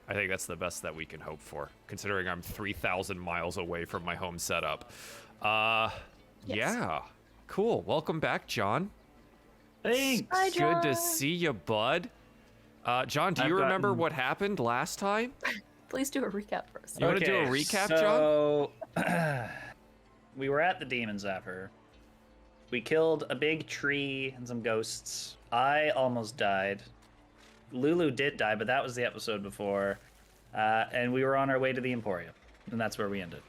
I think that's the best that we can hope for, considering I'm 3,000 miles away from my home setup. Yes. Yeah. Cool. Welcome back, John. Thanks. Hi, John. Good to see you, bud. John, do you remember what happened last time? Please do a recap for us. You want to do a recap, John? So, we were at the Demon Zapper. We killed a big tree and some ghosts. I almost died. Lulu did die, but that was the episode before. And we were on our way to the Emporium. And that's where we ended.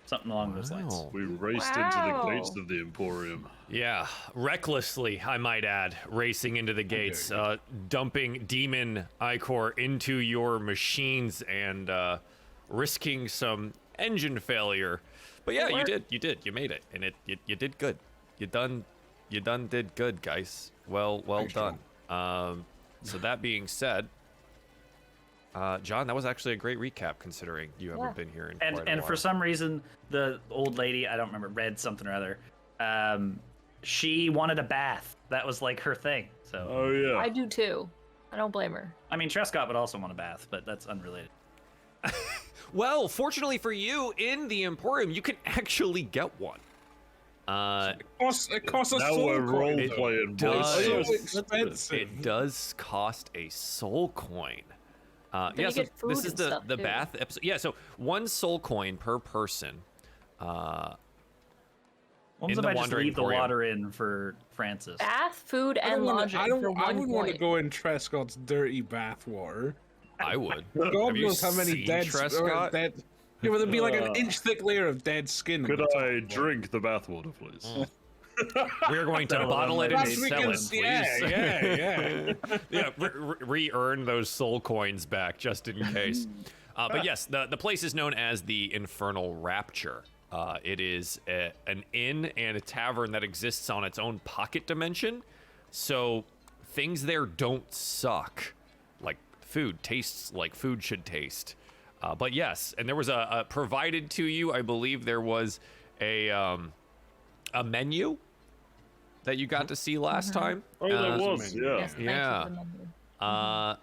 Something along those lines. We raced into the gates of the Emporium. Yeah, recklessly, I might add, racing into the gates, dumping demon Icor into your machines and risking some engine failure. But yeah, you did, you made it, and you did good. You done did good, guys. Well done. So that being said, John, that was actually a great recap considering you haven't been here in quite a while. And for some reason, the old lady, I don't remember, Red something or other, she wanted a bath. That was like her thing. So. Oh yeah. I do too. I don't blame her. I mean, Trescott would also want a bath, but that's unrelated. Well, fortunately for you, in the Emporium, you can actually get one. It costs a Now soul we're coin. role-playing, does. boys. So expensive. It does cost a soul coin. Then Yeah, you so get food this is and the stuff, too. bath episode. Yeah, so 1 soul coin per person. What In if the I just Wandering leave the Emporium. water in for Francis? Bath, food, and lodging for I 1 wouldn't want to point. go in Trescott's dirty bath water. I would. God Have you knows how many seen dead, Trescott? dead. Yeah, well, there'd be like an inch-thick layer of dead skin. Could on the I top. drink the bathwater, please? We're going to bottle it and Perhaps we sell can it, see- please. yeah. Yeah, re-earn those soul coins back just in case. But yes, the place is known as the Infernal Rapture. It is an inn and a tavern that exists on its own pocket dimension. So things there don't suck. Like food tastes like food should taste. But yes, and there was a provided to you, I believe there was a menu that you got to see last time. Oh, there was, yeah. Yes, thank you Yeah. for remembering.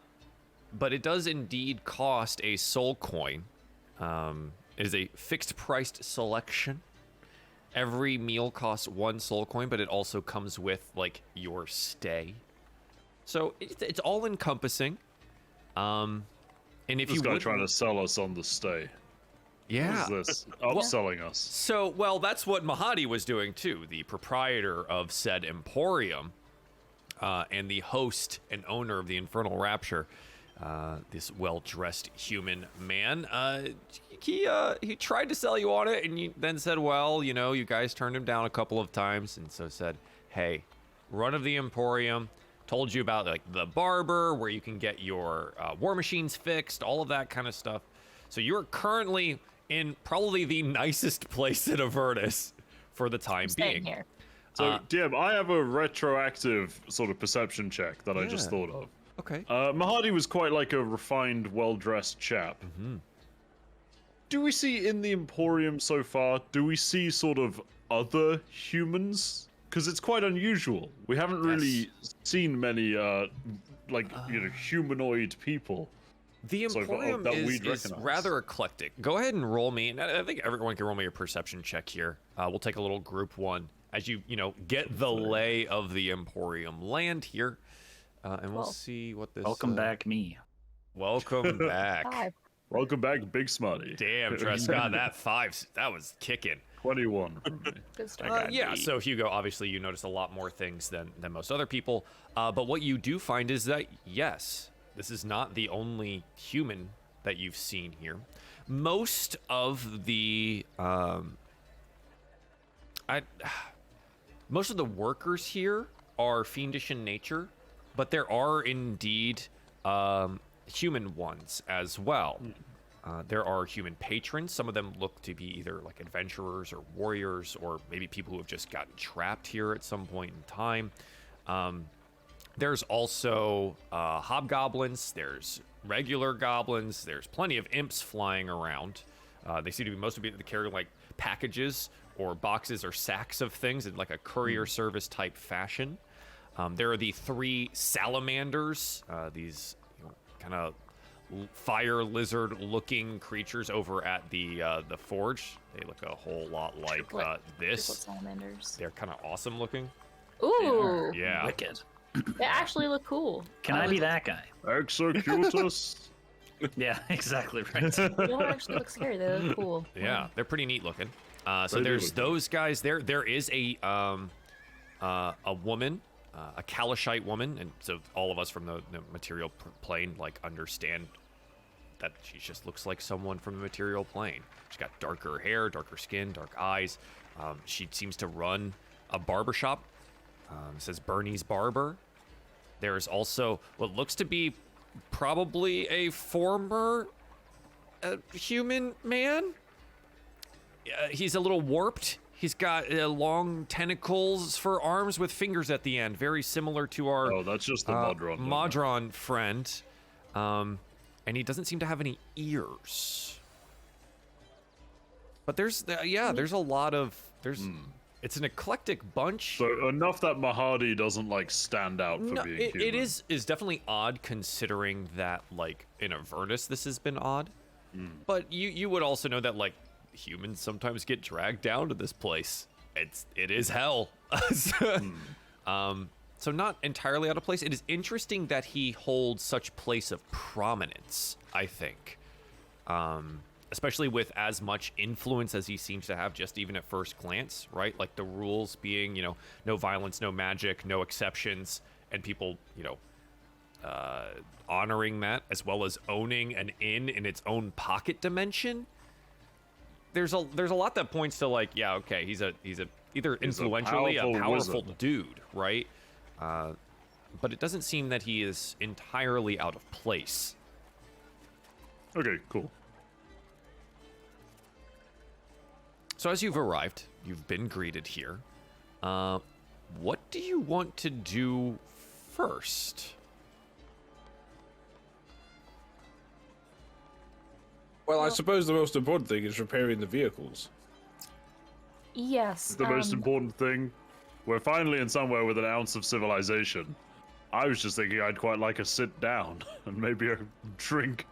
But it does indeed cost a soul coin. It is a fixed-priced selection. Every meal costs 1 soul coin, but it also comes with like your stay. So it's all-encompassing. And if This you guy would, trying to sell us on the stay. yeah. What is this? Upselling us. So, well, that's what Mahadi was doing too, the proprietor of said Emporium, and the host and owner of the Infernal Rapture, this well-dressed human man. He tried to sell you on it, and then said, well, you know, you guys turned him down a couple of times, and so said, hey, run of the Emporium. Told you about like the barber, where you can get your war machines fixed, all of that kind of stuff. So you're currently in probably the nicest place in Avernus for the time Staying being. here. So, DM, I have a retroactive sort of perception check that I just thought of. Okay. Mahadi was quite like a refined, well-dressed chap. Do we see in the Emporium so far, do we see sort of other humans? Because it's quite unusual. We haven't really seen many, humanoid people. The So, Emporium that is we'd recognize. rather eclectic. Go ahead and roll me, and I think everyone can roll me a perception check here. We'll take a little group one as you get the lay of the Emporium land here, and we'll see what this. Welcome back, me. Welcome back. 5. Welcome back, Big Smarty. Damn, Trescott, that 5, that was kicking. 21 from me. Good start. Yeah, so Hugo, obviously you notice a lot more things than most other people, but what you do find is that, yes, this is not the only human that you've seen here. Most of the most of the workers here are fiendish in nature, but there are indeed human ones as well. There are human patrons. Some of them look to be either like adventurers or warriors, or maybe people who have just gotten trapped here at some point in time. There's also hobgoblins. There's regular goblins. There's plenty of imps flying around. They seem to be most of them carry like packages or boxes or sacks of things in like a courier service type fashion. There are the 3 salamanders, these kind of fire lizard-looking creatures over at the forge. They look a whole lot like Triplet this. salamanders. They're kind of awesome looking. Ooh, Yeah. Wicked. they actually look cool. Can I be that guy? Executus. Yeah, exactly right. They don't actually look scary. They look cool. Yeah, they're pretty neat looking. So They do there's look those guys there. There is a woman, a Calishite woman, and so all of us from the material plane like understand that she just looks like someone from the material plane. She's got darker hair, darker skin, dark eyes. She seems to run a barbershop. It says Bernie's Barber. There's also what looks to be probably a former human man. He's a little warped. He's got long tentacles for arms with fingers at the end, very similar to our Oh, that's just the Modron. Modron friend. And he doesn't seem to have any ears. But there's a lot of it's an eclectic bunch. So enough that Mahadi doesn't like stand out for being it human. is definitely odd considering that like in Avernus this has been odd. But you would also know that like humans sometimes get dragged down to this place. It is hell. So not entirely out of place. It is interesting that he holds such place of prominence, I think. Especially with as much influence as he seems to have just even at first glance, right? Like the rules being, no violence, no magic, no exceptions, and people, honoring that as well as owning an inn in its own pocket dimension. There's a lot that points to like, yeah, okay, he's either influentially a powerful dude, right? But it doesn't seem that he is entirely out of place. Okay, cool. So as you've arrived, you've been greeted here. What do you want to do first? Well, I suppose the most important thing is repairing the vehicles. Yes. The most important thing. We're finally in somewhere with an ounce of civilization. I was just thinking I'd quite like a sit down and maybe a drink.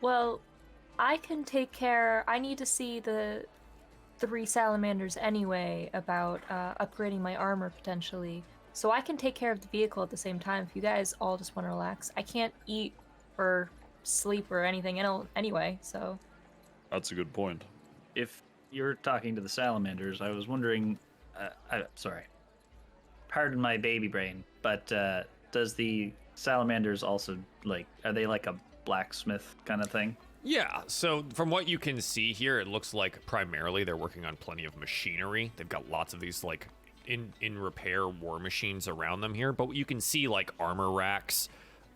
Well, I can take care. I need to see the 3 salamanders anyway about upgrading my armor potentially. So I can take care of the vehicle at the same time if you guys all just want to relax. I can't eat or sleep or anything anyway, so. That's a good point. If you're talking to the salamanders, I was wondering. Sorry. Pardon my baby brain, but does the salamanders also are they like a blacksmith kind of thing? Yeah, so from what you can see here, it looks like primarily they're working on plenty of machinery. They've got lots of these like in repair war machines around them here, but you can see like armor racks.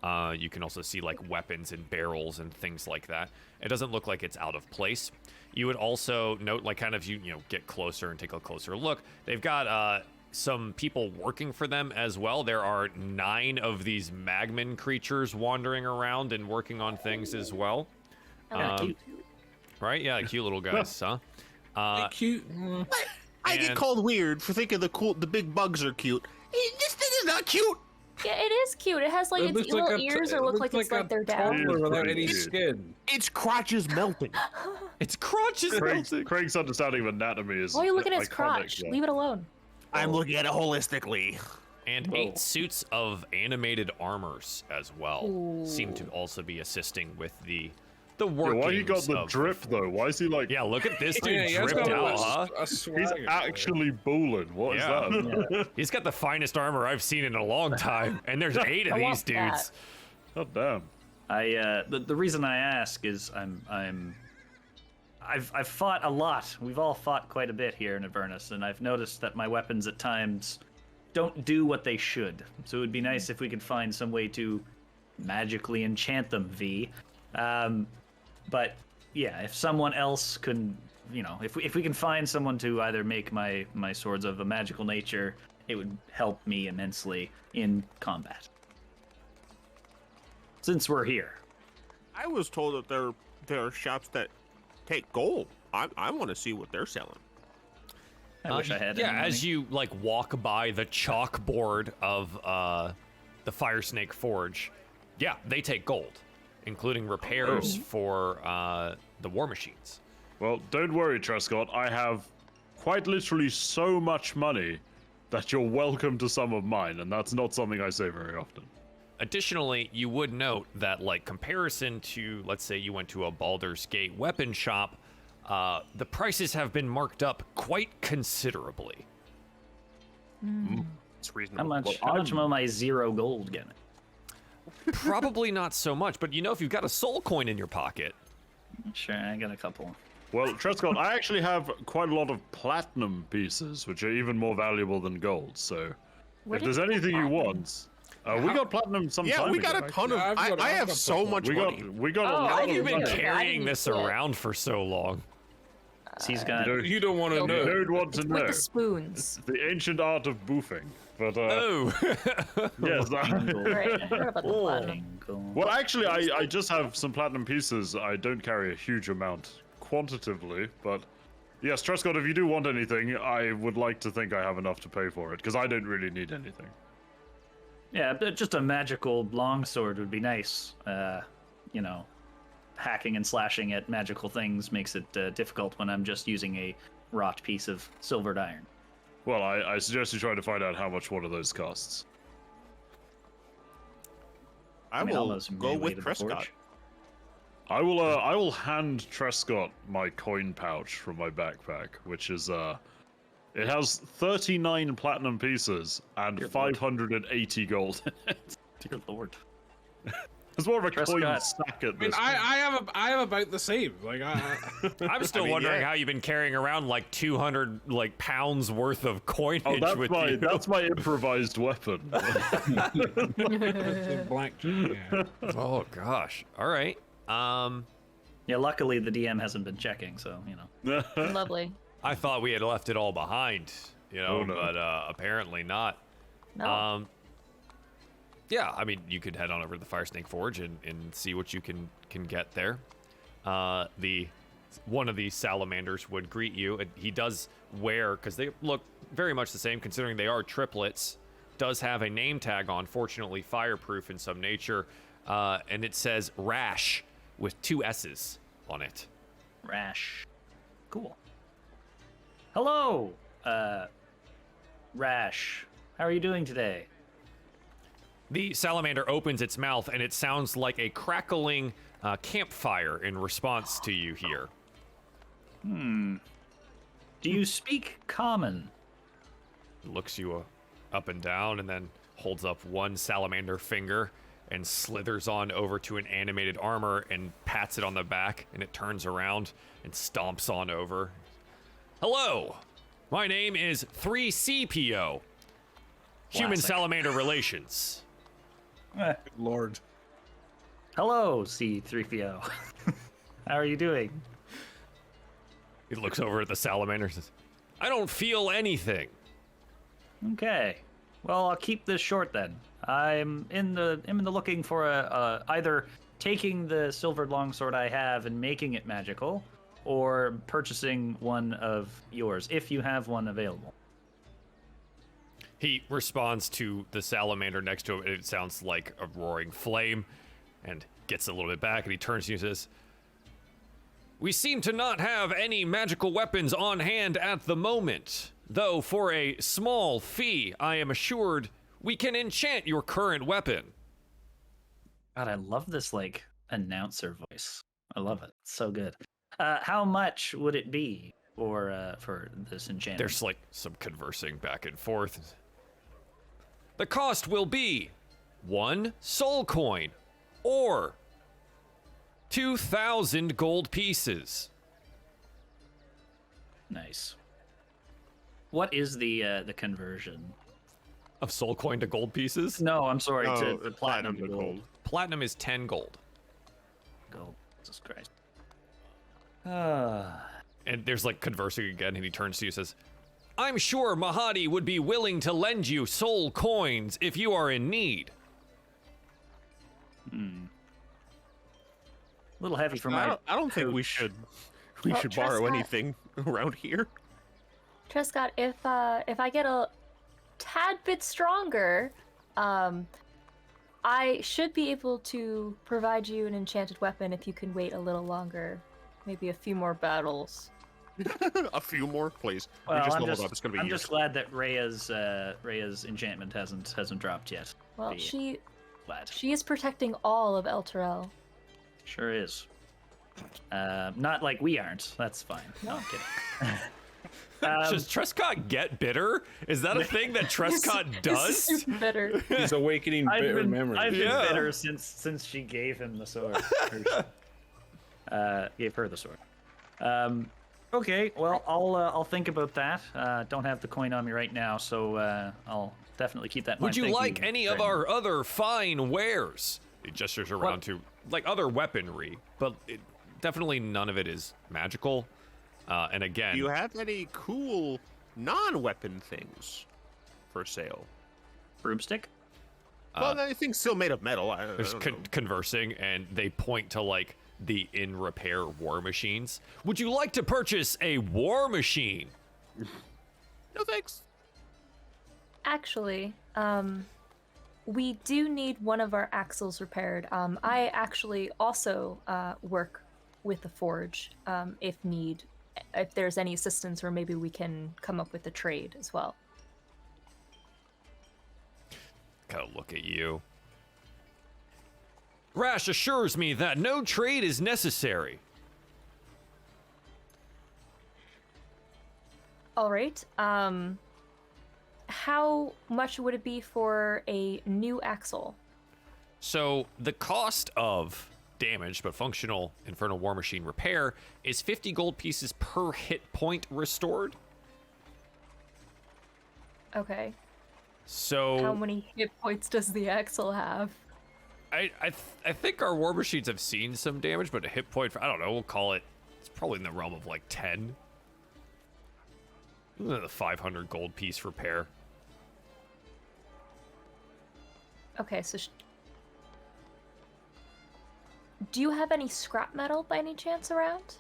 You can also see like weapons and barrels and things like that. It doesn't look like it's out of place. You would also note, like kind of you get closer and take a closer look. They've got some people working for them as well. There are 9 of these magman creatures wandering around and working on things as well. Cute. Right? Yeah, cute little guys, huh? Cute. I get called weird for thinking the big bugs are cute. This thing is not cute. Yeah, it is cute. It has like It its looks little like ears, or look like it's like they're down. toddler without Pretty any cute. skin. Its crotch is melting. Its crotch is melting. Craig's understanding of anatomy is Why are you looking at its iconic, crotch? yeah. Leave it alone. I'm looking at it holistically. And Whoa. 8 suits of animated armors as well seem to also be assisting with the Yeah, workings. why you got the of- drip though? Why is he like? Yeah, look at this dude Yeah, he has dripped got out, huh? a He's swagger. actually balling. What is Yeah. that? He's got the finest armor I've seen in a long time, and there's 8 of I these want that. dudes. God damn. The reason I ask is I've fought a lot. We've all fought quite a bit here in Avernus, and I've noticed that my weapons at times don't do what they should. So it would be nice if we could find some way to magically enchant them, V. But yeah, if someone else could, if we can find someone to either make my swords of a magical nature, it would help me immensely in combat. Since we're here. I was told that there are shops that take gold. I want to see what they're selling. I wish I had Yeah, any money. as you like walk by the chalkboard of the Fire Snake Forge, Yeah, they take gold, including repairs for the war machines. Well, don't worry, Trescott. I have quite literally so much money that you're welcome to some of mine, and that's not something I say very often. Additionally, you would note that, like, comparison to, let's say you went to a Baldur's Gate weapon shop, the prices have been marked up quite considerably. It's reasonable. How much am my 0 gold getting? Probably not so much, but you know, if you've got a soul coin in your pocket. Sure, I got a couple. Well, Trescott, I actually have quite a lot of platinum pieces, which are even more valuable than gold, so Where if did there's you get anything you platinum? want... we got platinum sometime Yeah, we ago, got a ton of. Yeah, I have so much money. We got a Oh, lot How have of you been Yeah, I carrying didn't this see it. around for so long? He's got. You don't want to You know. don't want to With know. the spoons. The ancient art of boofing. But, Oh, yes. Right, I heard about the platinum. Well, actually, I just have some platinum pieces. I don't carry a huge amount quantitatively, but yes, Trescott, if you do want anything, I would like to think I have enough to pay for it, because I don't really need anything. Yeah, but just a magical longsword would be nice. You know, hacking and slashing at magical things makes it difficult when I'm just using a wrought piece of silvered iron. Well, I suggest you try to find out how much one of those costs. I mean, will almost go midway with to the Prescott. forge. I will hand Trescott my coin pouch from my backpack, which is it has 39 platinum pieces and Dear Lord. 580 gold in it. Dear Lord. It's more of a coin Trescott. sack at I mean, this I have about the same. Like, I'm still wondering how you've been carrying around like 200 like pounds worth of coinage Oh, that's with my you. that's my improvised weapon. black. Yeah. Oh gosh. All right. Yeah, luckily the DM hasn't been checking, so you know. Lovely. I thought we had left it all behind, you know, Oh, no. but apparently not. No. Yeah, I mean, you could head on over to the Fire Snake Forge and see what you can get there. One of the salamanders would greet you, and he does wear, because they look very much the same, considering they are triplets, does have a name tag on, fortunately fireproof in some nature, and it says Rash with 2 S's on it. Rash. Cool. Hello, Rash. How are you doing today? The salamander opens its mouth, and it sounds like a crackling campfire in response to you here. Do you speak common? It looks you up and down, and then holds up one salamander finger and slithers on over to an animated armor and pats it on the back, and it turns around and stomps on over. Hello, my name is 3CPO, Human Classic. Salamander Relations. Eh. Lord. Hello, C3PO. How are you doing? He looks over at the salamander and says, I don't feel anything. Okay. Well, I'll keep this short then. I'm in the looking for either taking the silvered longsword I have and making it magical, or purchasing one of yours if you have one available. He responds to the salamander next to him, and it sounds like a roaring flame, and gets a little bit back, and he turns to you and says, we seem to not have any magical weapons on hand at the moment, though for a small fee, I am assured we can enchant your current weapon. God, I love this like announcer voice. I love it. It's so good. How much would it be for this enchantment? There's like some conversing back and forth. The cost will be 1 soul coin or 2,000 gold pieces. Nice. What is the conversion? Of soul coin to gold pieces? No, I'm sorry, Oh, to platinum to gold. Platinum is 10 gold. Gold. Jesus Christ. And there's like conversing again, and he turns to you and says, I'm sure Mahadi would be willing to lend you soul coins if you are in need. A little heavy for my. I don't think we should. We Well, should borrow Trescott- anything around here. Trescott, if I get a tad bit stronger, I should be able to provide you an enchanted weapon if you can wait a little longer. Maybe a few more battles. A few more, please. Well, we just I'm leveled just, up. It's gonna be I'm years. just glad that Rhea's enchantment hasn't dropped yet. Well, Be glad. she is protecting all of Elturel. Sure is. Not like we aren't. That's fine. No, I'm kidding. Does Trescott get bitter? Is that a thing that Trescott does? Super bitter. He's awakening bitter memories. I've been Yeah. bitter since she gave him the sword. Gave her the sword. Okay, well, I'll think about that. Don't have the coin on me right now, so I'll definitely keep that in Would mind. you Thank like any of very our other fine wares? He gestures around to like other weaponry, but definitely none of it is magical. And again, Do you have any cool non-weapon things for sale? broomstick. Well, anything still made of metal. I there's don't know. conversing, and they point to like the in repair war machines. Would you like to purchase a war machine? No thanks. Actually, we do need one of our axles repaired. I actually also work with the forge, if there's any assistance, or maybe we can come up with a trade as well. Gotta look at you. Rash assures me that no trade is necessary. All right. How much would it be for a new axle? So the cost of damaged but functional Infernal War Machine repair is 50 gold pieces per hit point restored. Okay. So How many hit points does the axle have? I think our war machines have seen some damage, but a hit point for, I don't know, we'll call it, it's probably in the realm of like 10. The 500 gold piece repair. Okay, so do you have any scrap metal by any chance around?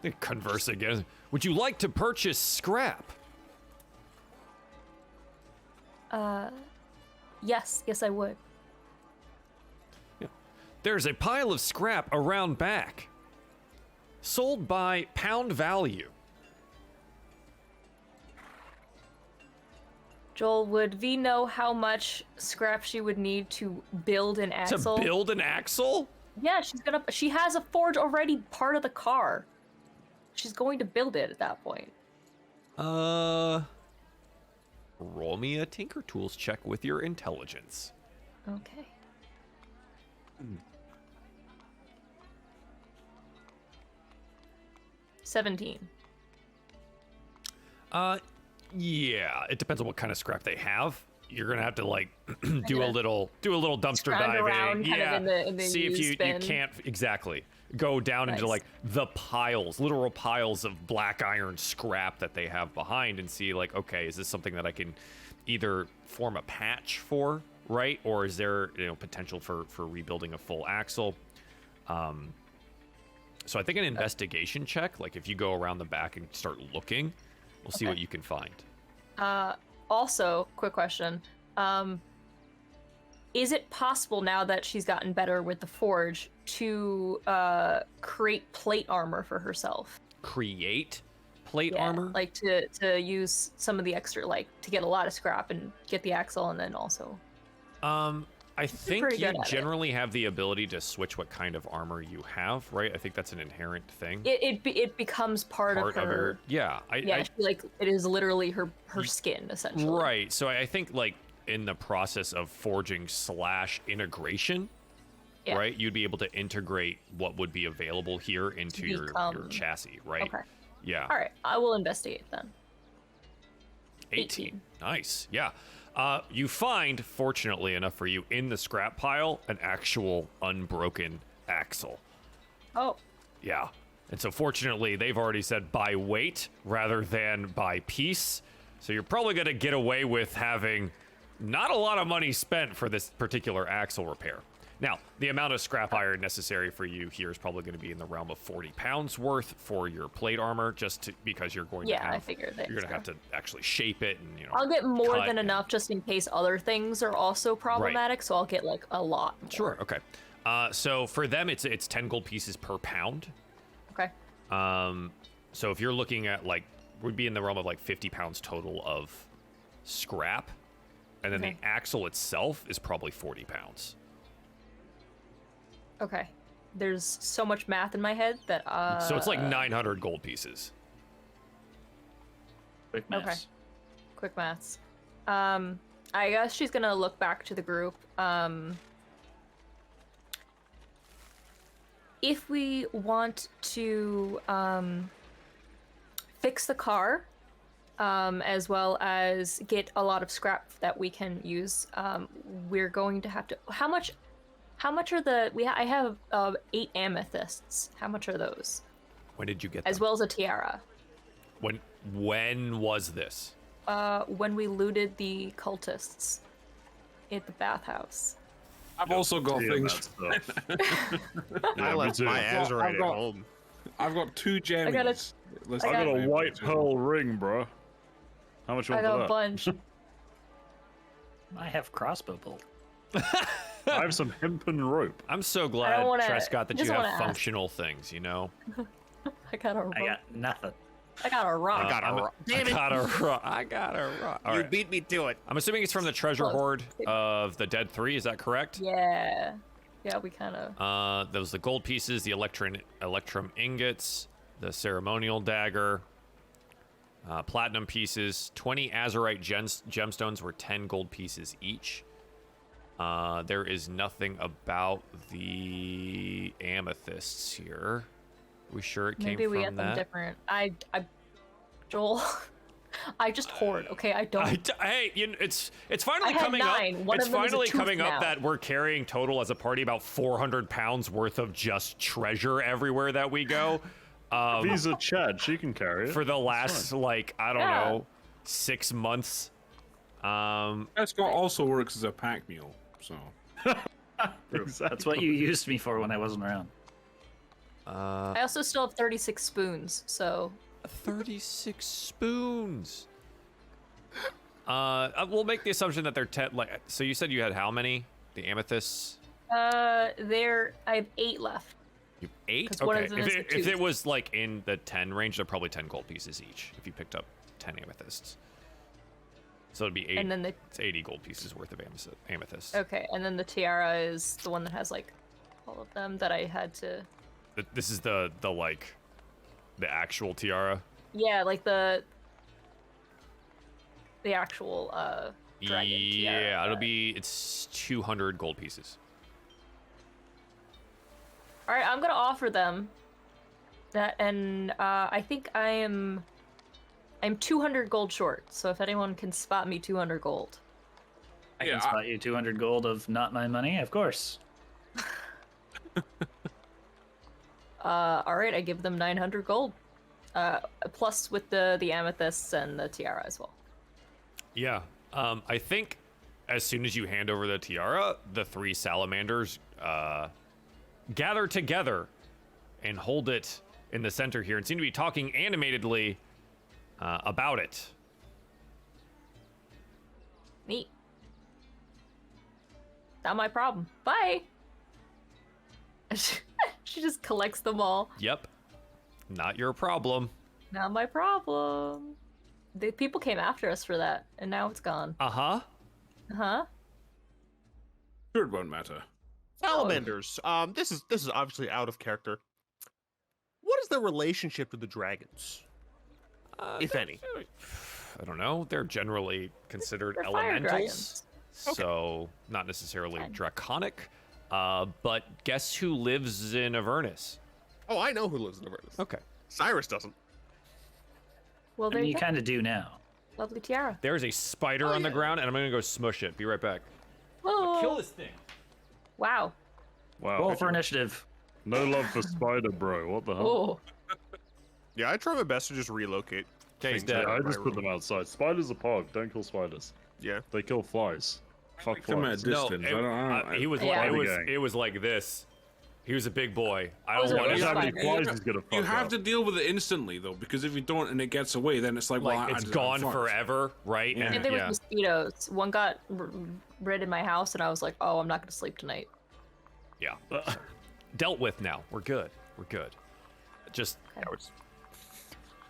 They converse again. Would you like to purchase scrap? Yes, I would. There's a pile of scrap around back. Sold by pound value. Joel, would V know how much scrap she would need to build an axle? To build an axle? Yeah, she has a forge already part of the car. She's going to build it at that point. Roll me a Tinker Tools check with your intelligence. Okay. Mm. 17. Yeah, it depends on what kind of scrap they have. You're gonna have to like do a little dumpster Scrounge diving. around kind of in the See if used you bin. can't exactly go down into Nice. like the piles, literal piles of black iron scrap that they have behind, and see like, okay, is this something that I can either form a patch for, right, or is there potential for rebuilding a full axle? So I think an investigation check, like if you go around the back and start looking, we'll see Okay. what you can find. Also, quick question. Is it possible now that she's gotten better with the forge to create plate armor for herself? Create plate Yeah, armor? like to use some of the extra, like to get a lot of scrap and get the axle, and then also. I think pretty you good at it. generally have the ability to switch what kind of armor you have, right? I think that's an inherent thing. It becomes part of her. your, yeah. Yeah, it is literally her skin essentially. Right. So I think like in the process of forging / integration, Yeah. right? You'd be able to integrate what would be available here into your become- chassis, right? Okay. Yeah. All right, I will investigate then. 18. Nice. Yeah. You find, fortunately enough for you, in the scrap pile, an actual unbroken axle. Oh, Yeah. And so fortunately, they've already said by weight rather than by piece. So you're probably going to get away with having not a lot of money spent for this particular axle repair. Now, the amount of scrap iron necessary for you here is probably going to be in the realm of 40 pounds worth for your plate armor, because you're going to have, I figured that. you're going to have to actually shape it and I'll get more cut than and- enough just in case other things are also problematic. So I'll get like a lot more. Sure. Okay. So for them, it's 10 gold pieces per pound. Okay. So if you're looking at would be in the realm of 50 pounds total of scrap, and then Okay. the axle itself is probably 40 pounds. Okay. There's so much math in my head that So it's like 900 gold pieces. Quick maths. Okay. Quick maths. I guess she's gonna look back to the group. If we want to fix the car, as well as get a lot of scrap that we can use, we're going to have to. How much are the? I have 8 amethysts. How much are those? When did you get As them? well as a tiara. When was this? When we looted the cultists at the bathhouse. I've also got Yeah, things. that stuff. I Yeah, me left too. my I've Azurite at got- home. I've got 2 jammies. got I got a white pearl ring, bro. How much you I want got for a that? bunch. I have crossbow bolt. I have some hempen rope. I'm so glad, wanna- Trescott, that you just have wanna ask. functional things, I got a I got nothing. I got a rock. I got a rock. Damn it! I got a rock. All You right. beat me to it. I'm assuming it's from the treasure Close. hoard of the Dead 3, is that correct? Yeah. Yeah, we kind of. Those the gold pieces, the electrum ingots, the ceremonial dagger, platinum pieces, 20 azurite gemstones were 10 gold pieces each. There is nothing about the amethysts here. We sure it came Maybe from we get them that? different. Joel, I just hoard. Okay, I don't. Hey, it's finally I had coming 9. up. One It's of them is a finally tooth coming up now. that we're carrying total as a party about 400 pounds worth of just treasure everywhere that we go. Visa Chad, she can carry it. For the last I don't Yeah. know, 6 months. Escort also works as a pack mule, so. That's what you used me for when I wasn't around. I also still have 36 spoons, so 36 spoons. We'll make the assumption that they're 10. So you said you had how many? The amethysts. I have 8 left. You 8? 'Cause one Okay. of them If is the it tooth. was in the 10 range, they're probably 10 gold pieces each. If you picked up 10 amethysts, so it'd be 8. And then the It's 80 gold pieces worth of amethyst. okay, and then the tiara is the one that has all of them that I had to. This is the actual tiara. Yeah, the actual dragon tiara. Yeah, it's 200 gold pieces. All right, I'm gonna offer them that, and I think I'm 200 gold short. So if anyone can spot me 200 gold, I Yeah, can spot you 200 gold of not my money, of course. all right, I give them 900 gold, plus with the amethysts and the tiara as well. Yeah. I think as soon as you hand over the tiara, the 3 salamanders gather together and hold it in the center here and seem to be talking animatedly about it. Neat. Not my problem. Bye. She just collects them all. Yep. Not your problem. Not my problem. The people came after us for that, and now it's gone. Uh-huh. Huh? Sure, it won't matter. Salamanders. This is obviously out of character. What is their relationship to the dragons, if any? I don't know. They're generally considered They're fire elementals. dragons. So not necessarily Fine. draconic. But guess who lives in Avernus? Oh, I know who lives in Avernus. Okay. Cyrus doesn't. Well, I there mean, you you go. kind of do now. Lovely tiara. There's a spider on the ground, and I'm gonna go smush it. Be right back. Oh, Kill this thing. wow. Wow. Roll for initiative. No love for Spider, bro. What the hell? Oh, Yeah, I try my best to just relocate. Okay, he's things dead. out Yeah, I of my just put them room. outside. Spiders are pog. Don't kill spiders. Yeah. They kill flies. Fuck Come at a flies. distance. I don't, he was. Yeah. It was like this. He was a big boy. I Was don't it want really to. How many spider? flies he's gonna fuck You have up? to deal with it instantly though, because if you don't and it gets away, then it's like, well, Like I it's just- gone I'm fucked. forever, right? Yeah. And there was mosquitoes. One got rid in my house, and I was like, "Oh, I'm not gonna sleep tonight." Yeah. Dealt with now. We're good. We're good. Just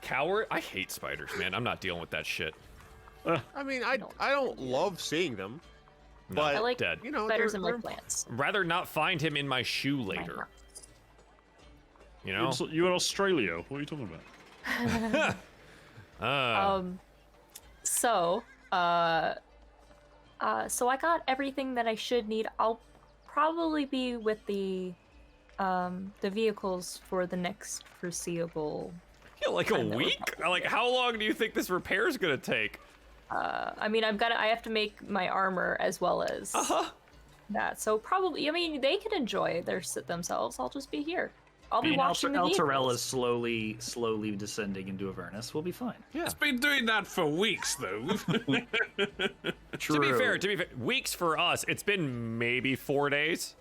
coward. I hate spiders, man. I'm not dealing with that shit. I mean, I don't love seeing them, No, but I like dead. you know, spiders they're- in my they're- plants. Rather not find him in my shoe My later. house. You know. You in Australia? What are you talking about? So I got everything that I should need. I'll probably be with the vehicles for the next foreseeable. Yeah, like a time that we're week? probably Like, how long do you think this repair is gonna take? I mean, I have to make my armor as well as that. So probably, I mean, they can enjoy themselves. I'll just be here. I'll be watching the Altarell vehicles. is slowly descending into Avernus. We'll be fine. Yeah. It's been doing that for weeks though. To be fair, weeks for us, it's been maybe 4 days.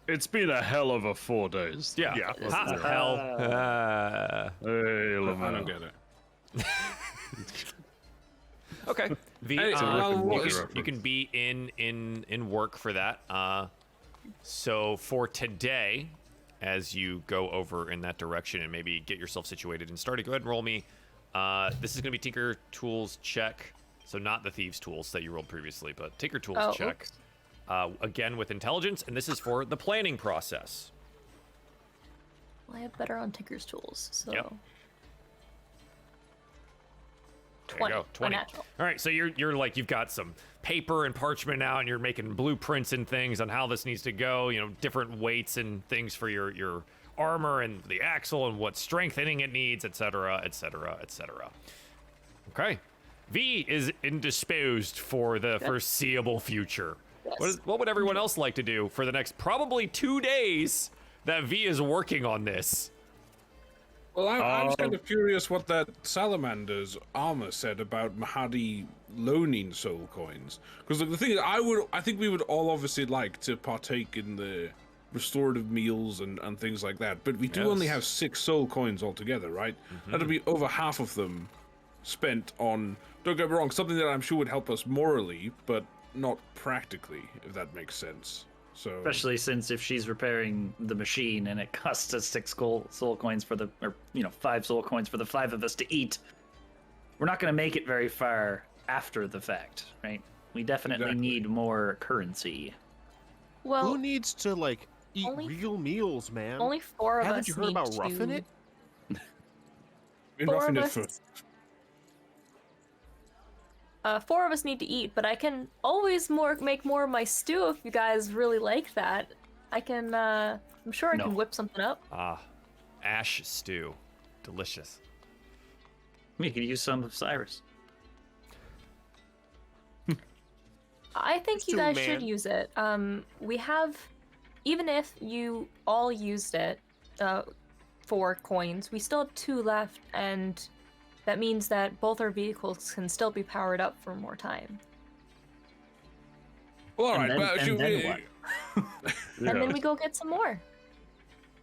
It's been a hell of a 4 days. Yeah. Yeah. Hot hell. Hey, I Lamar. don't get it. Okay. Hey, You can be in work for that. So for today, as you go over in that direction and maybe get yourself situated and started, go ahead and roll me. This is going to be Tinker Tools check. So not the Thieves Tools that you rolled previously, but Tinker Tools check. Again with intelligence, and this is for the planning process. Well, I have better on Tinker's tools, so. Yep. There 20, you go, 20. unnatural. All right, so you're like, you've got some paper and parchment out, and you're making blueprints and things on how this needs to go. You know, different weights and things for your armor and the axle and what strengthening it needs, etc., etc., etc. Okay, V is indisposed for the foreseeable future. Yes. What would everyone else like to do for the next probably 2 days that V is working on this? Well, I'm just kind of curious what that Salamander's armor said about Mahadi loaning soul coins. Because the thing is, I think we would all obviously like to partake in the restorative meals and things like that. But we do only Yes. have 6 soul coins altogether, right? That'll be over half of them spent on, don't get me wrong, something that I'm sure would help us morally, but not practically, if that makes sense. So Especially since if she's repairing the machine and it costs us 6 soul coins for 5 soul coins for the 5 of us to eat, we're not going to make it very far after the fact, right? We definitely Exactly. need more currency. Well, Who needs to like eat only- real meals, man? only 4 of Haven't us you heard need about to... roughing it? been 4 roughing of it us... for 4 of us need to eat, but I can always make more of my stew if you guys really like that. I can, I'm sure I No. can whip something up. Ash stew. Delicious. We could use some of Cyrus. I think you Stew, guys man. should use it. We have, even if you all used it, 4 coins, we still have 2 left, and that means that both our vehicles can still be powered up for more time. Well, all right, And then- but and should then we- what? Yeah. And then we go get some more.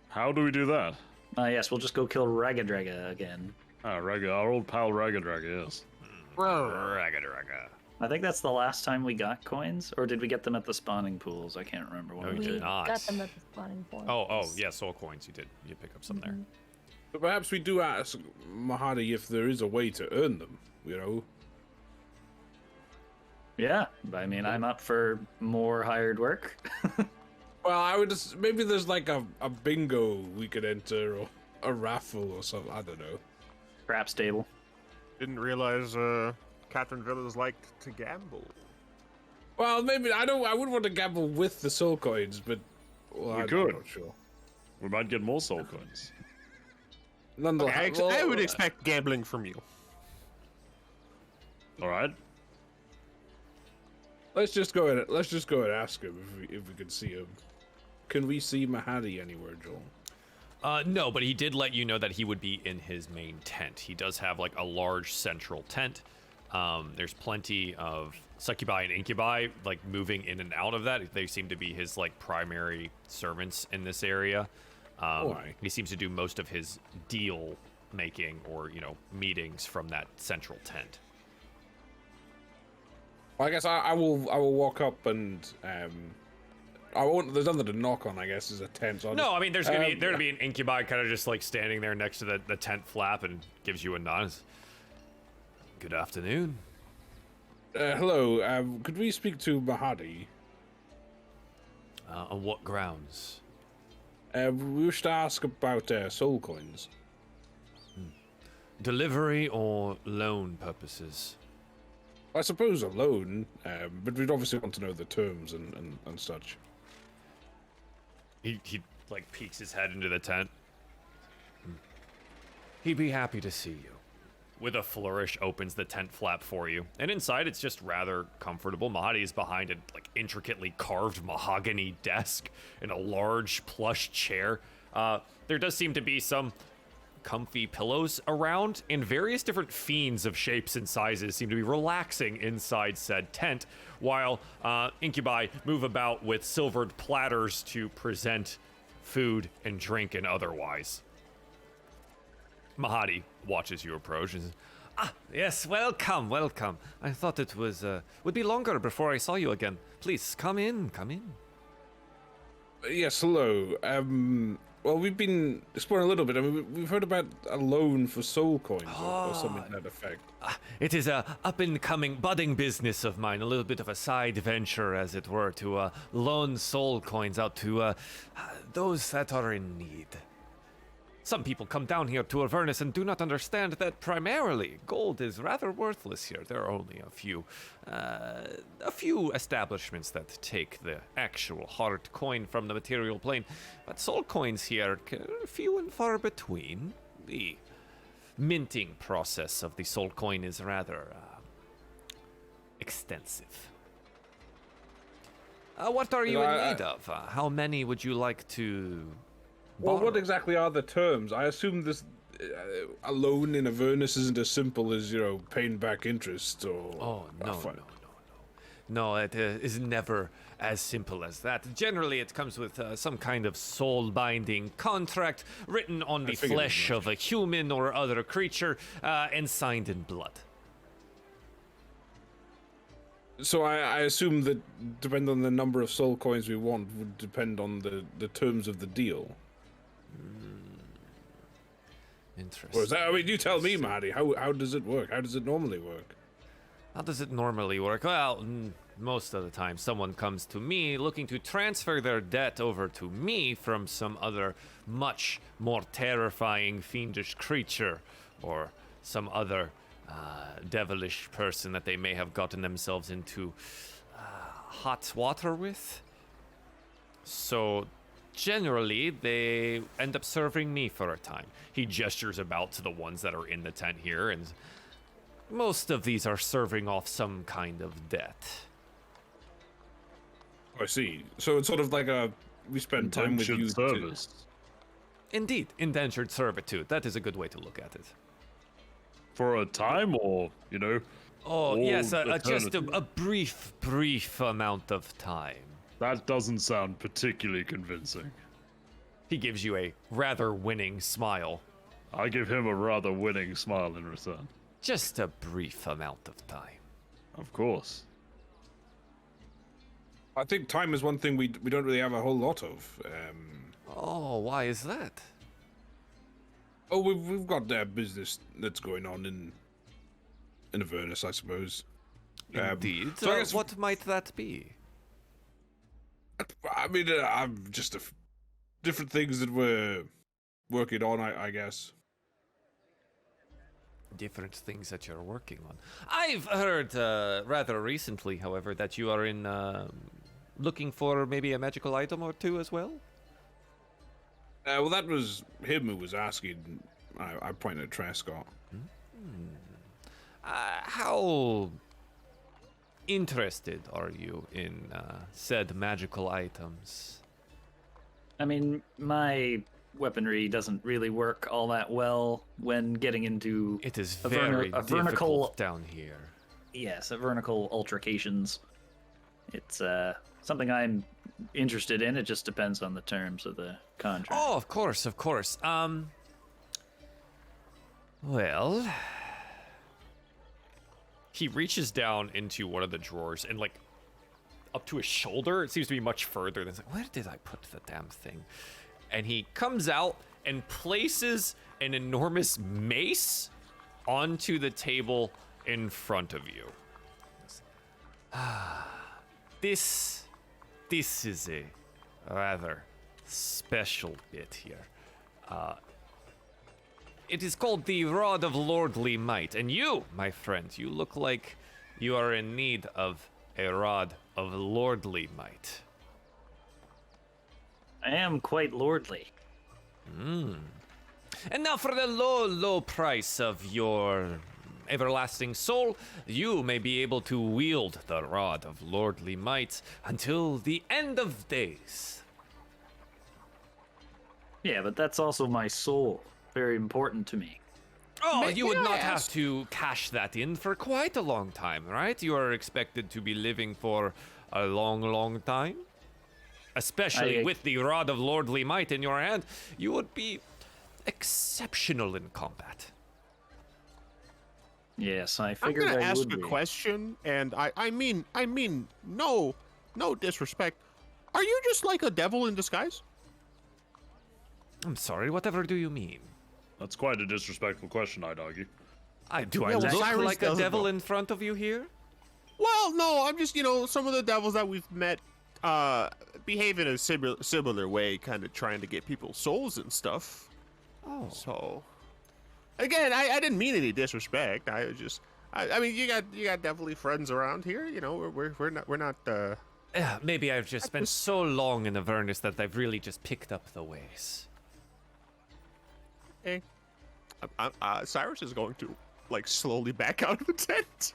How do we do that? Yes, we'll just go kill Ragadraga again. Our old pal Ragadraga, yes. Raga, raga. I think that's the last time we got coins, or did we get them at the spawning pools? I can't remember. No, What you we did did. not. Got them at the spawning point. Oh, yeah, soul coins. You did pick up some there. But perhaps we do ask Mahadi if there is a way to earn them, you know? Yeah, I mean, I'm up for more hired work. Well, I would just, maybe there's like a bingo we could enter, or a raffle or something, I don't know. Crap stable. Didn't realize Catherine Villas liked to gamble. Well, maybe, I wouldn't want to gamble with the soul coins, but, well, We I'm could. not sure. We might get more soul coins. Nonetheless, I would expect gambling from you. All right. let's just go and ask him if we can see him. Can we see Mahadi anywhere, Joel? No, but he did let you know that he would be in his main tent. He does have like a large central tent There's plenty of succubi and incubi like moving in and out of that. They seem to be his like primary servants in this area. He seems to do most of his deal making or meetings from that central tent. Well, I guess I will walk up and I won't. There's nothing to knock on. I guess is a tent. So I mean there's gonna be an incubi kind of just like standing there next to the tent flap and gives you a nod. Good afternoon. Hello. Could we speak to Mahadi? On what grounds? We wish to ask about soul coins. Delivery or loan purposes? I suppose a loan, but we'd obviously want to know the terms and such. He like peeks his head into the tent. He'd be happy to see you. With a flourish, opens the tent flap for you, and inside it's just rather comfortable. Mahadi is behind a like intricately carved mahogany desk and a large plush chair. There does seem to be some comfy pillows around, and various different fiends of shapes and sizes seem to be relaxing inside said tent, while incubi move about with silvered platters to present food and drink and otherwise. Mahadi watches you approach and says, yes, welcome. I thought it would be longer before I saw you again. Please, come in. Yes, hello. Well, we've been exploring a little bit. I mean, we've heard about a loan for soul coins or something to that effect. It is a up-and-coming, budding business of mine, a little bit of a side venture, as it were, to loan soul coins out to those that are in need. Some people come down here to Avernus and do not understand that primarily gold is rather worthless here. There are only a few establishments that take the actual hard coin from the material plane, but soul coins here are few and far between. The minting process of the soul coin is rather extensive. What are you in need of? How many would you like to Well, borrow? what exactly are the terms? I assume this a loan in Avernus isn't as simple as, paying back interest or... Oh, no, it is never as simple as that. Generally, it comes with some kind of soul-binding contract written on the flesh of a human or other creature and signed in blood. So I assume that depending on the number of soul coins we want would depend on the terms of the deal. Interesting. Or is that, I mean, you tell me, Mahadi, how does it work? How does it normally work? How does it normally work? Well, most of the time someone comes to me looking to transfer their debt over to me from some other much more terrifying fiendish creature or some other devilish person that they may have gotten themselves into hot water with. So generally, they end up serving me for a time. He gestures about to the ones that are in the tent here, and most of these are serving off some kind of debt. I see. So it's sort of like we spend time with you. Indentured service. Indeed, indentured servitude. That is a good way to look at it. For a time, or Oh, yes, just eternity? a brief amount of time. That doesn't sound particularly convincing. He gives you a rather winning smile. I give him a rather winning smile in return. Just a brief amount of time. Of course. I think time is one thing we don't really have a whole lot of. Oh, why is that? Oh, we've got business that's going on in Avernus, I suppose. Indeed. So I guess, what might that be? I mean, I'm just different things that we're working on, I guess. Different things that you're working on. I've heard rather recently, however, that you are in looking for maybe a magical item or two as well? Well, that was him who was asking. I pointed at Trescott. How interested are you in said magical items? I mean, my weaponry doesn't really work all that well when getting into It is a very vernical difficult down here. Yes, vertical altercations. It's something I'm interested in. It just depends on the terms of the contract. Oh, of course, of course. Well, he reaches down into one of the drawers and like up to his shoulder. It seems to be much further than. Where did I put the damn thing? And he comes out and places an enormous mace onto the table in front of you. This is a rather special bit here. It is called the Rod of Lordly Might, and you, my friend, you look like you are in need of a Rod of Lordly Might. I am quite lordly. And now for the low price of your everlasting soul, you may be able to wield the Rod of Lordly Might until the end of days. Yeah, but that's also my soul. Very important to me. Oh, you would may I not have ask- to cash that in for quite a long time, right? You are expected to be living for a long time. Especially I- with the Rod of Lordly Might in your hand, you would be exceptional in combat. Yes, I I'm figured gonna I ask would a be. question, and I mean no disrespect. Are you just like a devil in disguise? I'm sorry, whatever do you mean? That's quite a disrespectful question, I'd argue. Do I Yeah, well, look Cyrus like a doesn't devil know. in front of you here? Well, no, I'm just, some of the devils that we've met behave in a similar way, kind of trying to get people's souls and stuff. Oh. So, again, I didn't mean any disrespect. I mean, you got devilly friends around here. We're not. Maybe I've just spent so long in Avernus that I've really just picked up the ways. Hey, Cyrus is going to slowly back out of the tent.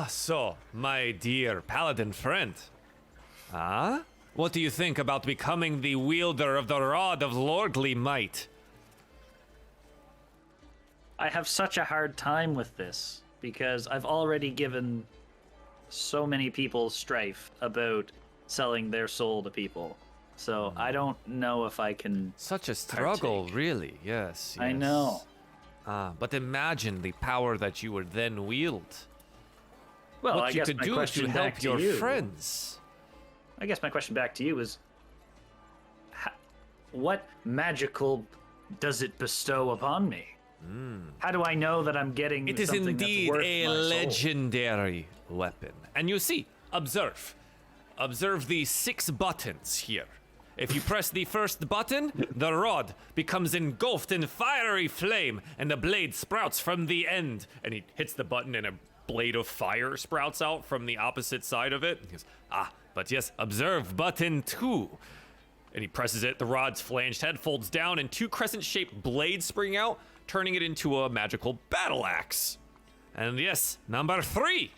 So, my dear paladin friend. What do you think about becoming the wielder of the Rod of Lordly Might? I have such a hard time with this because I've already given so many people strife about selling their soul to people. So I don't know if I can. Such a struggle, Partake. really, yes. I know. But imagine the power that you would then wield. Well, what I you guess could my do question to back help your you, friends. I guess my question back to you is, what magical does it bestow upon me? How do I know that I'm getting It is something indeed that's worth a my soul? legendary weapon. And you see, observe the 6 buttons here. If you press the first button, the rod becomes engulfed in fiery flame, and the blade sprouts from the end. And he hits the button, and a blade of fire sprouts out from the opposite side of it. He goes, but yes, observe button 2. And he presses it, the rod's flanged head folds down, and 2 crescent-shaped blades spring out, turning it into a magical battle axe. And yes, number 3.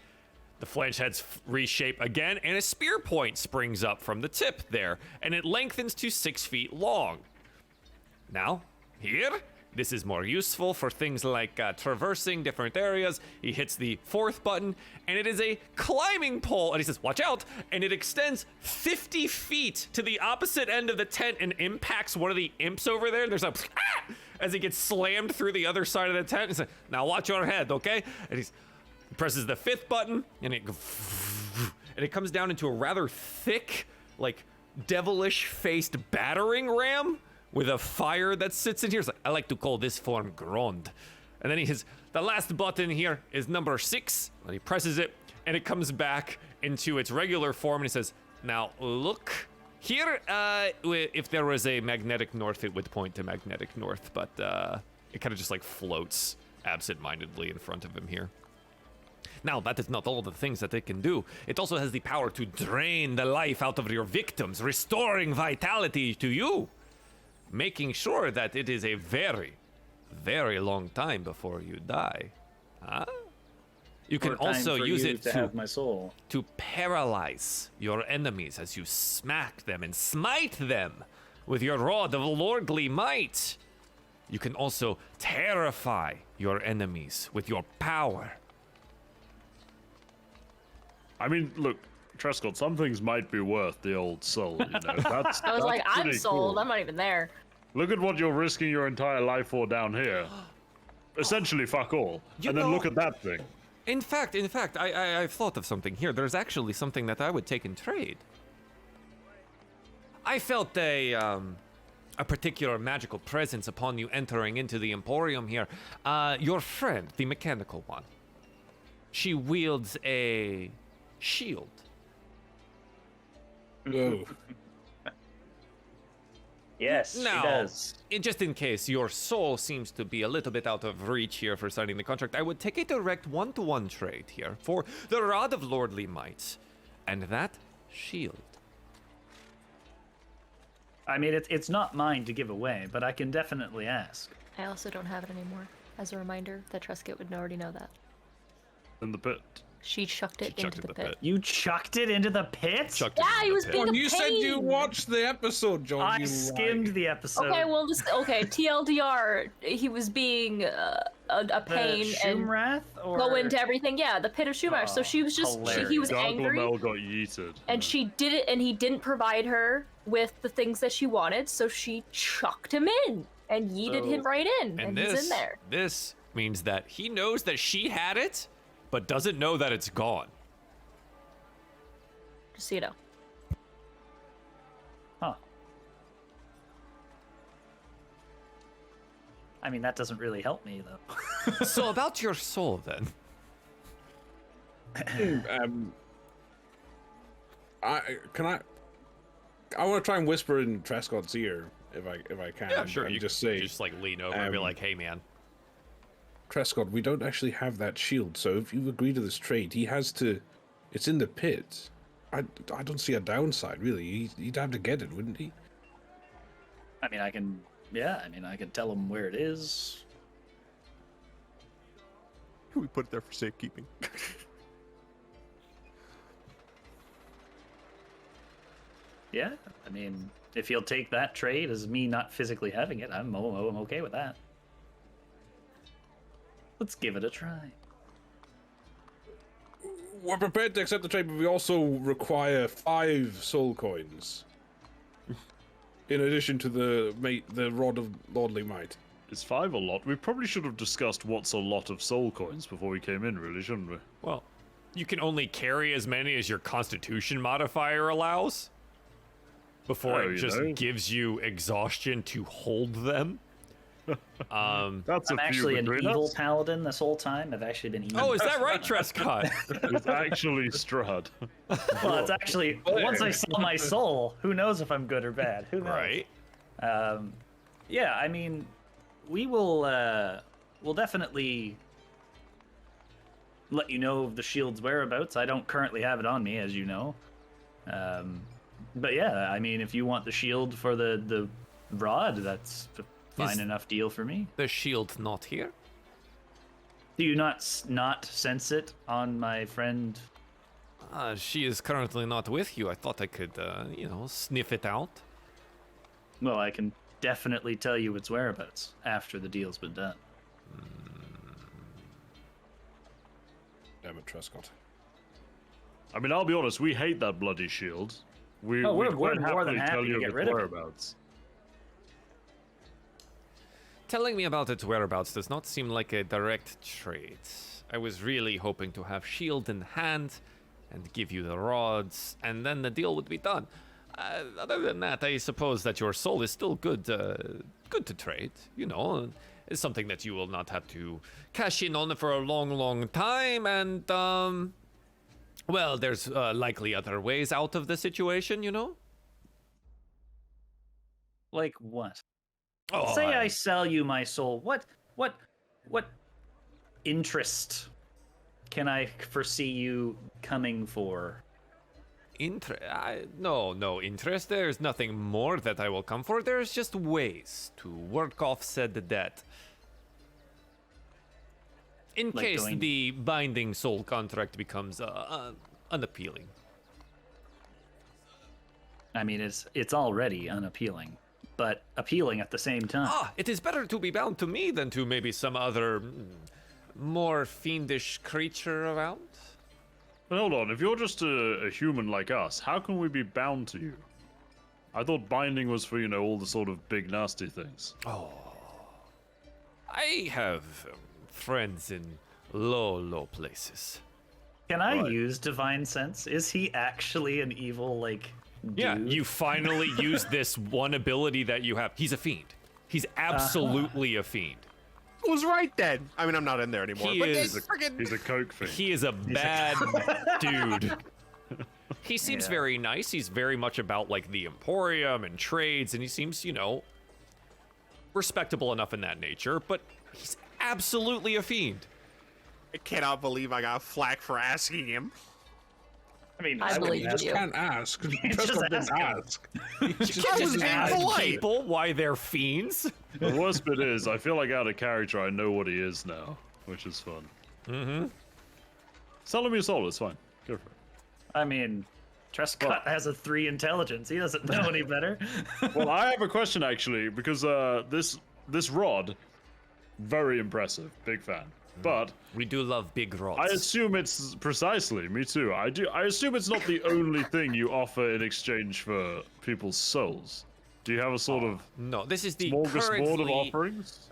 The flanged heads reshape again, and a spear point springs up from the tip there, and it lengthens to 6 feet long. Now, here, this is more useful for things like traversing different areas. He hits the 4th button, and it is a climbing pole, and he says, watch out, and it extends 50 feet to the opposite end of the tent and impacts one of the imps over there. There's a as he gets slammed through the other side of the tent. He says, now watch your head, okay? And he presses the 5th button, and it comes down into a rather thick, like devilish-faced battering ram with a fire that sits in here. I like to call this form Grond. And then the last button here is number 6, and he presses it, and it comes back into its regular form, and he says, now look here. If there was a magnetic north, it would point to magnetic north, but it kind of just like floats absent-mindedly in front of him here. Now, that is not all the things that it can do. It also has the power to drain the life out of your victims, restoring vitality to you, making sure that it is a very, very long time before you die. You can Or time also for use you it to have my soul. to paralyze your enemies as you smack them and smite them with your rod of lordly might. You can also terrify your enemies with your power. I mean, look, Trescott, some things might be worth the old soul, you know. That's, I was like, that's I'm pretty sold. cool. I'm not even there. Look at what you're risking your entire life for down here. Essentially, fuck all. You And then know- look at that thing. In fact, I've thought of something here. There's actually something that I would take in trade. I felt a particular magical presence upon you entering into the Emporium here. Your friend, the mechanical one. She wields a shield. Oh, Yes, Now, she does. just in case your soul seems to be a little bit out of reach here for signing the contract, I would take a direct one-to-one trade here for the Rod of Lordly Might and that shield. I mean, it's not mine to give away, but I can definitely ask. I also don't have it anymore. As a reminder, that Trescott would already know that. In the pit. She chucked it chucked into it the in the pit. You chucked it into the pit? Chucked it Yeah, into he the was pit. being a you said you pain. watched the episode, John. I you skimmed lied. the episode. Okay, well, just okay. TLDR, he was being a the pain and Shumrath or go into everything. Yeah, the pit of Shumar. So she was just he was angry, Gargamel got yeeted. and she did it, and he didn't provide her with the things that she wanted, so she chucked him in and yeeted him right in, and he's in there. This means that he knows that she had it, but doesn't know that it's gone. Just so you know. Huh. I mean, that doesn't really help me though. So about your soul then. I want to try and whisper in Trescott's ear if I can. Yeah, sure. And You just can say, just like lean over and be like, "Hey, man." Trescott, we don't actually have that shield, so if you agree to this trade, he has to. It's in the pit. I don't see a downside really. He'd have to get it, wouldn't he? I mean, I can tell him where it is. We put it there for safekeeping. Yeah, I mean, if he'll take that trade as me not physically having it, I'm okay with that. Let's give it a try. We're prepared to accept the trade, but we also require 5 soul coins. In addition to the Rod of Lordly Might. Is 5 a lot? We probably should have discussed what's a lot of soul coins before we came in, really, shouldn't we? Well, you can only carry as many as your Constitution modifier allows. Before Oh, it you just know. gives you exhaustion to hold them. That's I'm a actually few an between evil us. paladin this whole time. I've actually been evil. Oh, is that right, Trescott? It's actually Strahd. Well, it's actually once I sell my soul, who knows if I'm good or bad? Who knows? Right. Yeah, I mean, we will. We'll definitely let you know of the shield's whereabouts. I don't currently have it on me, as you know. But yeah, I mean, if you want the shield for the rod, that's a fine Is- enough deal for me. The shield not here? Do you not sense it on my friend? She is currently not with you. I thought I could, sniff it out. Well, I can definitely tell you its whereabouts after the deal's been done. Damn it, Trescott. I mean, I'll be honest, we hate that bloody shield. We're we'd more quite than happily happy tell to you get its rid of it. whereabouts. Telling me about its whereabouts does not seem like a direct trade. I was really hoping to have shield in hand and give you the rods, and then the deal would be done. Other than that, I suppose that your soul is still good to trade. You know, it's something that you will not have to cash in on for a long, long time, and well, there's likely other ways out of the situation. You know. Like what? Oh, Say I sell you my soul. What interest can I foresee you coming for? No interest. There's nothing more that I will come for. There's just ways to work off said debt. In Like case going- the binding soul contract becomes unappealing. I mean, it's already unappealing, but appealing at the same time. It is better to be bound to me than to maybe some other more fiendish creature around. But hold on, if you're just a human like us, how can we be bound to you? I thought binding was for, all the sort of big nasty things. Oh. I have friends in low places. Can I use Divine Sense? Is he actually an evil, dude? Yeah, you finally used this one ability that you have. He's a fiend. He's absolutely a fiend. Was right then. I mean, I'm not in there anymore. He's a coke fiend. He is a bad dude. He seems very nice. He's very much about, the Emporium and trades, and he seems, respectable enough in that nature, but he's absolutely a fiend. I cannot believe I got flack for asking him. I mean, I believe You just you. can't ask. Just Just ask. Just being ask polite. people why they're fiends. The worst bit is, I feel like out of character, I know what he is now, which is fun. Mm-hmm. Sell him your soul, it's fine. Go for it. I mean, Trescott has a 3 intelligence. He doesn't know any better. Well, I have a question, actually, because this rod, very impressive. Big fan. But We do love big rods. I assume it's precisely, me too. I assume it's not the only thing you offer in exchange for people's souls. Do you have a sort of No, this is the smorgasbord of offerings?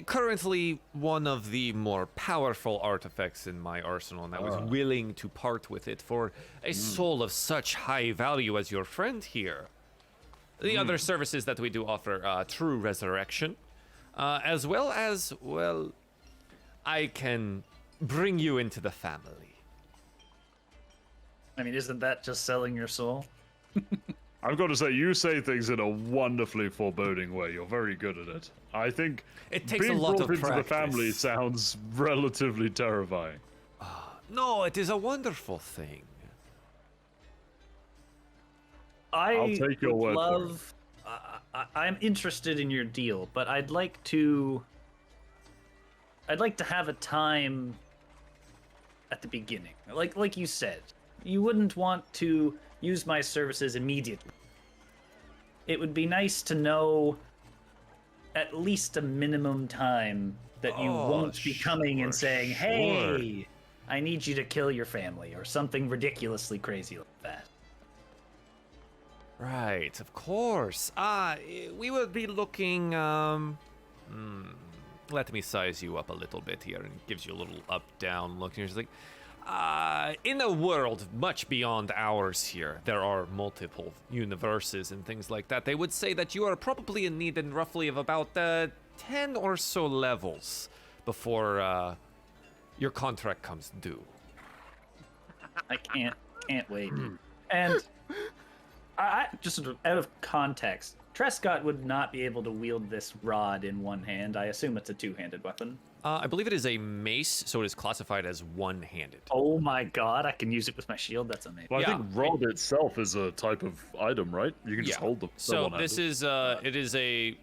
currently one of the more powerful artifacts in my arsenal, and I was willing to part with it for a soul of such high value as your friend here. The other services that we do offer, true resurrection, as well as, well, I can bring you into the family. I mean, isn't that just selling your soul? I've got to say, you say things in a wonderfully foreboding way. You're very good at it. I think It takes being a lot brought of into the family practice. sounds relatively terrifying. No, it is a wonderful thing. I'll take your would word for it. love. I'm interested in your deal, but I'd like to have a time at the beginning. Like you said, you wouldn't want to use my services immediately. It would be nice to know at least a minimum time that you won't be coming and saying, "Hey, I need you to kill your family," or something ridiculously crazy like that. Right, of course. We will be looking, let me size you up a little bit here, and it gives you a little up-down look. And you're just like, in a world much beyond ours here, there are multiple universes and things like that. They would say that you are probably in need in roughly of about 10 or so levels before your contract comes due. I can't wait. And I just out of context, Trescott would not be able to wield this rod in one hand. I assume it's a two-handed weapon. I believe it is a mace, so it is classified as one-handed. Oh my god, I can use it with my shield. That's amazing. Well, I Yeah. think rod itself is a type of item, right? You can just hold them. So this is it is a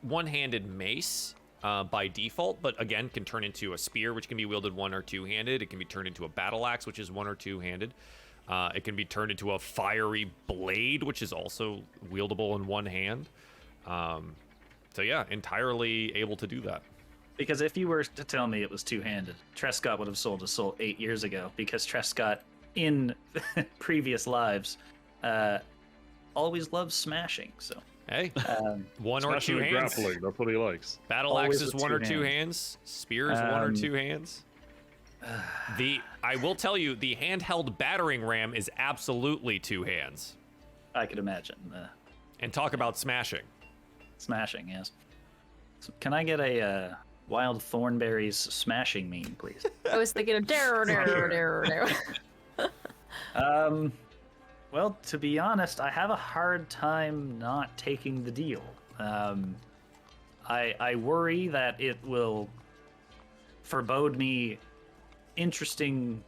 one-handed mace by default, but again can turn into a spear, which can be wielded one or two-handed. It can be turned into a battle axe, which is one or two-handed. It can be turned into a fiery blade, which is also wieldable in one hand. So yeah, entirely able to do that. Because if you were to tell me it was two-handed, Trescott would have sold his soul 8 years ago. Because Trescott, in previous lives, always loved smashing. So Hey, one or Smashing two and hands. grappling, that's what he likes. Battle axe Always is with one two or two hands. hands. Spear is one or two hands. I will tell you, the handheld battering ram is absolutely two hands. I could imagine. And talk about smashing. Smashing, yes. So can I get a Wild Thornberries smashing meme, please? I was thinking of dare. Well, to be honest, I have a hard time not taking the deal. I worry that it will forebode me interesting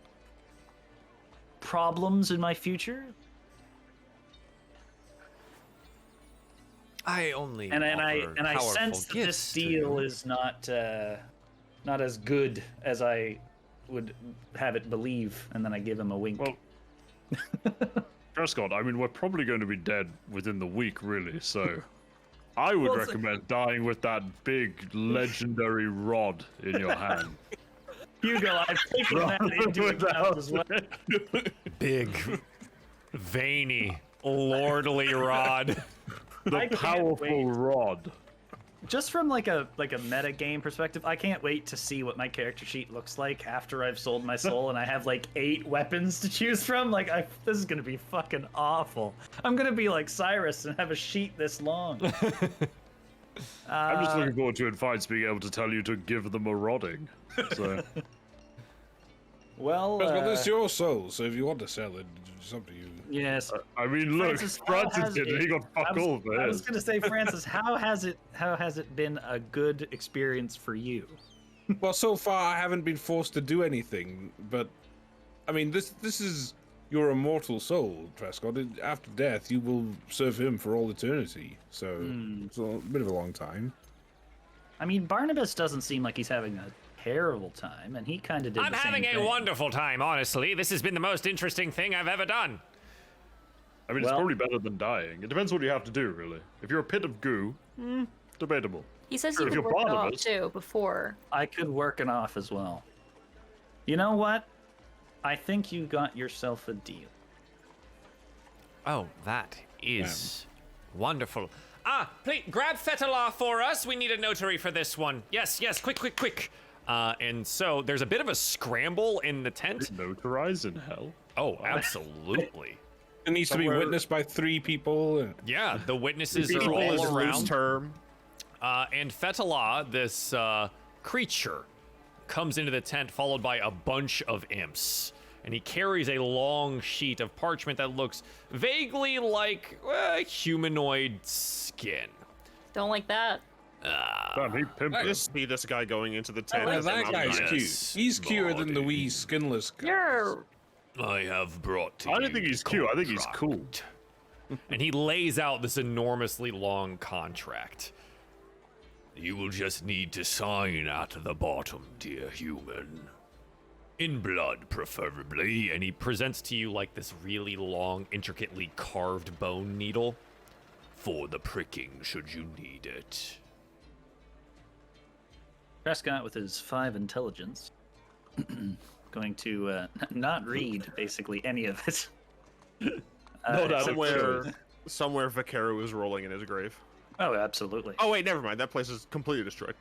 problems in my future. I only And I offer sense that powerful this gifts to deal you. is not as good as I would have it believe, and then I give him a wink. Well, Trescott, I mean, we're probably going to be dead within the week, really, so I would recommend dying with that big legendary rod in your hand. Hugo, I've taken that into account as well. Big, veiny, lordly rod. I The can't powerful wait. rod. Just from like a meta game perspective, I can't wait to see what my character sheet looks like after I've sold my soul and I have like 8 weapons to choose from. Like, this is gonna be fucking awful. I'm gonna be like Cyrus and have a sheet this long. I'm just looking forward to Advice being able to tell you to give them a rodding. So, Well, Well, it's your soul, so if you want to sell it, it's up to you. yes. I mean, look, Francis, how Francis has did it. it- He got fuck all for I was this. gonna say, Francis, how has it been a good experience for you? Well, so far I haven't been forced to do anything, but I mean, this is your immortal soul, Trescott. After death, you will serve him for all eternity. So it's a bit of a long time. I mean, Barnabas doesn't seem like he's having a terrible time, and he kind of did I'm the same having a thing. wonderful time, honestly. This has been the most interesting thing I've ever done. I mean, Well- it's probably better than dying. It depends what you have to do, really. If you're a pit of goo, debatable. He says Sure, you if could you're work it off Barnabas. too before. I could work it off as well. You know what? I think you got yourself a deal. Oh, that is wonderful. Ah, please grab Fetalar for us. We need a notary for this one. Yes, quick. And so there's a bit of a scramble in the tent. Notarize in hell. Oh, absolutely. It needs to be Somewhere- witnessed by 3 people. Yeah, the witnesses are People is all a loose around. term. And Fetalar, this creature, comes into the tent followed by a bunch of imps. And he carries a long sheet of parchment that looks vaguely like humanoid skin. Don't like that. Damn, he pimped it. Just see this guy going into the tent. Well, as a that guy's mountain. Yes, cute. He's cuter than the Marty. wee skinless guy. You're I have brought to I you don't think he's cute. I think he's cool. contract. And he lays out this enormously long contract. You will just need to sign at the bottom, dear human. In blood, preferably. And he presents to you like this really long, intricately carved bone needle for the pricking, should you need it. Prescott, with his 5 intelligence, going to not read basically any of it. Not out of Somewhere Vaquero is rolling in his grave. Oh, absolutely. Oh wait, never mind. That place is completely destroyed.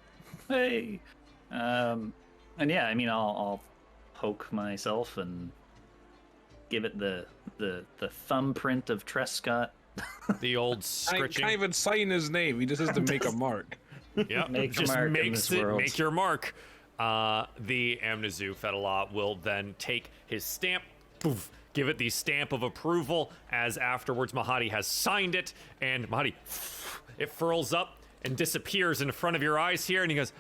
Hey. And yeah, I mean, I'll poke myself and give it the thumbprint of Trescott. The old I scritching. can't even sign his name. He just has to make a mark. Yep. Make a just mark in makes this it world. make your mark. The Amnazu Fetalah will then take his stamp, poof, give it the stamp of approval, as afterwards Mahadi has signed it, and Mahadi, it furls up and disappears in front of your eyes here, and he goes,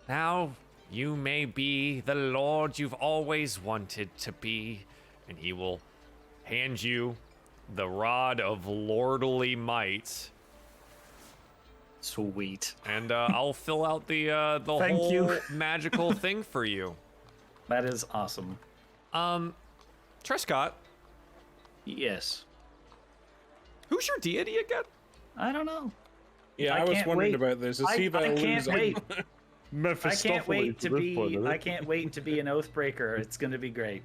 now you may be the lord you've always wanted to be. And he will hand you the rod of lordly might. Sweet. And I'll fill out the Thank whole you. magical thing for you. That is awesome. Trescott, Yes. who's your deity again? I don't know. Yeah, I I was can't wondering wait. about this. Is he I about can't wait. I Mephistopheles can't wait at to this be. point, isn't I it? can't wait to be an Oathbreaker. It's gonna be great.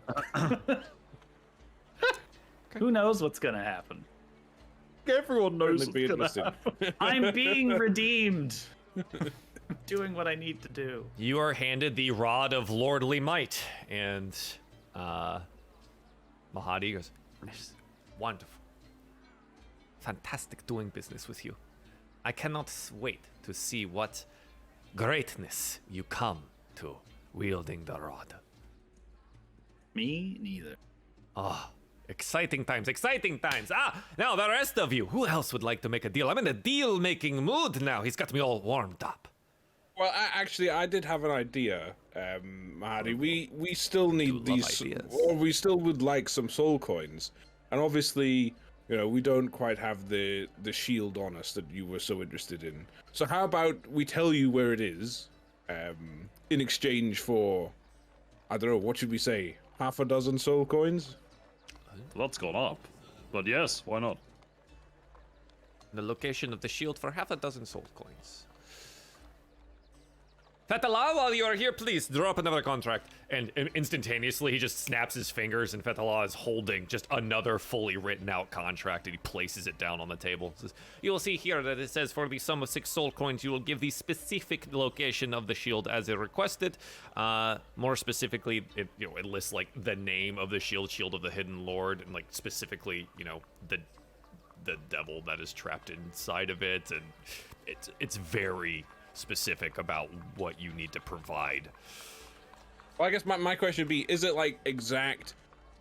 Who knows what's gonna happen? Everyone knows Certainly what's be gonna interesting. happen. I'm being redeemed. I'm doing what I need to do. You are handed the rod of lordly might, and Mahadi goes, "It's wonderful, fantastic doing business with you. I cannot wait to see what greatness you come to wielding the rod." Me neither. Ah, exciting times, exciting times. Now the rest of you, who else would like to make a deal? I'm in a deal-making mood now. He's got me all warmed up. Well, actually, I did have an idea, Mahadi. We still need love these, ideas. or we still would like some soul coins, and obviously, you know, we don't quite have the shield on us that you were so interested in. So how about we tell you where it is, in exchange for, I don't know, what should we say, 6 soul coins? That's gone up. But yes, why not? The location of the shield for 6 soul coins. Fetala, while you are here, please drop another contract. And instantaneously, he just snaps his fingers, and Fetala is holding just another fully written out contract, and he places it down on the table. Says, you will see here that it says for the sum of 6 soul coins, you will give the specific location of the shield as it requested. More specifically, it lists like the name of the shield, Shield of the Hidden Lord, and like specifically, the devil that is trapped inside of it, and it's very specific about what you need to provide. Well, I guess my question would be, is it like exact,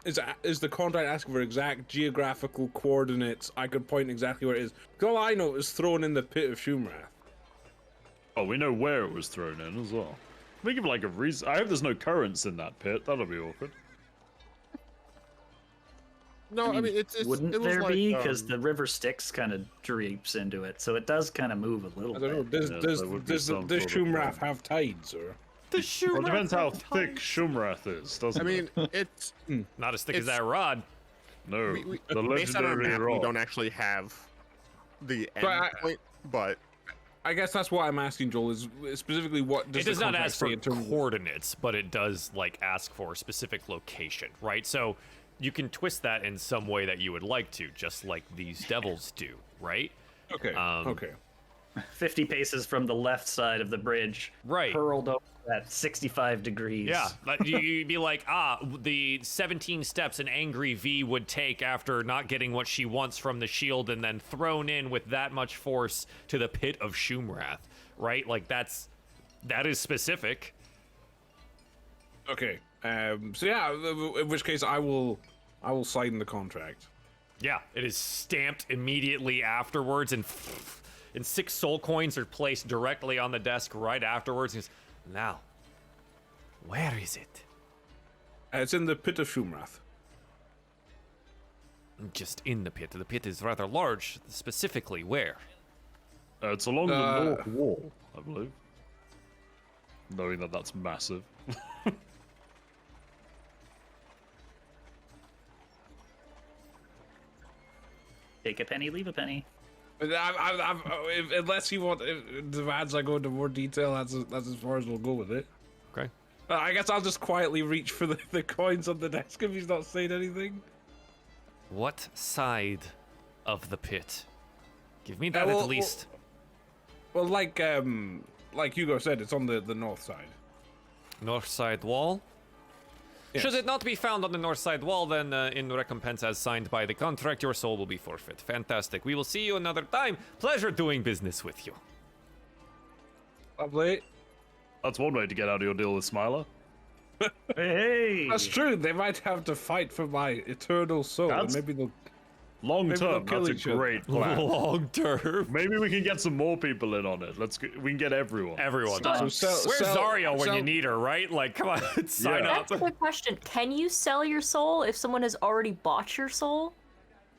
is the contract asking for exact geographical coordinates? I could point exactly where it is. Because all I know is thrown in the pit of Shumrath. Oh, we know where it was thrown in as well. Think of like a reason. I hope there's no currents in that pit. That'll be awkward. No, I mean it's wouldn't it was there like, be? Because the river Styx kind of drapes into it, so it does kind of move a little I don't know. bit. Does there would be does some does sort of Shumrath have tides or? The Shumrath. Well, it depends how thick Shumrath is, doesn't I mean, it? it's Not as thick as it's- that rod. No, the based on our legendary map, we rock. don't actually have the But end point, but I guess that's what I'm asking, Joel. Is specifically what does It does the not contract ask for say in terms of- coordinates, but it does like ask for a specific location, right? So you can twist that in some way that you would like to, just like these devils do, right? Okay. Okay. 50 paces from the left side of the bridge, Right. hurled over at 65 degrees. Yeah, but you'd be like, the 17 steps an angry V would take after not getting what she wants from the shield, and then thrown in with that much force to the pit of Shumrath, right? Like that is specific. Okay. So yeah, in which case I will sign the contract. Yeah, it is stamped immediately afterwards, and 6 soul coins are placed directly on the desk right afterwards. And now, where is it? It's in the pit of Shumrath. Just in the pit. The pit is rather large. Specifically, where? It's along the north wall, I believe. Knowing that that's massive. Take a penny, leave a penny. Unless you want demands I go into more detail, that's as far as we'll go with it. Okay. I guess I'll just quietly reach for the coins on the desk if he's not saying anything. What side of the pit? Give me that well, at least. Well, like Hugo said, it's on the north side. North side wall? Yes. Should it not be found on the north side wall, then in recompense as signed by the contract, your soul will be forfeit. Fantastic. We will see you another time. Pleasure doing business with you. Lovely. That's one way to get out of your deal with Smiler. Hey! That's true. They might have to fight for my eternal soul. And That's- maybe they'll. Long Maybe they'll term, kill that's each a other. great plan. Long term. Maybe we can get some more people in on it. We can get everyone. Everyone. So Where's Zarya when you need her, right? Like, come on, sign Yeah. up. That's a good question. Can you sell your soul if someone has already bought your soul?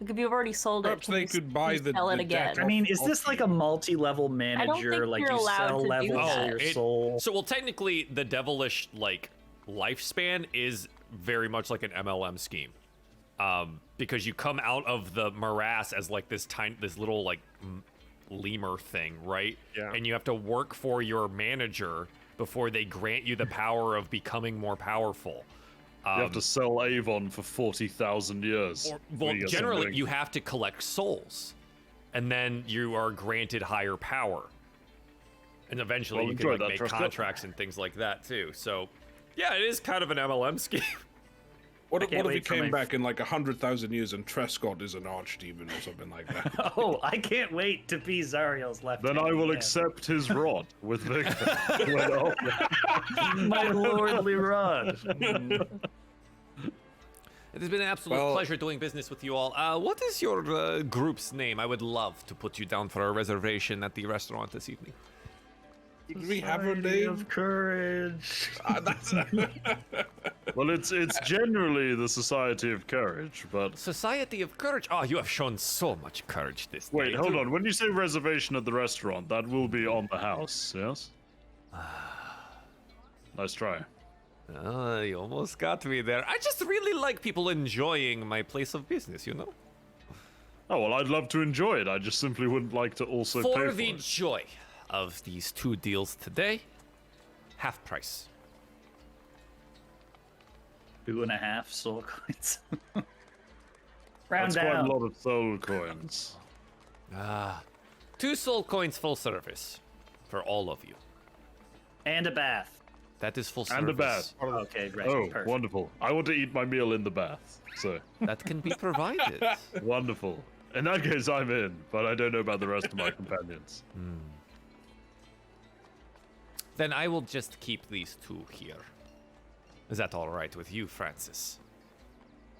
Like if you've already sold it, Perhaps can they you could buy the sell it the again? deck I mean, is off this like a multi-level manager? think Like you're you allowed sell to do levels that. to your soul? So, well, technically, the devilish like lifespan is very much like an MLM scheme, because you come out of the morass as like this little like lemur thing, right? Yeah. And you have to work for your manager before they grant you the power of becoming more powerful. You have to sell Avon for 40,000 years. Well, We get generally, something. you have to collect souls, and then you are granted higher power. And eventually, Well, you can enjoy like, that, make Trust it. contracts and things like that too. So, yeah, it is kind of an MLM scheme. What I if can't he wait for came my- back in like 100,000 years and Trescott is an archdemon or something like that? Oh, I can't wait to be Zariel's left. Then I will hand. accept his rod with vigor. Well, my lordly rod. It has been an absolute Well- pleasure doing business with you all. What is your group's name? I would love to put you down for a reservation at the restaurant this evening. Do we have a Society name? of courage. well, it's generally the Society of Courage, but Society of Courage. Oh, you have shown so much courage this day. wait, hold on. When you say reservation at the restaurant, that will be on the house, yes? Nice try. You almost got me there. I just really like people enjoying my place of business, you know? Oh, well, I'd love to enjoy it. I just simply wouldn't like to also pay For for the it. joy of these 2 deals today, half price. 2.5 soul coins. Round That's quite down. a lot of soul coins. 2 soul coins full service for all of you. And a bath. That is full service. And a bath. Okay, right. Oh, Perfect. wonderful. I want to eat my meal in the bath. So, That can be provided. wonderful. In that case, I'm in, but I don't know about the rest of my companions. Then I will just keep these 2 here. Is that all right with you, Francis?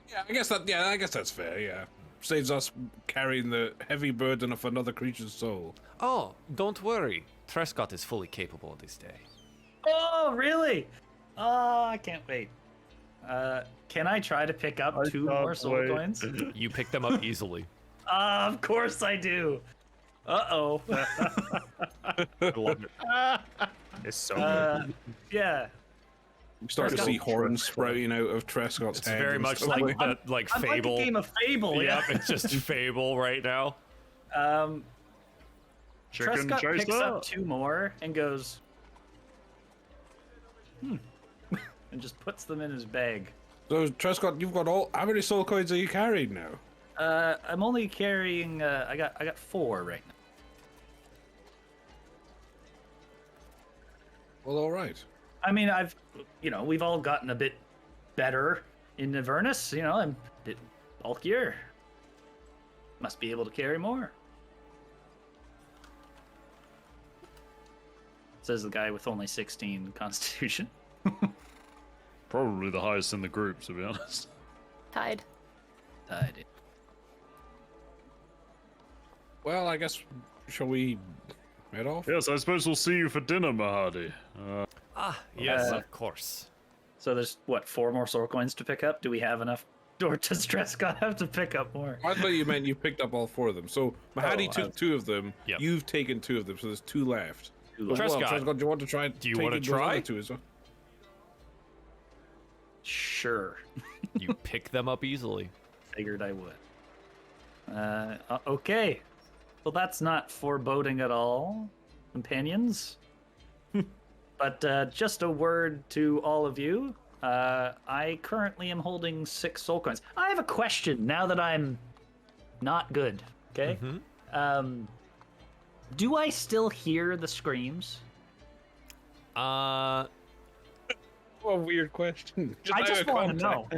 Yeah, I guess that's fair. Yeah, saves us carrying the heavy burden of another creature's soul. Oh, don't worry. Trescott is fully capable this day. Oh, really? Oh, I can't wait. Can I try to pick up 2 more soul wait. coins? You pick them up easily. Of course I do. Uh-oh. I love it. It's so good. Yeah. We start to Trescott- see horns sprouting out of Trescott's It's head. very and much stuff. like the like I'm Fable. like a game of Fable. Yep, Yeah. it's just Fable right now. Chicken Trescott picks chaser. up 2 more and goes, and just puts them in his bag. So Trescott, you've got all. How many soul coins are you carrying now? I'm only carrying. I got 4 right now. Well, all right. I mean, we've all gotten a bit better in Avernus. I'm a bit bulkier. Must be able to carry more. Says the guy with only 16 Constitution. Probably the highest in the group, to be honest. Tied. I did. Well, I guess shall we head off? Yes, I suppose we'll see you for dinner, Mahadi. Yes, Uh, of course. So there's what 4 more soul coins to pick up? Do we have enough? Or does Trescott have to pick up more? I thought you meant you picked up all 4 of them. So Mahadi took 2 of them. Yep. You've taken 2 of them, so there's 2 left. Well, Trescott, Trescott, do you want to try? do you wanna try? 2 as well? Sure. You pick them up easily. Figured I would. Okay. Well, that's not foreboding at all, companions. But just a word to all of you. I currently am holding 6 soul coins. I have a question now that I'm not good. Okay. Do I still hear the screams? What a weird question. I just want to know.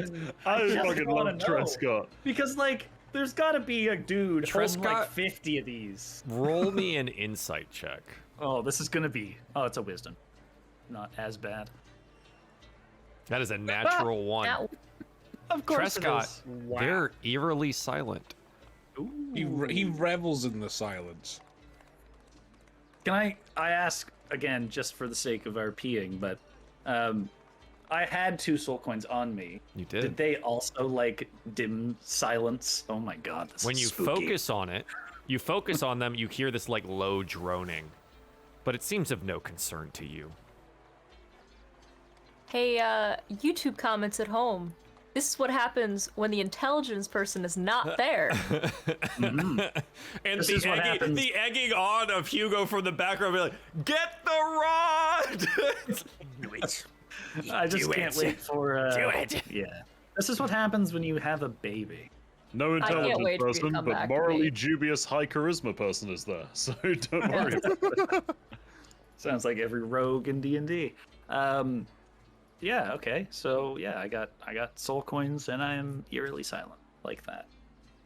I just fucking wanna love know. Trescott. Because, there's got to be a dude holding like Trescott- 50 of these. Roll me an insight check. Oh, this is going to be... Oh, it's a wisdom. Not as bad. That is a natural 1. Now, Of course Trescott, it is. they're eerily silent. He revels in the silence. Can I ask, again, just for the sake of our peeing, but I had 2 soul coins on me. You did. Did they also, dim silence? Oh my god, this When is you spooky. focus on it, you focus on them, you hear this low droning. But it seems of no concern to you. hey, YouTube comments at home. This is what happens when the intelligence person is not there. And This is what happens. the egging on of Hugo from the background be like, get the rod! Do it. I just Do can't it. wait for... Do it. Yeah. This is what happens when you have a baby. No can't intelligent wait for you to person, come but back to morally me. dubious high charisma person is there. So don't worry about it. Sounds like every rogue in D&D. Yeah, okay. So, yeah, I got soul coins and I am eerily silent like that.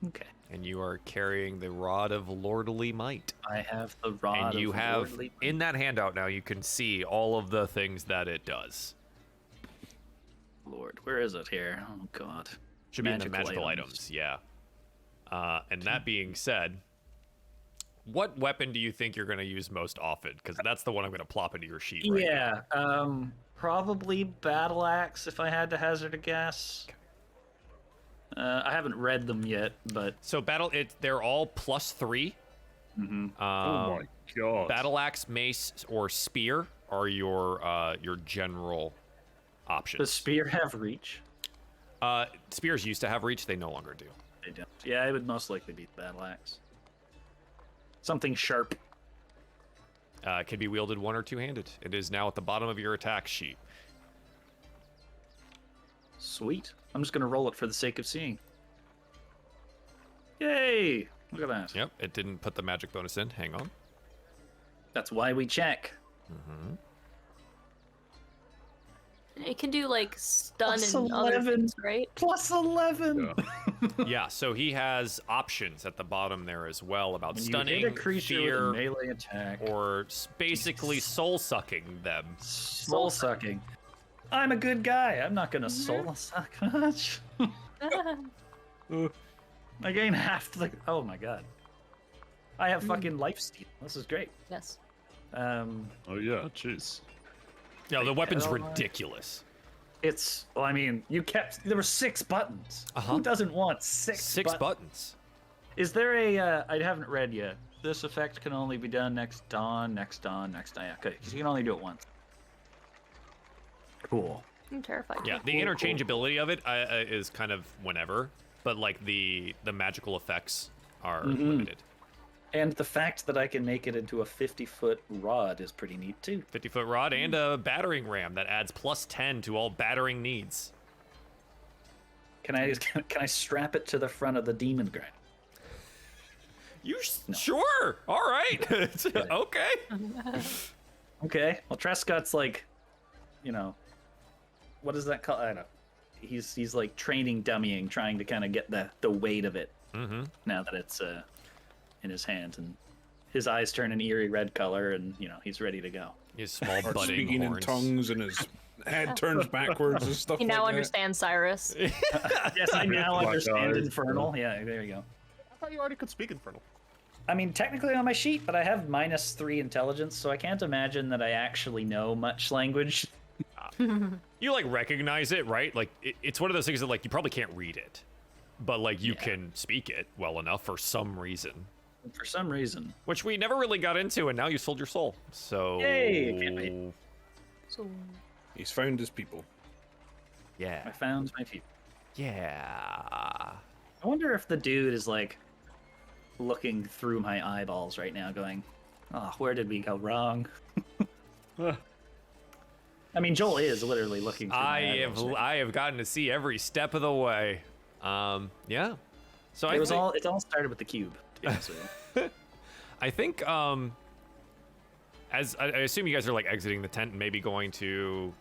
Okay. And you are carrying the Rod of Lordly Might. I have the rod And you of have, lordly- in that handout now, you can see all of the things that it does. Lord, where is it here? Oh god. Should be in the magical items, yeah. And that being said, what weapon do you think you're going to use most often? Because that's the one I'm going to plop into your sheet right now. Yeah, probably battle axe if I had to hazard a guess. I haven't read them yet, but So they're all +3. Oh my god. Battle axe, mace, or spear are your general options. does spear have reach? Spears used to have reach; they no longer do. They don't. Yeah, it would most likely be battle axe. Something sharp. Can be wielded one or two-handed. It is now at the bottom of your attack sheet. Sweet. I'm just gonna roll it for the sake of seeing. Yay! Look at that. Yep, it didn't put the magic bonus in. Hang on. That's why we check. It can do like stun Plus and other 11. things, right? Plus 11. Yeah. Yeah, so he has options at the bottom there as well about When stunning, you hit a creature with fear, a melee attack, or basically soul-sucking them. soul sucking. I'm a good guy. I'm not gonna soul suck much. I gain half the. Oh my god. I have fucking life steal. This is great. Yes. Oh yeah, jeez. Yeah, the weapon's hell, ridiculous. It's. Well, I mean, you kept. There were 6 buttons. Uh-huh. Who doesn't want 6? Six buttons. Is there a? I haven't read yet. This effect can only be done next dawn, next dawn, next dawn. Okay, because you can only do it once. Cool. I'm terrified. Yeah, the interchangeability of it is kind of whenever, but like the magical effects are limited. And the fact that I can make it into a 50-foot rod is pretty neat too. 50-foot rod and a battering ram that adds plus 10 to all battering needs. Can I strap it to the front of the demon grind? Sure. All right. Okay. Okay. Well, Trescott's like, you know, what is that called? I don't know. He's like training dummying, trying to kind of get the weight of it. Now that it's in his hand, and his eyes turn an eerie red color, and you know he's ready to go. His small Starts budding speaking horns. in tongues, and his head turns backwards and stuff He like now that. understands Cyrus. Yes, I now Black understand eyes. Infernal. Yeah, there you go. I thought you already could speak Infernal. I mean, technically on my sheet, but I have -3 intelligence, so I can't imagine that I actually know much language. You like recognize it, right? Like it's one of those things that like you probably can't read it, but like you can speak it well enough for some reason. For some reason. Which we never really got into, and now you sold your soul. So Yay, can't wait. So He's found his people. I yeah, found my people. yeah. I wonder if the dude is like looking through my eyeballs right now, going, "Oh, where did we go wrong?" I mean, Joel is literally looking through my eyeballs. Right? I have gotten to see every step of the way. Yeah. So It all started with the cube. To be honest with you. I think as I assume you guys are like exiting the tent and maybe going to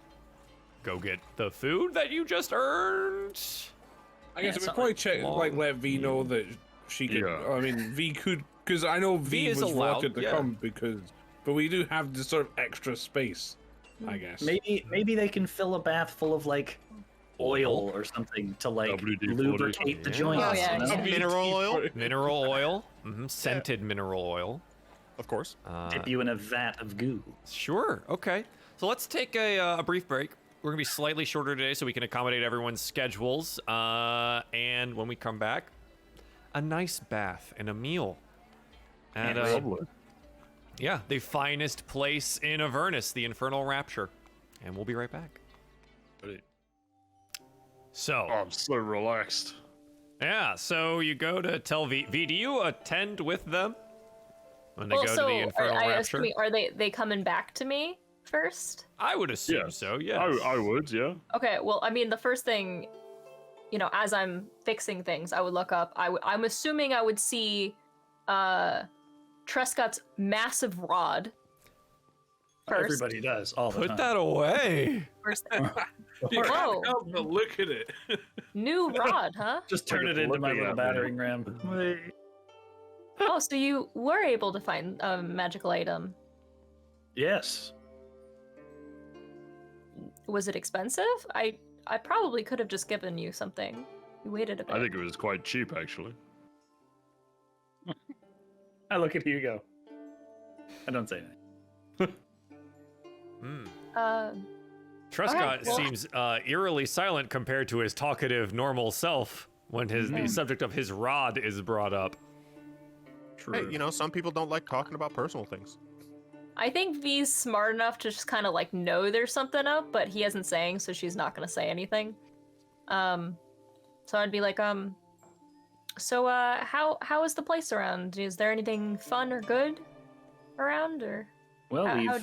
go get the food that you just earned. I guess it's we not probably like check, like, let V know that she could. Yeah. I mean, V could, because I know V is was allowed, wanted to yeah. come but we do have this sort of extra space, I guess. Maybe they can fill a bath full of like oil or something to like WD-40. lubricate the Yeah. joints. Oh, yeah, you know? yeah. Mineral oil, Mineral oil, scented mineral oil. of course. Dip you in a vat of goo. Sure. Okay. So let's take a brief break. We're gonna be slightly shorter today, so we can accommodate everyone's schedules. And when we come back, a nice bath and a meal. And Lovely. yeah, the finest place in Avernus, the Infernal Rapture. And we'll be right back. So, Oh, I'm so relaxed. yeah, so you go to tell V. Do you attend with them when they go to the Infernal I Rapture? assuming, are they coming back to me first? I would assume Yes. so, yes. I would, yeah. Okay, well, I mean, the first thing, you know, as I'm fixing things, I would look up. I'm assuming I would see Trescott's massive rod first. Everybody does all the Put time. that away. First, You Whoa. can't help but look at it. new rod, huh? Just turn it into my looking little at me. battering ram. Oh, so you were able to find a magical item. Yes. Was it expensive? I probably could have just given you something. You waited a bit. I think it was quite cheap, actually. I look at Hugo. I don't say anything. Trescott Okay, well- seems eerily silent compared to his talkative normal self when the subject of his rod is brought up. Hey, you know, some people don't like talking about personal things. I think V's smart enough to just kind of like know there's something up, but he isn't saying, so she's not gonna say anything. So I'd be like, so how is the place around? Is there anything fun or good around, or? Well, How-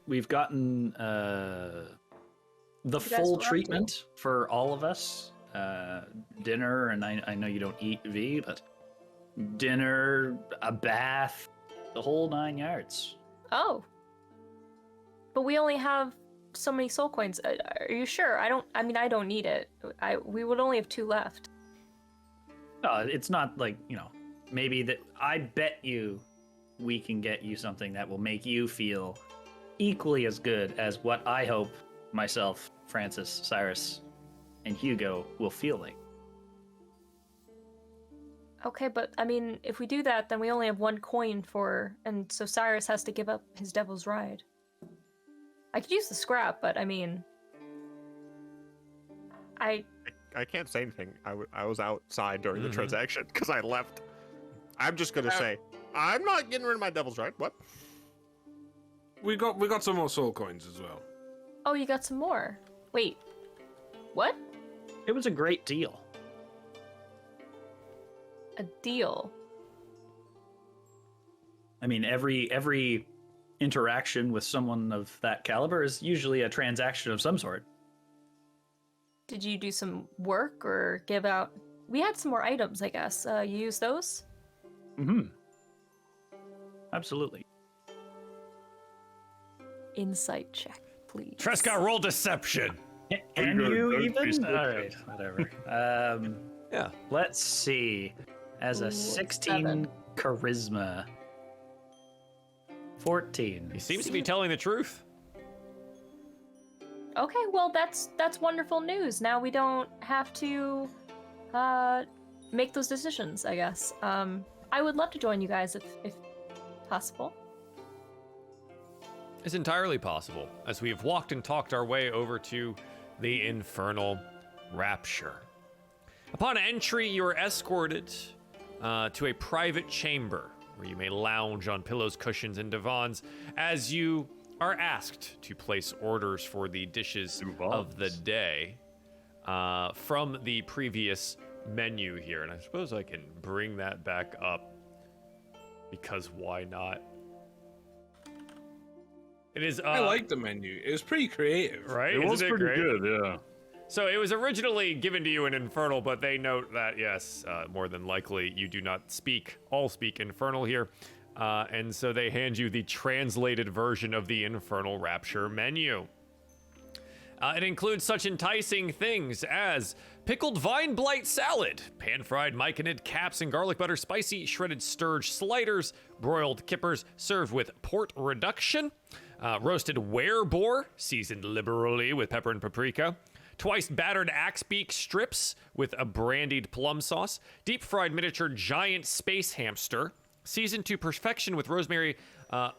we've gotten the guys full were up to? treatment for all of us. Dinner, and I know you don't eat V, but dinner, a bath, the whole 9 yards. Oh. But we only have so many soul coins. Are you sure? I don't need it. We would only have 2 left. No, it's not like, maybe that. I bet you we can get you something that will make you feel equally as good as what I hope myself, Francis, Cyrus, and Hugo will feel like. Okay, but if we do that, then we only have 1 coin and so Cyrus has to give up his Devil's Ride. I could use the scrap, but I can't say anything. I was outside during the transaction because I left. I'm just gonna say I'm not getting rid of my Devil's Ride. What? We got some more soul coins as well. Oh, you got some more. Wait. What? It was a great deal. A deal. I mean, every interaction with someone of that caliber is usually a transaction of some sort. Did you do some work or give out? We had some more items, I guess. You used those? Mm-hmm. Absolutely. Insight check, please. Trescott, roll deception. Can you Don't be even? stupid. All right, whatever. Yeah. Let's see. As a Ooh, 16 7. charisma. 14. He seems to be telling the truth. Okay, well that's wonderful news. Now we don't have to make those decisions, I guess. I would love to join you guys if possible. It's entirely possible, as we have walked and talked our way over to the Infernal Rapture. Upon entry, you are escorted to a private chamber where you may lounge on pillows, cushions, and divans as you are asked to place orders for the dishes of the day from the previous menu here. And I suppose I can bring that back up because why not? It is. I like the menu. It was pretty creative. Right? It was Isn't pretty great? good, yeah. So it was originally given to you in Infernal, but they note that, yes, more than likely you do not all speak Infernal here. And so they hand you the translated version of the Infernal Rapture menu. It includes such enticing things as pickled vine blight salad, pan-fried myconid caps and garlic butter, spicy shredded sturge sliders, broiled kippers served with port reduction, roasted wereboar seasoned liberally with pepper and paprika, twice battered axe beak strips with a brandied plum sauce, deep fried miniature giant space hamster, seasoned to perfection with rosemary,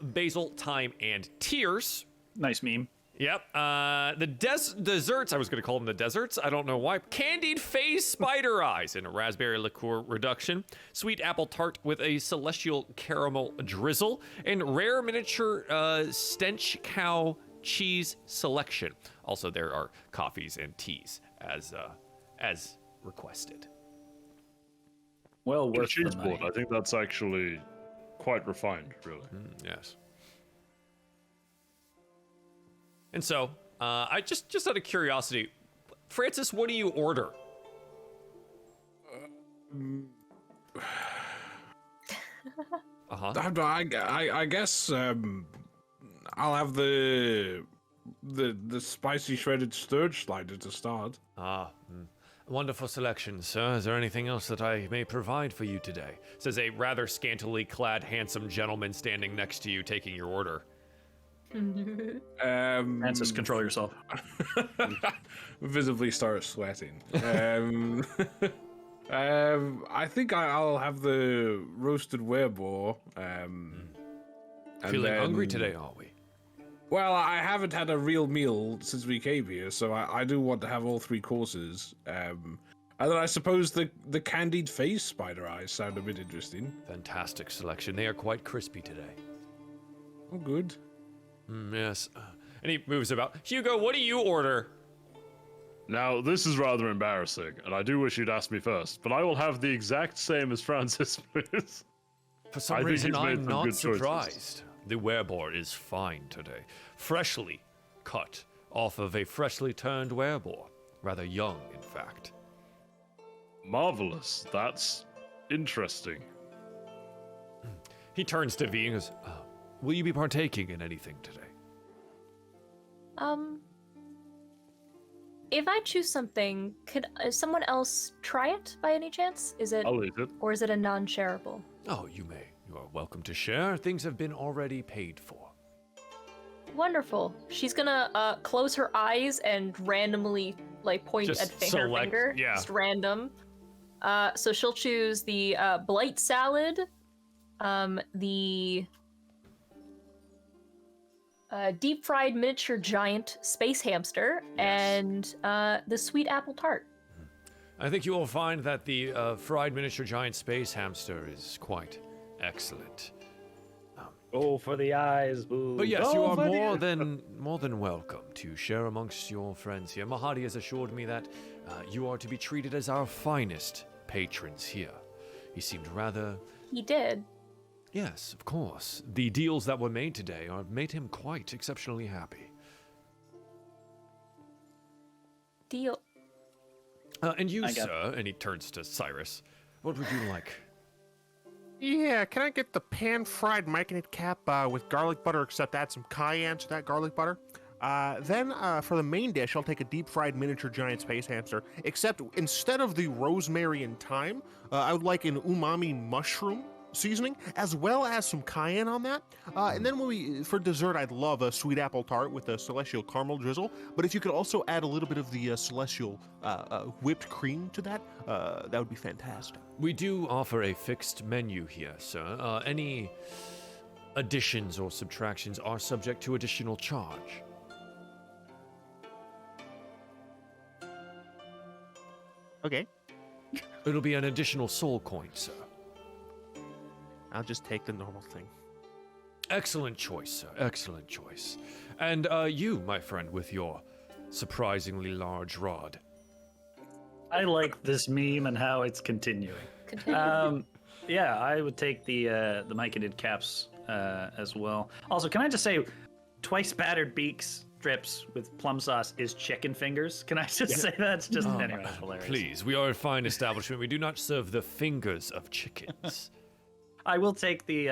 basil, thyme, and tears. Nice meme. Yep. The desserts, I was going to call them the deserts. I don't know why. Candied phase spider eyes in a raspberry liqueur reduction. Sweet apple tart with a celestial caramel drizzle. And rare miniature stench cow cheese selection. Also, there are coffees and teas as requested. Well The worth the cheese money. board, I think that's actually quite refined, really. Yes. And so, I just out of curiosity, Francis, what do you order? I guess I'll have the spicy shredded sturge slider to start. Wonderful selection, sir. Is there anything else that I may provide for you today? Says a rather scantily clad, handsome gentleman standing next to you, taking your order. Francis, control yourself. Visibly start sweating. I think I'll have the roasted wereboar. Feeling hungry today, are we? Well, I haven't had a real meal since we came here, so I do want to have all 3 courses. And then I suppose the candied phase spider eyes sound a bit interesting. Fantastic selection. They are quite crispy today. Oh, good. Yes. And he moves about. Hugo, what do you order? Now, this is rather embarrassing, and I do wish you'd asked me first, but I will have the exact same as Francis, please. For some I think reason, he's made I'm some not good choices. surprised. The werebore is fine today. Freshly cut off of a freshly turned werebore. Rather young, in fact. Marvelous. That's interesting. He turns to V and goes, will you be partaking in anything today? If I choose something, could someone else try it by any chance? Is it, I'll eat it. or is it a non-shareable? Oh, you may. You are welcome to share. Things have been already paid for. Wonderful. She's gonna close her eyes and randomly like point Just at her select- finger. yeah. Just random. So she'll choose the blight salad, the deep fried miniature giant space hamster, and the sweet apple tart. I think you will find that the fried miniature giant space hamster is quite excellent. Go for the eyes, boo. But yes, Go you are for the- more than welcome to share amongst your friends here. Mahadi has assured me that you are to be treated as our finest patrons here. He seemed rather... He did. Yes, of course. The deals that were made today have made him quite exceptionally happy. Deal. And you, I got- sir, and he turns to Cyrus, what would you like? Yeah, can I get the pan-fried myconid cap with garlic butter, except add some cayenne to that garlic butter? Then, for the main dish, I'll take a deep-fried miniature giant space hamster, except instead of the rosemary and thyme, I would like an umami mushroom seasoning, as well as some cayenne on that. And then for dessert, I'd love a sweet apple tart with a celestial caramel drizzle, but if you could also add a little bit of the celestial whipped cream to that, that would be fantastic. We do offer a fixed menu here, sir. Any additions or subtractions are subject to additional charge. Okay, It'll be an additional soul coin, sir. I'll just take the normal thing. Excellent choice, sir. Excellent choice. And you, my friend, with your surprisingly large rod. I like this meme and how it's continuing. Continue. Yeah, I would take the myconid caps as well. Also, can I just say, twice battered beak strips with plum sauce is chicken fingers? Can I just say that's just anyway, that's hilarious. Please, we are a fine establishment. We do not serve the fingers of chickens. I will take the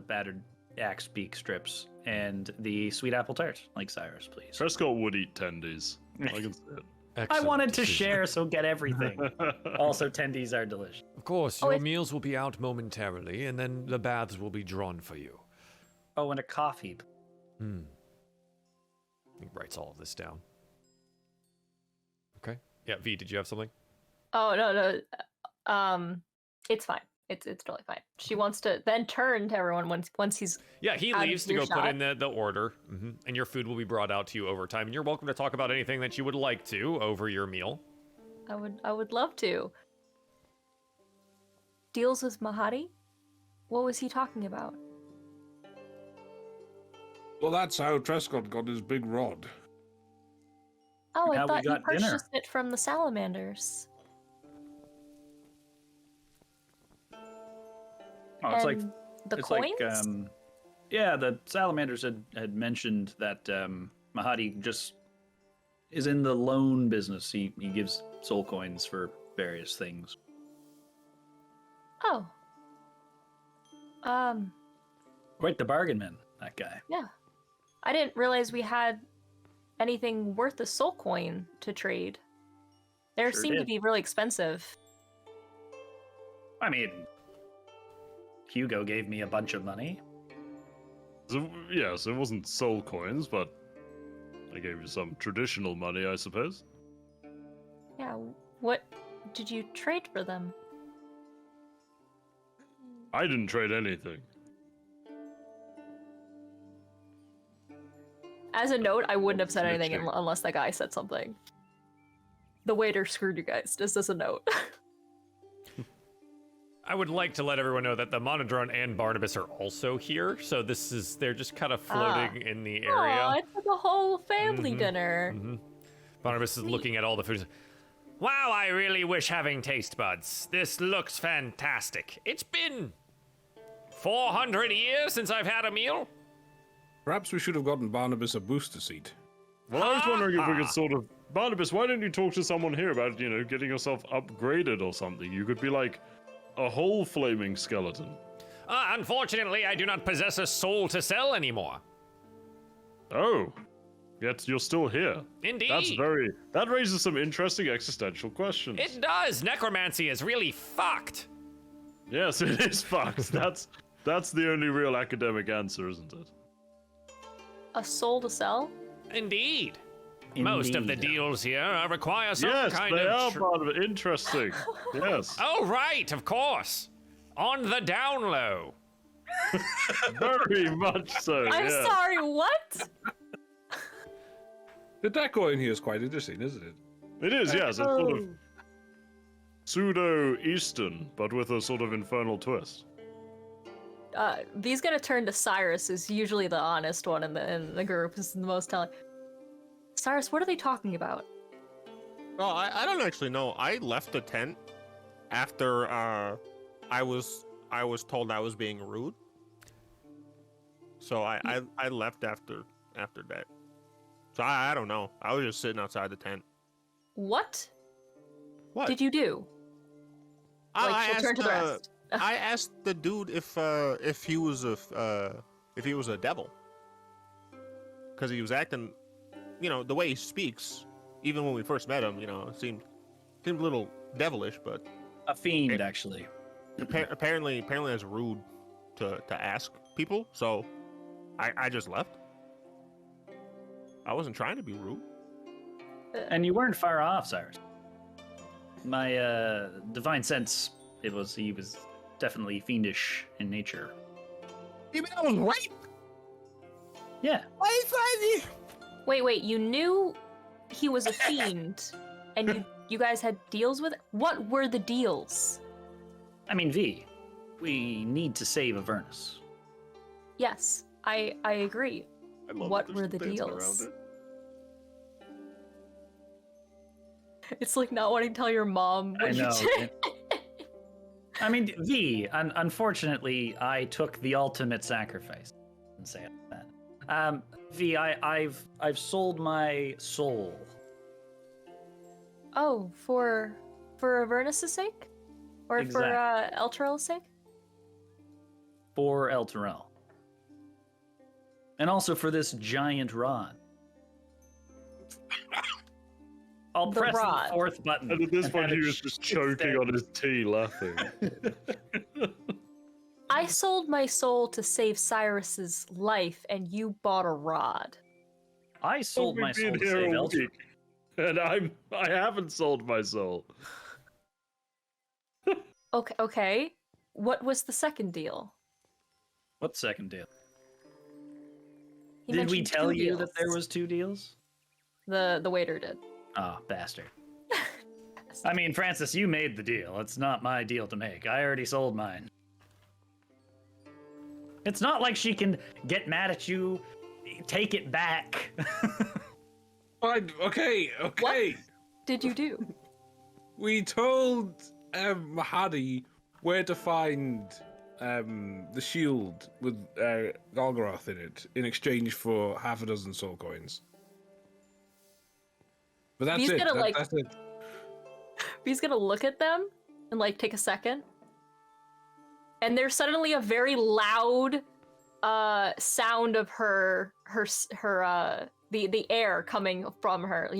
battered axe beak strips and the sweet apple tart, like Cyrus, please. Prescott would eat tendies. I can see it. I Excellent wanted to decision. share, so get everything. Also, tendies are delicious. Of course, Oh, your if- meals will be out momentarily, and then the baths will be drawn for you. Oh, and a coffee. He writes all of this down. Okay. Yeah, V, did you have something? Oh no. It's fine. It's totally fine. She wants to then turn to everyone once he's. Yeah, he Out of leaves to go put earshot. in the order, and your food will be brought out to you over time. And you're welcome to talk about anything that you would like to over your meal. I would love to. Deals with Mahadi? What was he talking about? Well, that's how Trescott got his big rod. Oh, I Now we thought you got dinner. purchased it from the Salamanders. Oh, it's like And the it's coins? like yeah, the Salamanders had mentioned that Mahadi just is in the loan business. He gives soul coins for various things. Oh. Quite the bargain man, that guy. Yeah. I didn't realize we had anything worth a soul coin to trade. They Sure seem to did. be really expensive. I mean, Hugo gave me a bunch of money. So, yes, it wasn't soul coins, but I gave you some traditional money, I suppose. Yeah, what did you trade for them? I didn't trade anything. As a note, I wouldn't have said anything Snitching. unless that guy said something. The waiter screwed you guys, just as a note. I would like to let everyone know that the Monodrone and Barnabas are also here, so they're just kind of floating in the area. Oh, it's like a whole family dinner. Barnabas is looking at all the food. Wow, I really wish having taste buds. This looks fantastic. It's been 400 years since I've had a meal? Perhaps we should have gotten Barnabas a booster seat. Well, I was wondering if we could sort of... Barnabas, why don't you talk to someone here about, getting yourself upgraded or something? You could be like a whole flaming skeleton. Unfortunately, I do not possess a soul to sell anymore. Oh. Yet you're still here. Indeed. That raises some interesting existential questions. It does. Necromancy is really fucked. Yes, it is fucked. That's the only real academic answer, isn't it? A soul to sell? Indeed. Most of the deals here require some kind they of... are part of it. Interesting. Yes. Oh, right, of course. On the down low. Very much so, I'm yeah. sorry, what? The decor in here is quite interesting, isn't it? It is, yes. It's sort of pseudo-Eastern, but with a sort of infernal twist. V's gonna turn to Cyrus, who's usually the honest one in the group, who's the most telling. Cyrus, what are they talking about? Well, I don't actually know. I left the tent after I was told I was being rude. So I left after that. So I don't know. I was just sitting outside the tent. What? What Did you do? I she'll turn to the rest. I asked the dude if he was a devil, because he was acting, the way he speaks. Even when we first met him, it seemed a little devilish, but A fiend, actually. apparently that's rude to ask people. So I just left. I wasn't trying to be rude. And you weren't far off, Cyrus. My divine sense, he was definitely fiendish in nature. You mean I was right? Yeah. Wait, you knew he was a fiend, and you guys had deals with it? What were the deals? I mean, V, we need to save Avernus. Yes, I agree. I love What that were there's the dancing deals? around it. It's like not wanting to tell your mom what I know. you did. I mean, V, unfortunately, I took the ultimate sacrifice. And say that. V, I've sold my soul. Oh, for Avernus' sake? Or for Exactly. Elturel's sake? For Elturel. And also for this giant rod. I'll The press rod. the fourth button. And at this and point, have he it was just shoot choking down. on his tea, laughing. I sold my soul to save Cyrus's life, and you bought a rod. I sold my We've soul been to here save a Elturel. week, and I haven't sold my soul. Okay. What was the second deal? What second deal? He Did we mentioned tell two you that there deals. was 2 deals? The waiter did. Oh, bastard. I mean, Francis, you made the deal. It's not my deal to make. I already sold mine. It's not like she can get mad at you, take it back. Fine, okay. What did you do? We told Mahadi where to find the shield with Golgoroth in it in exchange for half a dozen soul coins. But that's He's it. gonna, like- That's it. He's gonna look at them and take a second. And there's suddenly a very loud sound of the air coming from her,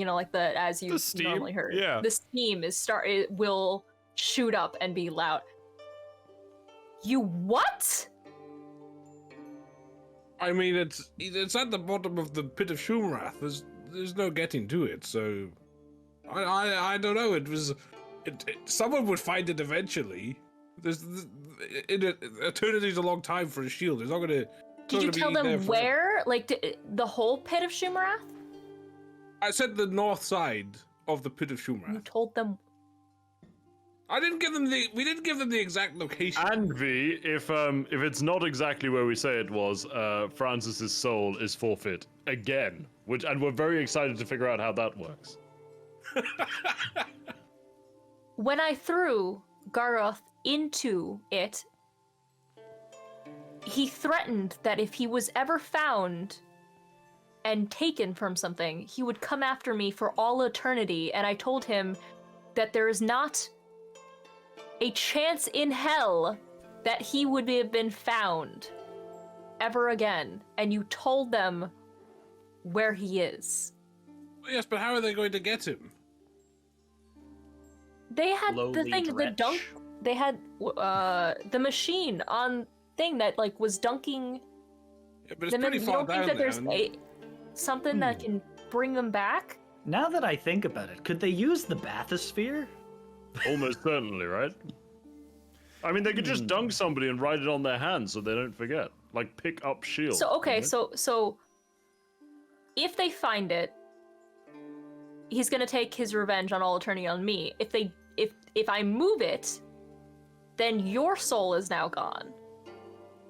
as you The steam? normally heard. Yeah. The steam it will shoot up and be loud. You what? I mean, it's at the bottom of the pit of Shumrath. There's no getting to it. So, I don't know. Someone would find it eventually. Eternity's a long time for a shield. It's not gonna. Did you tell them where? The whole pit of Shumarath? I said the north side of the pit of You Shumrath. told them. I didn't give them we didn't give them the exact location. And V, if it's not exactly where we say it was, Francis's soul is forfeit again. And we're very excited to figure out how that works. When I threw Garoth into it, he threatened that if he was ever found and taken from something, he would come after me for all eternity, and I told him that there is not a chance in hell that he would have been found ever again, and you told them where he is. Yes, but how are they going to get him? They had the Lowly thing, the dretch. dunk. They had the machine on thing that like was dunking. Yeah, but it's them pretty in. You far don't think down that there. there's something that can bring them back? Now that I think about it, could they use the bathysphere? Almost certainly, right? I mean, they could just dunk somebody and write it on their hand so they don't forget. Like, pick up shield. So okay, you know? so if they find it, he's gonna take his revenge on all eternity on me. If I move it, then your soul is now gone.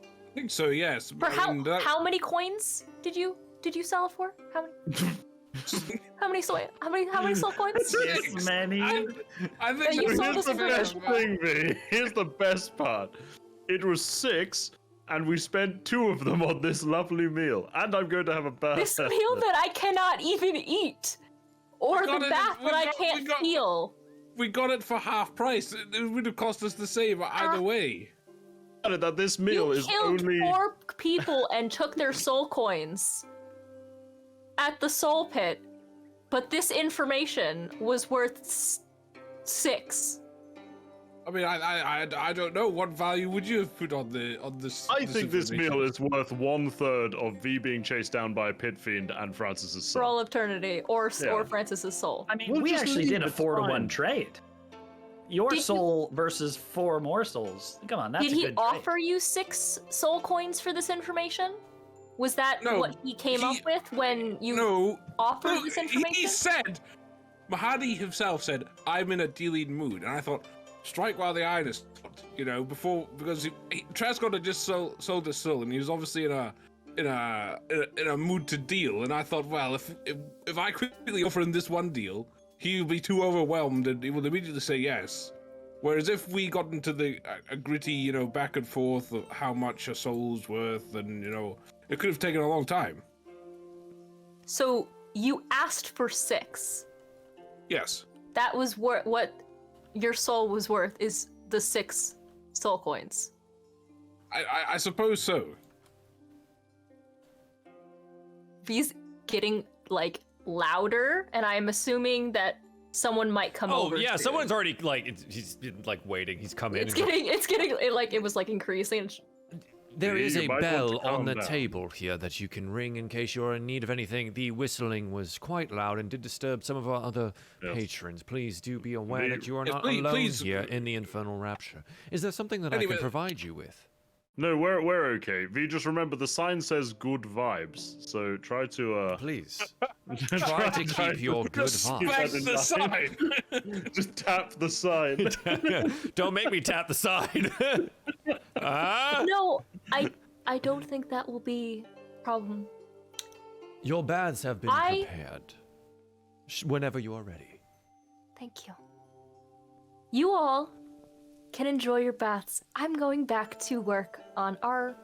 I think so, yes. For I mean, that- how many coins did you sell it for? How many? how many soul coins? Yes, many. I Yeah, think you that's sold Here's us the for best it. thing, V. Here's the best part. It was 6, and we spent 2 of them on this lovely meal. And I'm going to have a bath. This meal that I cannot even eat, or got the it, bath we that I got- can't we got- feel. We got it for half price. It would have cost us the same either way. That this meal You is killed only 4 people and took their soul coins at the soul pit, but this information was worth 6. I mean, I don't know. What value would you have put on this? I think this meal is worth 1/3 of V being chased down by a pit fiend and Francis's son. For all eternity, or Yeah. Francis's soul. I mean, We'll we just actually leave did a it 4-to-1 fine. trade. Your Did you- soul versus 4 more souls. Come on, that's Did a he good offer you 6 soul coins for this information? Was that No, what he came up with when you No, offered no, this he information? said, Mahadi himself said, "I'm in a dealing mood," and I thought, strike while the iron is hot, because Trascott had just sold his soul, and he was obviously in a mood to deal, and I thought, well, if I quickly offer him this one deal, he'll be too overwhelmed and he will immediately say yes. Whereas if we got into a gritty, back and forth of how much a soul's worth, and it could have taken a long time. So you asked for 6. Yes. That was what your soul was worth, is the 6 soul coins. I suppose so. He's getting like louder, and I'm assuming that someone might come Oh over. yeah, soon. someone's already he's been like waiting. He's come in. It's and getting it was like increasing. There Yeah, is you a might want to bell on calm the down. table here that you can ring in case you're in need of anything. The whistling was quite loud and did disturb some of our other Yes. patrons. Please do be aware Me- that you are Yes, not please- alone please. here in the Infernal Rapture. Is there something that I Anyway- can provide you with? No, we're okay. V, just remember the sign says good vibes, so try to Please try to keep your good Respect vibes. the sign. just tap the sign. Don't make me tap the sign. Ah? No, I don't think that will be a problem. Your baths have been I- prepared. Whenever you are ready. Thank you. You all can enjoy your baths. I'm going back to work on our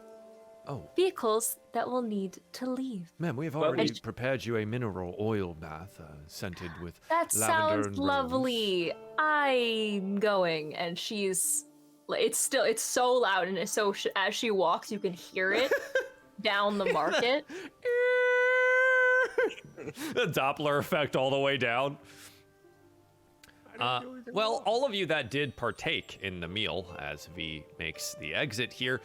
Oh, vehicles that will need to leave. ma'am, we have Well, already I- prepared you a mineral oil bath scented with That lavender sounds and rose. lovely. I'm going, and it's so loud, and it's so as she walks, you can hear it down the market. The Doppler effect all the way down. Well, all of you that did partake in the meal, as V makes the exit here,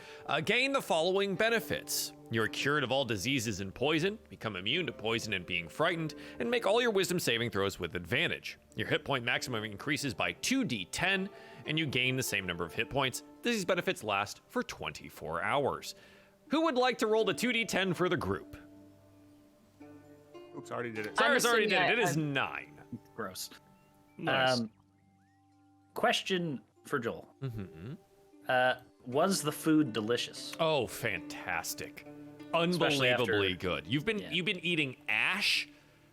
gain the following benefits. You're cured of all diseases and poison, become immune to poison and being frightened, and make all your wisdom saving throws with advantage. Your hit point maximum increases by 2d10, and you gain the same number of hit points. These benefits last for 24 hours. Who would like to roll the 2d10 for the group? Oops, I already did it. Cyrus already did assuming it. It is I'm- 9. Gross. Nice. Question for Joel. Mm-hmm. Was the food delicious? Oh, fantastic. Especially Unbelievably after- good. You've been eating ash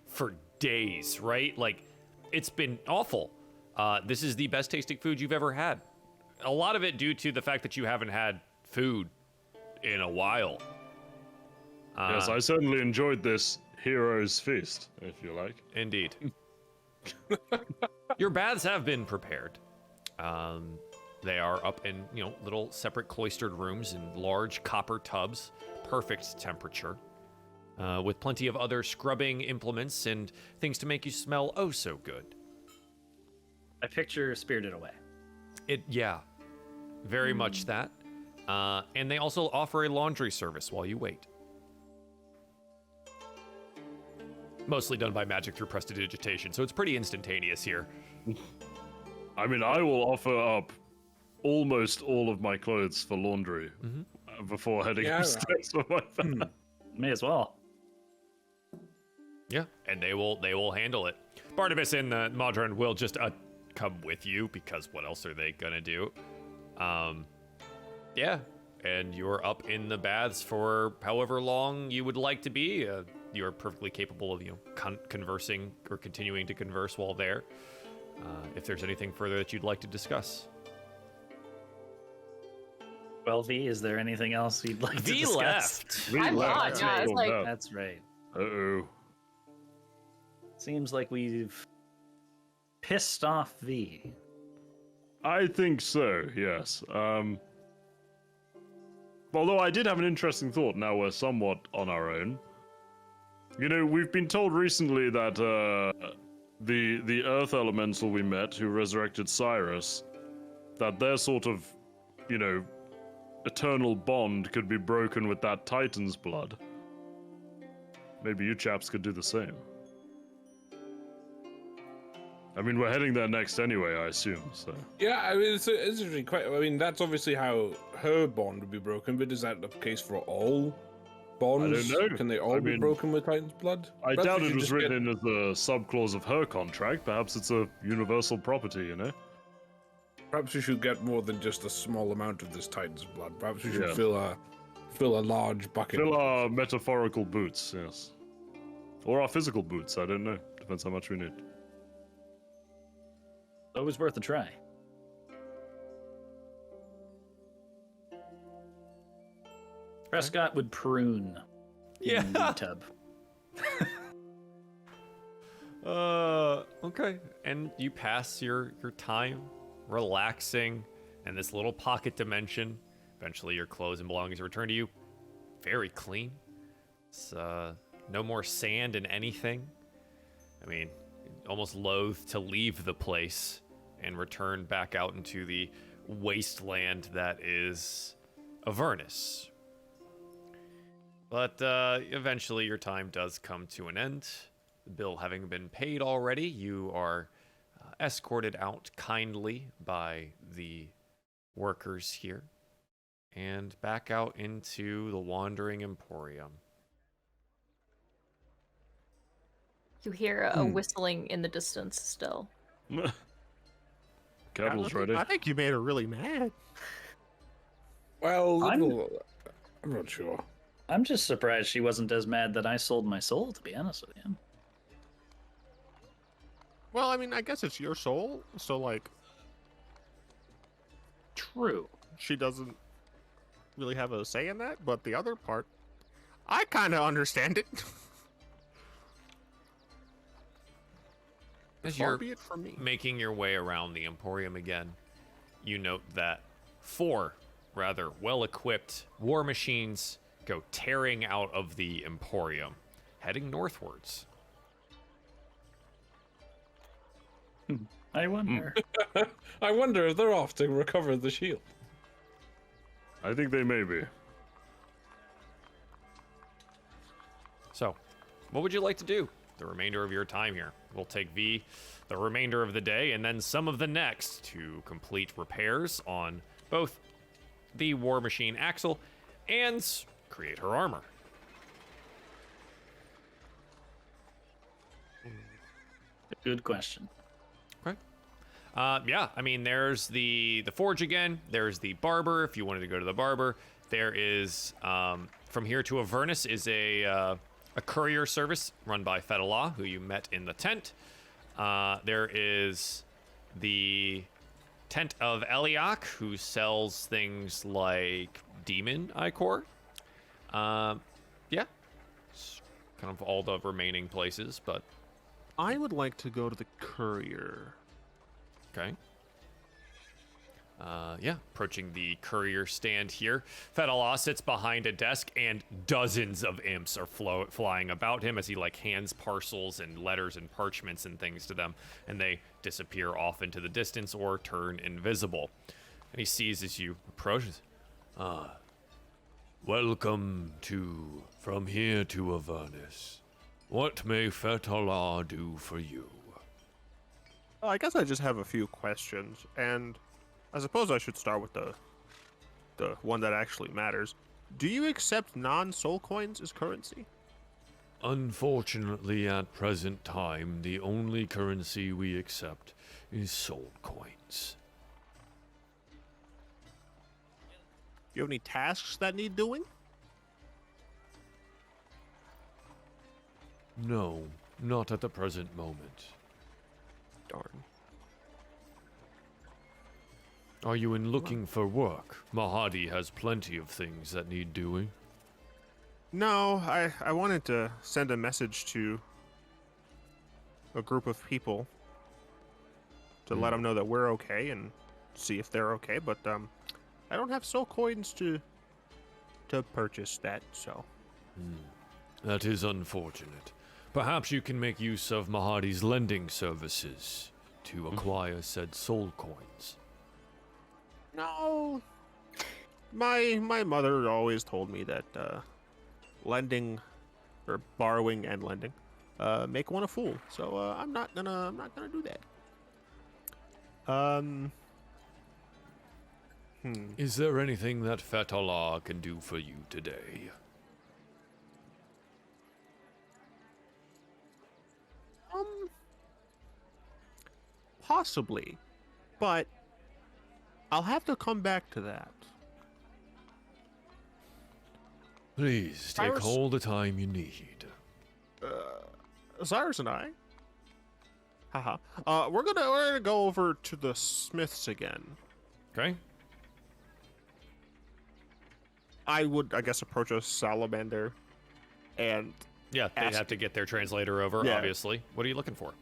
for days, right? Like, it's been awful. This is the best tasting food you've ever had. A lot of it due to the fact that you haven't had food in a while. Yes, I certainly enjoyed this hero's feast, if you like. Indeed. Your baths have been prepared. They are up in, little separate cloistered rooms in large copper tubs, perfect temperature, with plenty of other scrubbing implements and things to make you smell oh so good. I picture Spirited Away. Yeah, very much that. And they also offer a laundry service while you wait. Mostly done by magic through prestidigitation, so it's pretty instantaneous here. I mean, I will offer up almost all of my clothes for laundry before heading upstairs for my bath. May as well. Yeah, and they will handle it. Barnabas and Modron will just come with you, because what else are they gonna do? Yeah, and you're up in the baths for however long you would like to be. You're perfectly capable of conversing or continuing to converse while there. If there's anything further that you'd like to discuss. Well, V, is there anything else you'd like to V discuss? left. I'm left. not. Yeah, it's like That's right. Uh-oh. Seems like we've pissed off V. I think so, yes. Although I did have an interesting thought, now we're somewhat on our own. We've been told recently that the Earth Elemental we met, who resurrected Cyrus, that their sort of, eternal bond could be broken with that Titan's blood. Maybe you chaps could do the same. I mean, we're heading there next anyway, I assume, so... Yeah, I mean, it's actually quite... I mean, that's obviously how her bond would be broken, but is that the case for all bonds? I don't know. Can they all be mean, broken with Titan's blood? I Perhaps doubt we it should was just written in as a subclause of her contract. Perhaps it's a universal property, Perhaps we should get more than just a small amount of this Titan's blood. Perhaps we should Yeah. fill a large bucket. Fill our metaphorical boots, yes. Or our physical boots, I don't know. Depends how much we need. Always worth a try. Prescott would prune in the tub. Okay. And you pass your time relaxing in this little pocket dimension. Eventually your clothes and belongings return to you very clean. It's no more sand in anything. I mean, almost loath to leave the place and return back out into the wasteland that is Avernus. But eventually your time does come to an end. The bill having been paid already, you are escorted out kindly by the workers here and back out into the Wandering Emporium. You hear a whistling in the distance still. Capital's ready. I think you made her really mad. Well, I'm- I'm not sure. I'm just surprised she wasn't as mad that I sold my soul, to be honest with you. Well, I mean, I guess it's your soul, so like True. she doesn't really have a say in that. But the other part, I kind of understand it. As Far you're be it from me. making your way around the Emporium again, you note that 4 rather well-equipped war machines go tearing out of the Emporium, heading northwards. I wonder. I wonder if they're off to recover the shield. I think they may be. So, what would you like to do the remainder of your time here? We'll take V the remainder of the day and then some of the next to complete repairs on both the war machine Axel and create her armor. Good question. Okay. Yeah, I mean, there's the forge again. There's the barber, if you wanted to go to the barber. There is, from here to Avernus is a courier service run by Fedallah, who you met in the tent. There is the tent of Eliak, who sells things like demon ichor. Yeah, it's kind of all the remaining places, but I would like to go to the courier. okay. Yeah, approaching the courier stand here. Fedallah sits behind a desk, and dozens of imps are flying about him as he like hands parcels and letters and parchments and things to them, and they disappear off into the distance or turn invisible. And he sees as you approach. Welcome to From Here to Avernus. What may Fedallah do for you? Well, I guess I just have a few questions, and I suppose I should start with the one that actually matters. Do you accept non-soul coins as currency? Unfortunately, at present time, the only currency we accept is soul coins. Do you have any tasks that need doing? No, not at the present moment. Darn. Are you in looking for work? Mahadi has plenty of things that need doing. No, I wanted to send a message to a group of people to let them know that we're okay and see if they're okay, but I don't have soul coins to purchase that, so. That is unfortunate. Perhaps you can make use of Mahadi's lending services to acquire said soul coins. No. My mother always told me that lending or borrowing and lending make one a fool. So I'm not gonna do that. Is there anything that Fedallah can do for you today? Possibly, but I'll have to come back to that. Please take Cyrus- all the time you need. Cyrus and I. Haha. We're gonna go over to the Smiths again. Okay. I would, I guess, approach a salamander, and Yeah, they'd have to get their translator over, Yeah. obviously. What are you looking for?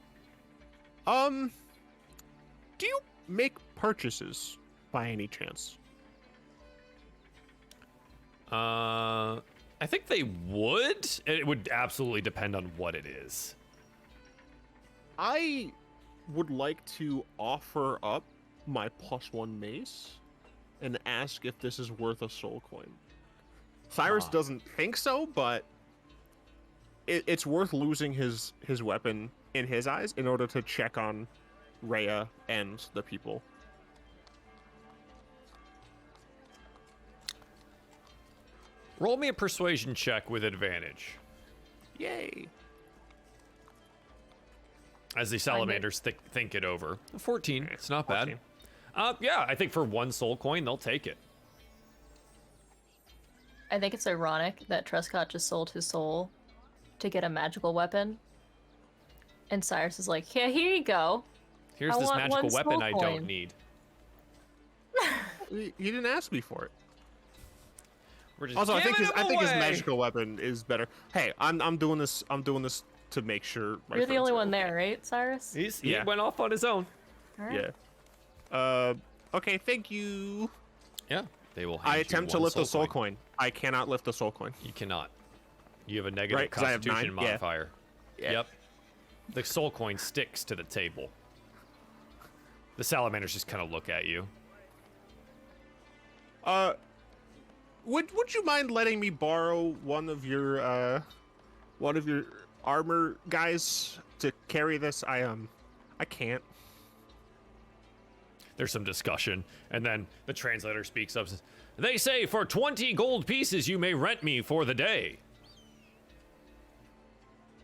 do you make purchases by any chance? I think they would. It would absolutely depend on what it is. I would like to offer up my +1 mace and ask if this is worth a soul coin. Cyrus doesn't think so, but it's worth losing his weapon in his eyes in order to check on Rhea and the people. Roll me a persuasion check with advantage. Yay. As the salamanders think it over. 14. It's not bad. 14. Yeah, I think for one soul coin, they'll take it. I think it's ironic that Trescott just sold his soul to get a magical weapon. And Cyrus is like, yeah, here you go. Here's I this want magical one weapon soul I coin. don't need. You didn't ask me for it. We're just Also, I think his giving them away. magical weapon is better. Hey, I'm doing this to make sure my You're the friends only are one okay. there, right, Cyrus? He Yeah. went off on his own. All right. Yeah. Okay, thank you. Yeah, they will. I hand you attempt to one lift the soul coin. I cannot lift the soul coin. You cannot. You have a negative Right, 'cause I have Constitution 9, yeah. modifier. Yeah. Yep. The soul coin sticks to the table. The salamanders just kind of look at you. Would you mind letting me borrow one of your armor guys to carry this? I can't. There's some discussion, and then the translator speaks up. Says, they say for 20 gold pieces you may rent me for the day.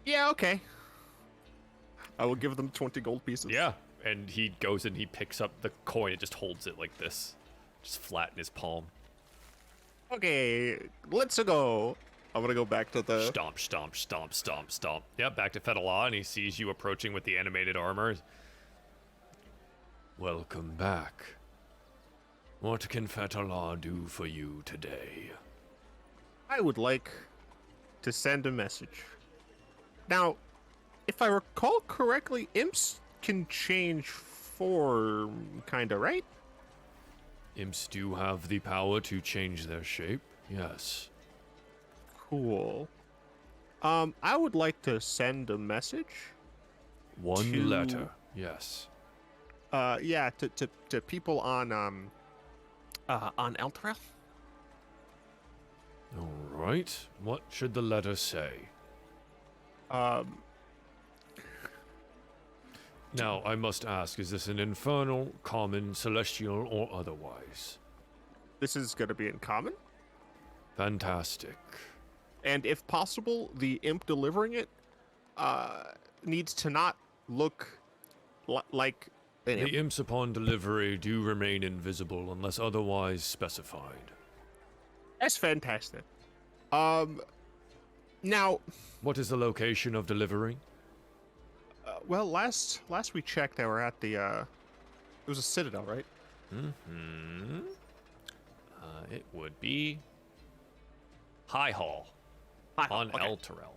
Yeah, okay. I will give them 20 gold pieces. Yeah, and he goes and he picks up the coin. It just holds it like this, just flat in his palm. Okay, let's go. I'm gonna go back to the. Stomp, stomp, stomp, stomp, stomp. Yep, back to Fedallah, and he sees you approaching with the animated armor. Welcome back. What can Fetalar do for you today? I would like to send a message. Now, if I recall correctly, imps can change form, kinda, right? Imps do have the power to change their shape, yes. Cool. I would like to send a message. One letter, yes. Yeah, to people on Eltreth. All right. What should the letter say? Now, I must ask, is this an infernal, common, celestial, or otherwise? This is gonna be in common. Fantastic. And if possible, the imp delivering it needs to not look like an imp. The imps upon delivery do remain invisible unless otherwise specified. That's fantastic. Now, What is the location of delivery? well, last we checked, they were at the it was a citadel, right? It would be High Hall on okay. Elturel.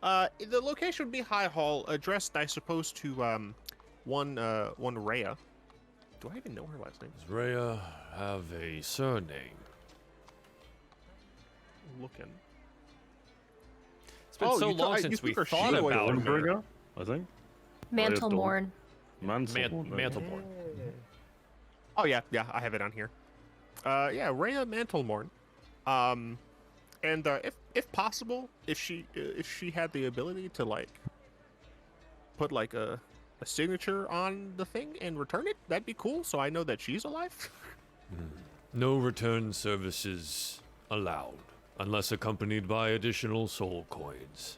The location would be High Hall, addressed, I suppose, to one Rhea. Do I even know her last name? Does Rhea have a surname? Looking. It's been so long since we thought about her. Windbringer, I think. Mantlemorn. Mantleborn. Oh yeah, I have it on here. Yeah, Rhea Mantlemorn. And if possible, if she had the ability to like put like a signature on the thing and return it, that'd be cool. So I know that she's alive. No return services allowed, unless accompanied by additional soul coins.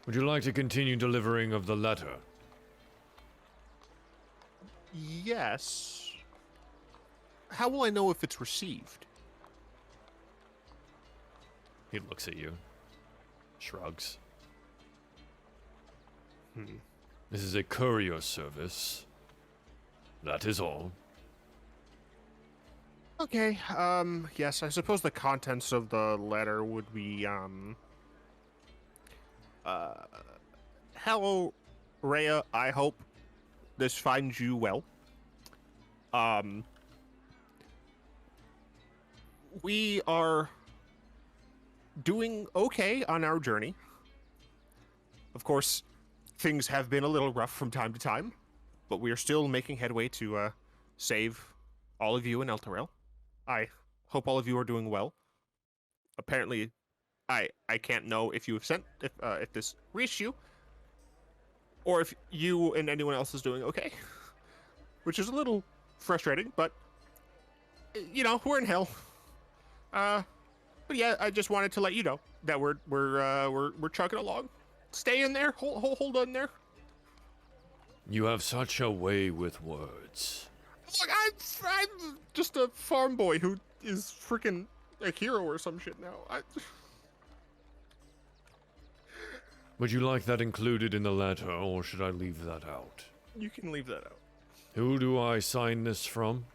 Would you like to continue delivering of the letter? Yes. How will I know if it's received? He looks at you, shrugs. This is a courier service. That is all. Okay, yes, I suppose the contents of the letter would be, hello, Rhea, I hope this finds you well. We are doing okay on our journey. Of course, things have been a little rough from time to time, but we are still making headway to, save all of you in Elturel. I hope all of you are doing well. Apparently, I can't know if you have sent if this reached you, or if you and anyone else is doing okay, which is a little frustrating. But you know, we're in hell. But yeah, I just wanted to let you know that we're chugging along. Stay in there. Hold on there. You have such a way with words. Look, I'm just a farm boy who is freaking a hero or some shit now. Would you like that included in the letter, or should I leave that out? You can leave that out. Who do I sign this from?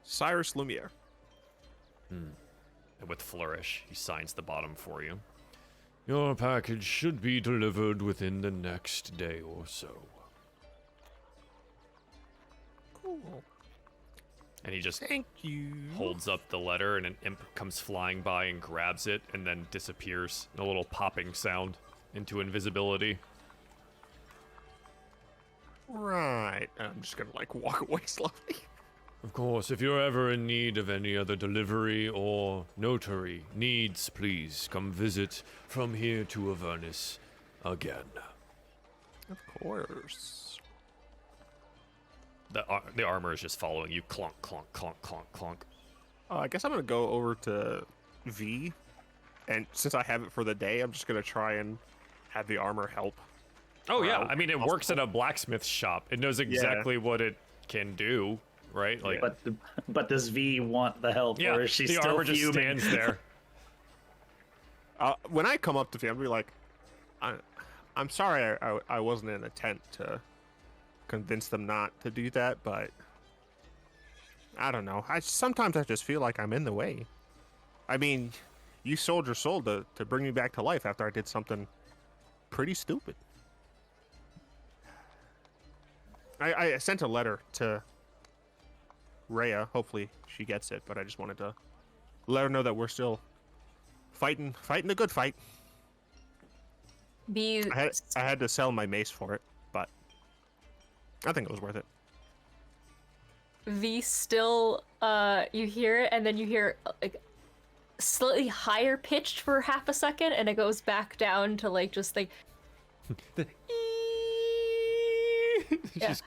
Cyrus Lumiere. And with flourish, he signs the bottom for you. Your package should be delivered within the next day or so. Cool. And he just Thank you. holds up the letter, and an imp comes flying by and grabs it, and then disappears in a little popping sound into invisibility. Right. I'm just gonna like walk away slowly. Of course, if you're ever in need of any other delivery or notary needs, please come visit from here to Avernus again. Of course. The armor is just following you. Clunk, clunk, clunk, clunk, clunk. I guess I'm gonna go over to V, and since I have it for the day, I'm just gonna try and have the armor help. Oh yeah, I mean it works at a blacksmith shop. It knows exactly what it can do, right? Like, But does V want the help, yeah, or is she the still armor just fuming? stands there. When I come up to V, I'm be like, I'm sorry I wasn't in a tent to convince them not to do that, but I don't know. Sometimes I just feel like I'm in the way. I mean, you sold your soul to bring me back to life after I did something pretty stupid. I sent a letter to Rhea. Hopefully she gets it, but I just wanted to let her know that we're still fighting the good fight. I had to sell my mace for it, but I think it was worth it. V still, you hear it, and then you hear like slightly higher pitched for half a second, and it goes back down to like just like.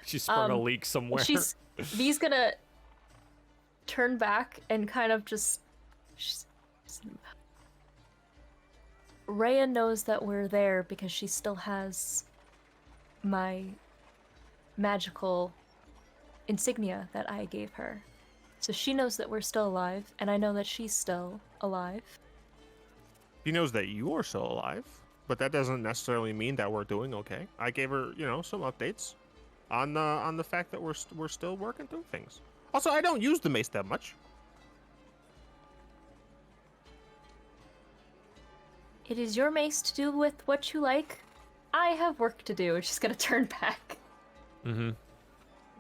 She sprung a leak somewhere. V's gonna turn back and kind of just. Rhea knows that we're there because she still has my magical insignia that I gave her. So she knows that we're still alive, and I know that she's still alive. She knows that you're still alive, but that doesn't necessarily mean that we're doing okay. I gave her, some updates on the fact that we're still working through things. Also, I don't use the mace that much. It is your mace to do with what you like. I have work to do. She's gonna turn back. Mm-hmm.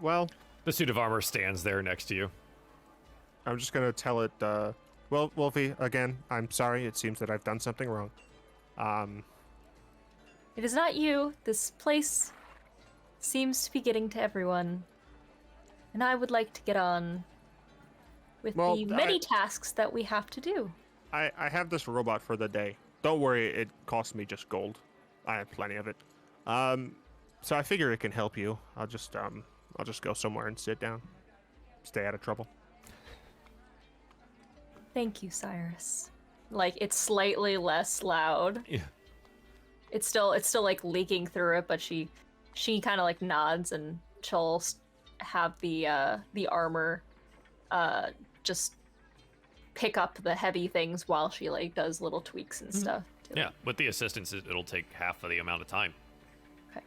Well, the suit of armor stands there next to you. I'm just gonna tell it, well, Wolfie, again, I'm sorry. It seems that I've done something wrong. It is not you. This place seems to be getting to everyone. And I would like to get on with the many tasks that we have to do. I have this robot for the day. Don't worry, it costs me just gold. I have plenty of it. So I figure it can help you. I'll just go somewhere and sit down. Stay out of trouble. Thank you, Cyrus. Like, it's slightly less loud. Yeah. It's still like leaking through it, but she kind of like nods, and she'll have the armor just pick up the heavy things while she like does little tweaks and stuff. Yeah, with the assistance, it'll take half of the amount of time. Okay.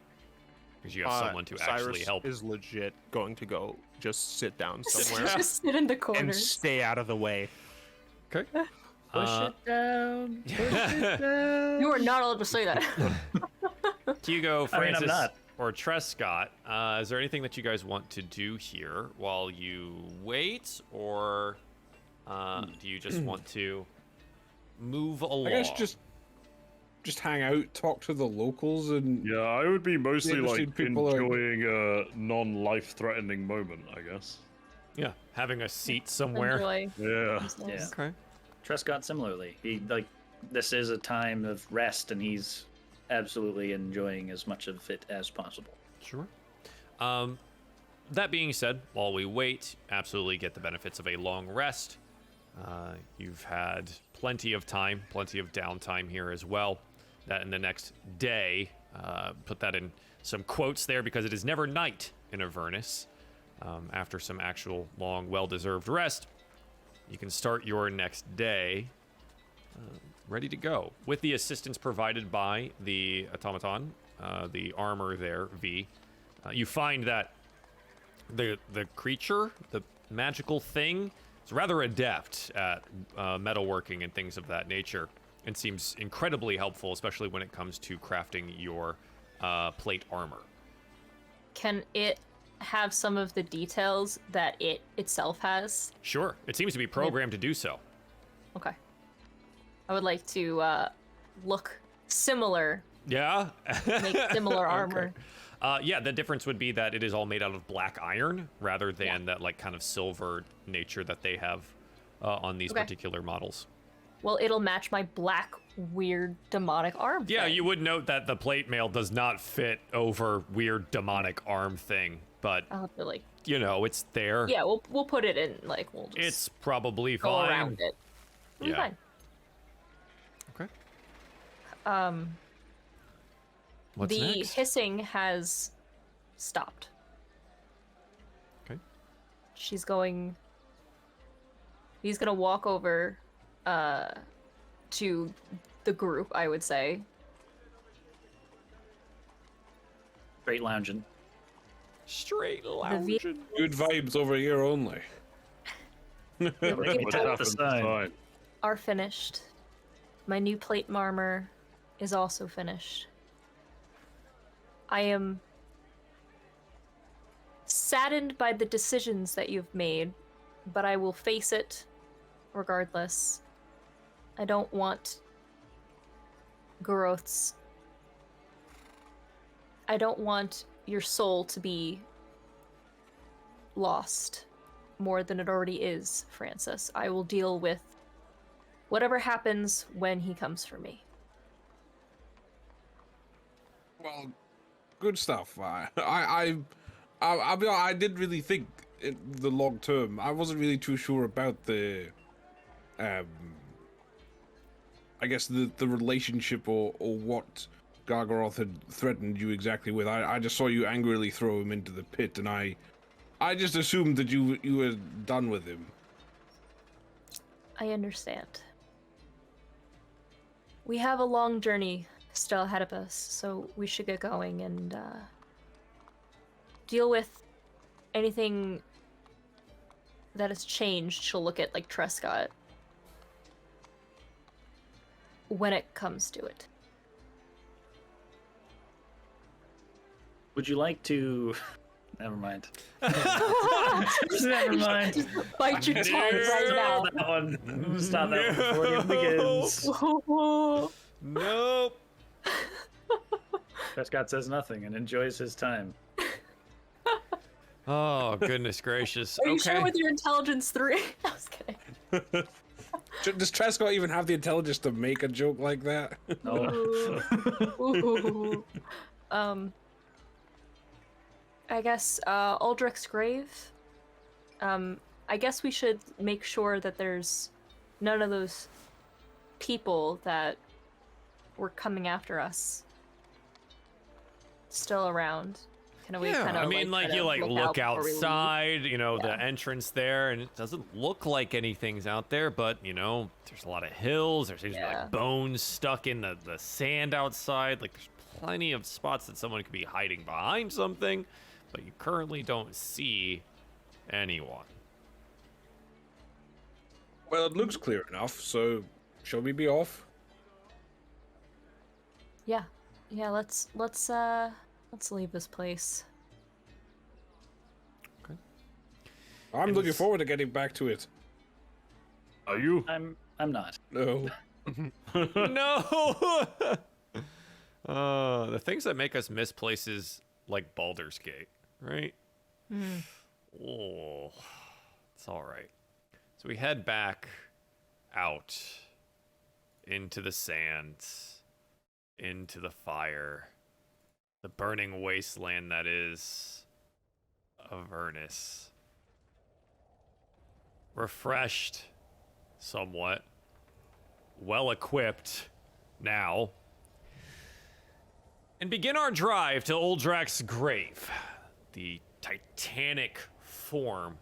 Because you have someone to actually Cyrus help. is legit going to go just sit down somewhere Just sit in the and corners. stay out of the way. Okay. Push it down. Push it down. You are not allowed to say that. Hugo, Francis, I'm not. or Trescott, is there anything that you guys want to do here while you wait, or do you just want to move along? I guess just hang out, talk to the locals, and Yeah, I would be mostly like interesting people are- enjoying a non-life-threatening moment, I guess. Yeah, having a seat somewhere. Enjoy. Yeah. Yeah. Okay. Trescott similarly. This is a time of rest, and he's absolutely enjoying as much of it as possible. Sure. That being said, while we wait, absolutely get the benefits of a long rest. You've had plenty of time, plenty of downtime here as well. That in the next day, put that in some quotes there because it is never night in Avernus. After some actual long, well-deserved rest, you can start your next day ready to go with the assistance provided by the automaton, the armor there, V. You find that the creature, the magical thing, is rather adept at metalworking and things of that nature, and seems incredibly helpful, especially when it comes to crafting your plate armor. Can it have some of the details that it itself has? Sure, it seems to be programmed to do so. Okay. I would like to look similar, Yeah? make similar armor. Yeah, the difference would be that it is all made out of black iron rather than that like kind of silver nature that they have on these particular models. Well, it'll match my black, weird, demonic arm. Yeah, thing. you would note that the plate mail does not fit over weird demonic arm thing, but I'll have to like. it's there. Yeah, we'll put it in like we'll just It's probably go fine. around it. It'll be Yeah. fine. Okay. What's the next? hissing has stopped. He's gonna walk over to the group, I would say. Straight lounging. Straight The lounging. Good vibes over here only. Look What at the happens sign. inside? are finished. My new plate armor is also finished. I am saddened by the decisions that you've made, but I will face it regardless. I don't want Goroth's. I don't want your soul to be lost more than it already is, Francis. I will deal with whatever happens when he comes for me. Well, good stuff. I did really think in the long term. I wasn't really too sure about the, I guess the relationship or what Gargaroth had threatened you exactly with. I just saw you angrily throw him into the pit, and I just assumed that you were done with him. I understand. We have a long journey still ahead of us, so we should get going and deal with anything that has changed. She'll look at, like, Trescott when it comes to it. Would you like to... Never mind. Never mind. Bite your tongue right now. That one. Stop that one before it begins. Nope. Prescott says nothing and enjoys his time. Oh, goodness gracious. Are you Okay. sure with your intelligence 3? I was kidding. Does Trescott even have the intelligence to make a joke like that? No. Ooh. I guess Aldrich's grave. I guess we should make sure that there's none of those people that were coming after us still around. I mean, you look outside, you know, Yeah. the entrance there, and it doesn't look like anything's out there, but, you know, there's a lot of hills, there's seems to be, Yeah. like, bones stuck in the sand outside, like, there's plenty of spots that someone could be hiding behind something, but you currently don't see anyone. Well, it looks clear enough, so shall we be off? Yeah, let's leave this place. I'm looking forward to getting back to it. Are you? I'm not. No. No! The things that make us miss places like Baldur's Gate, right? Oh, it's all right. So we head back out into the sand, into the fire, the burning wasteland that is Avernus. Refreshed somewhat, well equipped now, and begin our drive to Aldrich's grave, the titanic form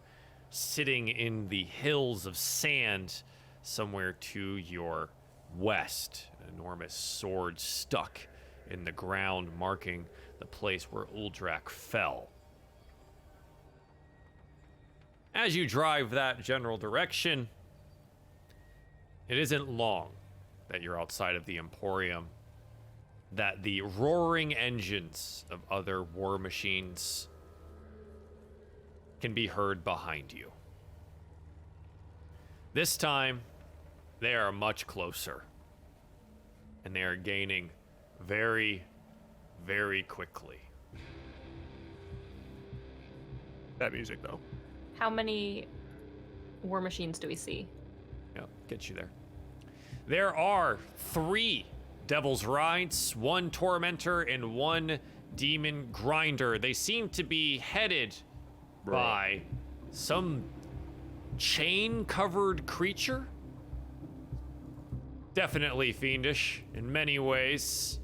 sitting in the hills of sand somewhere to your west. An enormous sword stuck in the ground, marking the place where Aldrich fell. As you drive that general direction, it isn't long that you're outside of the Emporium, that the roaring engines of other war machines can be heard behind you. This time, they are much closer, and they are gaining very, very quickly. That music, though. How many war machines do we see? Yeah, get you there. There are 3 Devil's Rides, 1 Tormentor, and 1 Demon Grinder. They seem to be headed by some chain-covered creature. Definitely fiendish in many ways.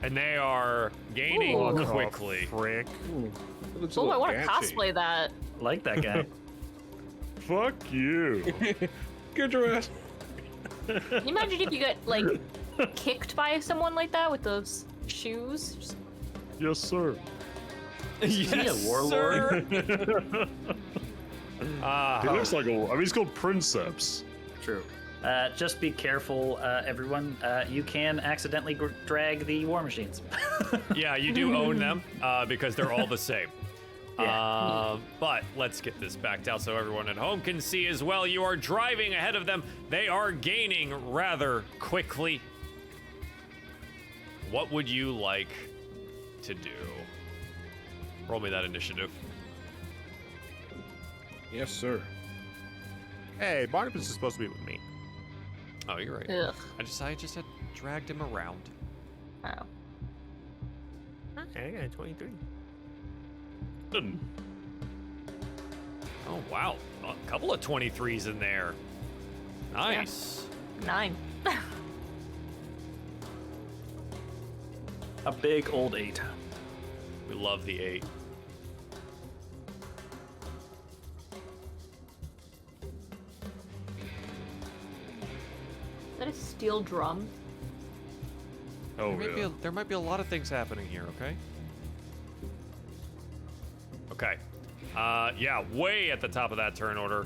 and they are gaining Ooh. quickly. Frick. Looks a Oh, I little want to gassy. cosplay that. Like that guy. Fuck you. Get your ass. Can you imagine if you get like kicked by someone like that with those shoes? Just- Yes, sir. Yes, a warlord? sir. He looks like a. I mean, he's called Princeps. True. Just be careful, everyone. You can accidentally drag the war machines. Yeah, you do own them because they're all the same. Yeah. But let's get this backed out so everyone at home can see as well. You are driving ahead of them. They are gaining rather quickly. What would you like to do? Roll me that initiative. Yes, sir. Hey, Barnabas is supposed to be with me. Oh, you're right. Ugh. I just had dragged him around. Wow. Okay, I got 23. Oh, wow. A couple of 23s in there. Nice. 9. A big old 8. We love the 8. Is that a steel drum? Oh, yeah. There might be a lot of things happening here, okay? Okay. Yeah, way at the top of that turn order.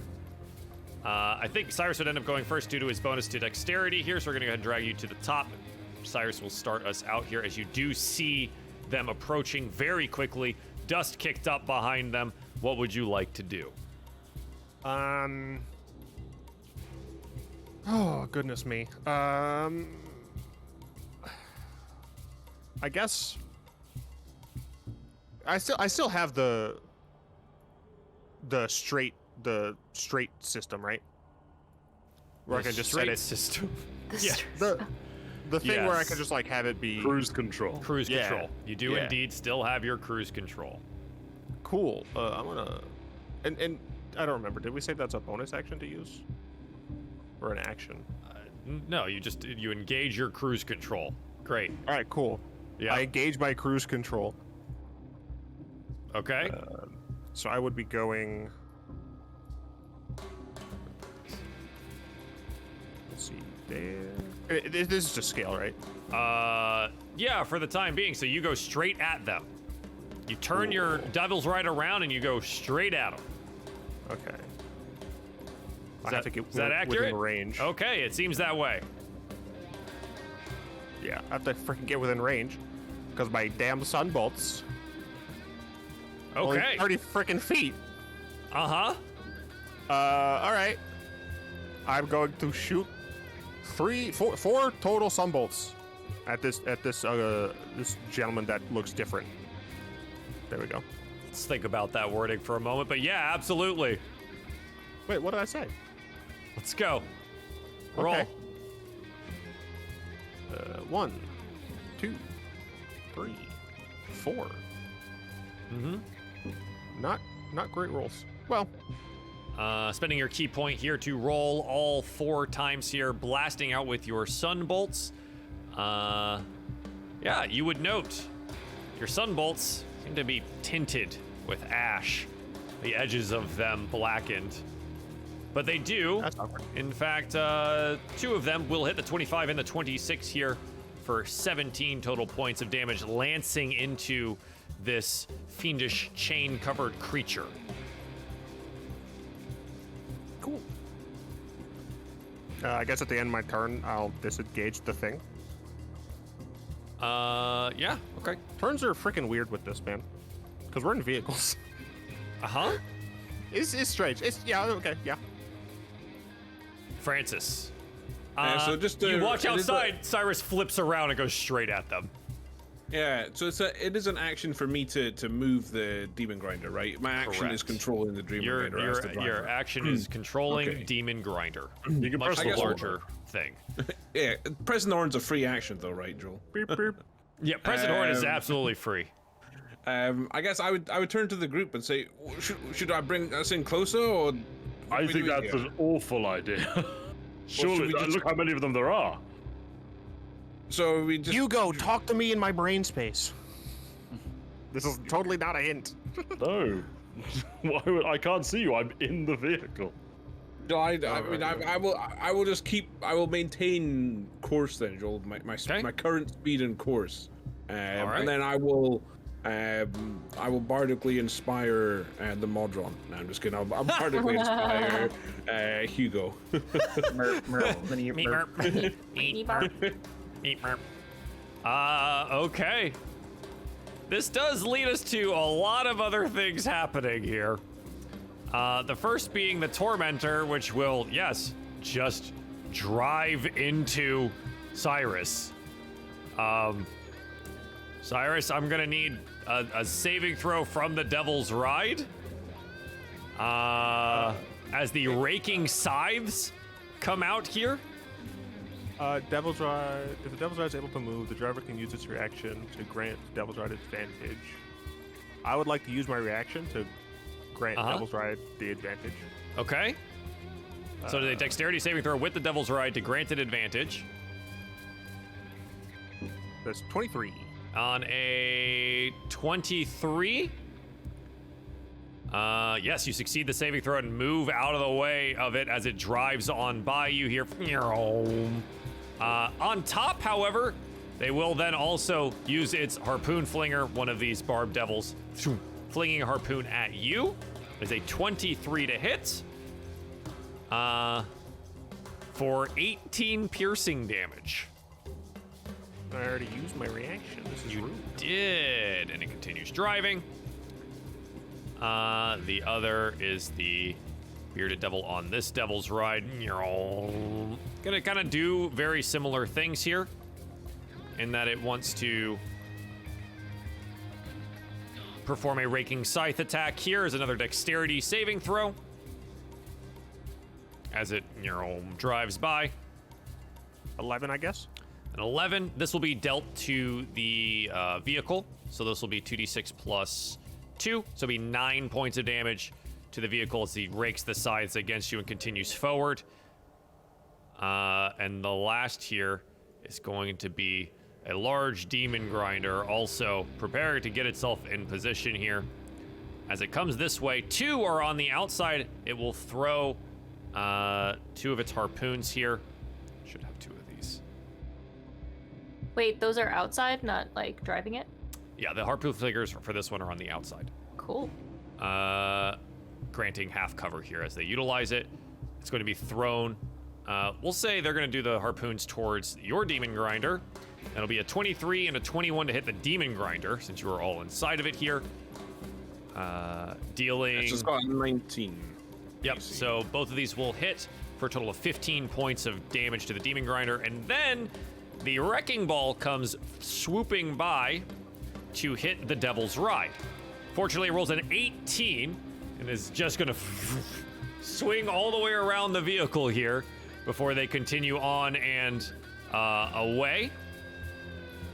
I think Cyrus would end up going first due to his bonus to dexterity here, so we're gonna go ahead and drag you to the top. Cyrus will start us out here as you do see them approaching very quickly. Dust kicked up behind them. What would you like to do? Oh, goodness me. I guess I still have the straight system, right? Where I can just set Straight it system. This the thing where I Yes. can just like have it be Cruise control. Cruise Yeah. control. You do Yeah. indeed still have your cruise control. cool. I'm gonna and I don't remember. Did we say that's a bonus action to use or an action? No, you engage your cruise control. Great. All right, cool. Yeah. I engage my cruise control. Okay. So I would be going. Let's see there. This is just scale, right? Yeah, for the time being. So you go straight at them. You turn your devils right around and you go straight at them. Okay. Is I have to get is that accurate? within range. Okay, it seems that way. Yeah, I have to freaking get within range because my damn sun bolts. Only Okay. 30 freaking feet. Uh-huh. All right. I'm going to shoot four total sun bolts at this gentleman that looks different. There we go. Let's think about that wording for a moment. But yeah, absolutely. Wait, what did I say? Let's go. Roll. Okay. 1, 2, 3, 4. Mm-hmm. Not great rolls. Well, Spending your key point here to roll all 4 times here, blasting out with your sun bolts. Yeah, you would note your sun bolts seem to be tinted with ash, the edges of them blackened. But they do, that's awkward. in fact, 2 of them will hit the 25 and the 26 here for 17 total points of damage, lancing into this fiendish chain-covered creature. Cool. I guess at the end of my turn, I'll disengage the thing. Yeah, okay. Turns are freaking weird with this, man. Because we're in vehicles. Uh-huh. It's strange. Yeah, okay, yeah. Francis. So just you watch it is outside, Cyrus flips around and goes straight at them. Yeah, so it is an action for me to move the demon grinder, right? My action is Correct. controlling the demon grinder as the driver. Your action is controlling Okay. Demon Grinder. You can Much press the larger thing. Yeah, pressing the horn's a free action though, right, Joel? Beep, beep. Yeah, Present Horn is Um, absolutely free. I guess I would turn to the group and say, should I bring us in closer, or I what do think we do that's here? an awful idea. Surely, we just- look how many of them there are. So we just Hugo, talk to me in my brain space. This is totally not a hint. No. Why would I can't see you? I'm in the vehicle. No, I mean, I will just keep. I will maintain course then, Joel. My current speed and course, and then I will bardically inspire the Modron. No, I'm just kidding. I'll bardically inspire Hugo. Okay. This does lead us to a lot of other things happening here. The first being the Tormentor, which will, yes, just drive into Cyrus. Cyrus, I'm gonna need a saving throw from the Devil's Ride. As the Raking Scythes come out here. Devil's Ride. If the Devil's Ride is able to move, the driver can use its reaction to grant Devil's Ride advantage. I would like to use my reaction to grant Devil's Ride the advantage. Okay. So the dexterity saving throw with the Devil's Ride to grant it advantage. That's 23. On a 23. Yes, you succeed the saving throw and move out of the way of it as it drives on by you here. On top, however, they will then also use its harpoon flinger, one of these barbed devils, flinging a harpoon at you. Is a 23 to hit. For 18 piercing damage. I already used my reaction. This is rude. Did, and it continues driving. The other is the bearded devil on this Devil's Ride. Gonna kind of do very similar things here, in that it wants to perform a Raking Scythe attack. Here is another dexterity saving throw as it drives by. 11, I guess. An 11. This will be dealt to the vehicle, so this will be 2d6 plus 2, so it'll be 9 points of damage to the vehicle as he rakes the scythes against you and continues forward. And the last here is going to be a large demon grinder, also preparing to get itself in position here. As it comes this way, 2 are on the outside. It will throw 2 of its harpoons here. Should have 2 of these. Wait, those are outside, not like driving it? Yeah, the harpoon figures for this one are on the outside. Cool. Granting half cover here as they utilize it. It's going to be thrown. We'll say they're going to do the harpoons towards your demon grinder. That'll be a 23 and a 21 to hit the demon grinder, since you are all inside of it here. Dealing... It's just got 19. Yep, so both of these will hit for a total of 15 points of damage to the demon grinder. And then the wrecking ball comes swooping by to hit the Devil's Ride. Fortunately, it rolls an 18 and is just going to swing all the way around the vehicle here before they continue on and away.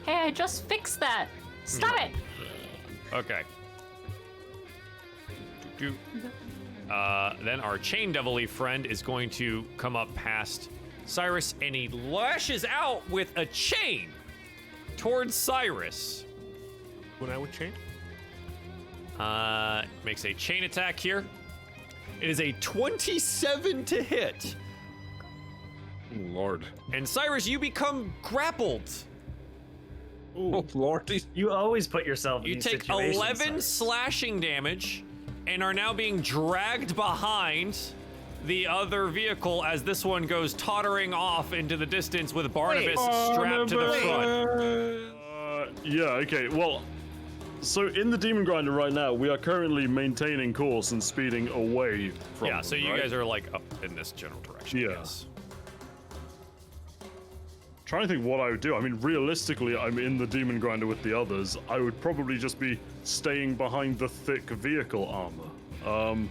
Hey, I just fixed that. Stop it. Okay. Then our chain devil-y friend is going to come up past Cyrus, and he lashes out with a chain towards Cyrus. When I would chain? Makes a chain attack here. It is a 27 to hit. Oh, Lord. And Cyrus, you become grappled. Oh, Lord. You always put yourself in You these take situations, 11 Cyrus. slashing damage and are now being dragged behind the other vehicle as this one goes tottering off into the distance with Barnabas strapped to the front. Yeah, okay, well, so in the Demon Grinder right now, we are currently maintaining course and speeding away from Yeah, them, so you right? guys are like up in this general direction. Yeah. Yes. Trying to think what I would do. I mean, realistically, I'm in the Demon Grinder with the others. I would probably just be staying behind the thick vehicle armor.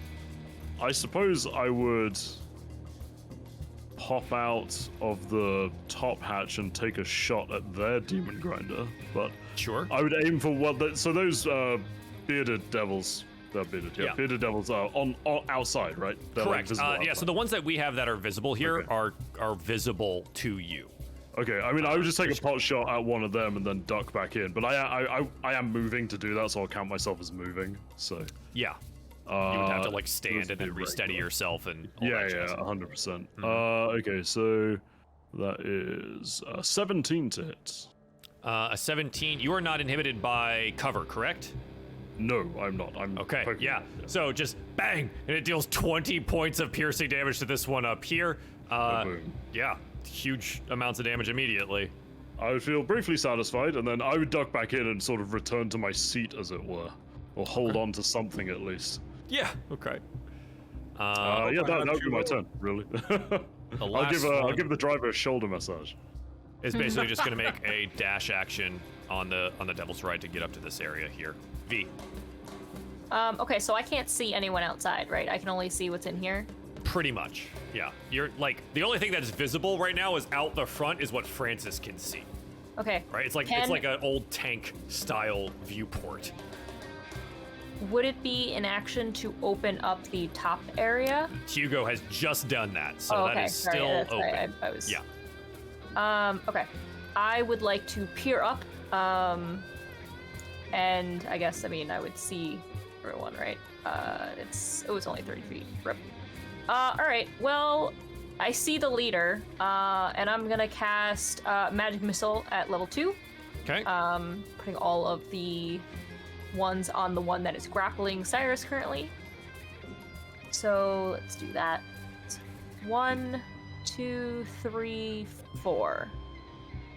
I suppose I would pop out of the top hatch and take a shot at their Demon Grinder, but Sure. I would aim for so those bearded devils. They're bearded, yeah. Yeah. Bearded devils are on outside, right? They're like Correct. visible Yeah, so outside. the ones that we have that are visible here Okay. are visible to you. Okay, I mean, I would just take a pot shot at one of them and then duck back in. But I am moving to do that, so I'll count myself as moving. So Yeah. You would have to like stand and then re-steady yourself and all yeah, that jazz. 100%. Okay, so that is 17 to hit. A 17. You are not inhibited by cover, correct? No, I'm not. I'm Okay, poking yeah. it. So just bang, and it deals 20 points of piercing damage to this one up here. Boom. Yeah, huge amounts of damage immediately. I would feel briefly satisfied, and then I would duck back in and sort of return to my seat, as it were, or hold on to something at least. Yeah. Okay. Yeah, that would be my turn, really. I'll give the driver a shoulder massage. Is basically just going to make a dash action on the Devil's Ride to get up to this area here. V. Okay, so I can't see anyone outside, right? I can only see what's in here. Pretty much. Yeah. You're like the only thing that's visible right now is out the front is what Francis can see. Okay. Right. It's like an old tank style viewport. Would it be an action to open up the top area? Hugo has just done that, so that is Sorry, still that's open. right, I was... Yeah. Okay. I would like to peer up, and I guess, I mean, I would see everyone, right? It was only 30 feet. Rip. Alright, well, I see the leader, and I'm gonna cast Magic Missile at level 2. Okay. Putting all of the ones on the one that is grappling Cyrus currently. So let's do that. 1, 2, 3, 4.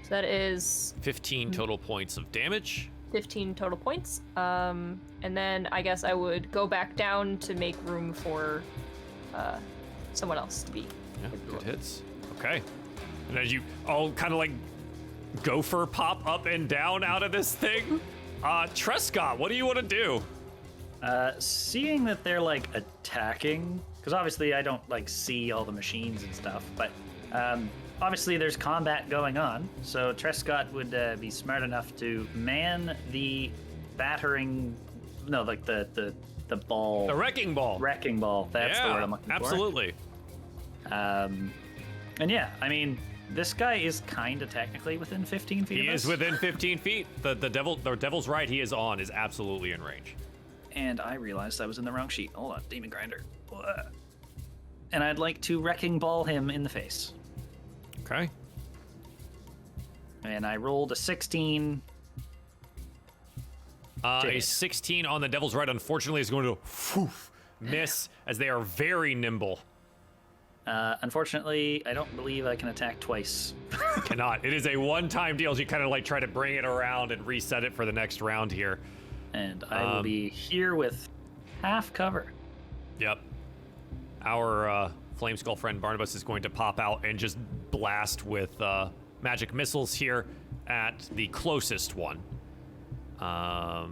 So that is 15 total points of damage. 15 total points. And then I guess I would go back down to make room for someone else to be. Yeah, good hits. Okay. And as you all kind of like gopher pop up and down out of this thing, Trescott, what do you want to do? Seeing that they're like attacking, because obviously I don't like see all the machines and stuff, but obviously there's combat going on. So Trescott would be smart enough to man the battering, no, like the ball. The wrecking ball. Wrecking ball. That's the word I'm looking for. Absolutely. And yeah, I mean, this guy is kind of technically within 15 feet He of is us. within 15 feet. The Devil's Ride he is on is absolutely in range. And I realized I was in the wrong sheet. Hold on, Demon Grinder. And I'd like to wrecking ball him in the face. Okay. And I rolled a 16. A 16 on the Devil's Ride, unfortunately, is going to miss as they are very nimble. Unfortunately, I don't believe I can attack twice. Cannot. It is a one-time deal as you kind of like try to bring it around and reset it for the next round here. And I will be here with half cover. Yep. Our Flame Skull friend Barnabas is going to pop out and just blast with magic missiles here at the closest one. Yeah,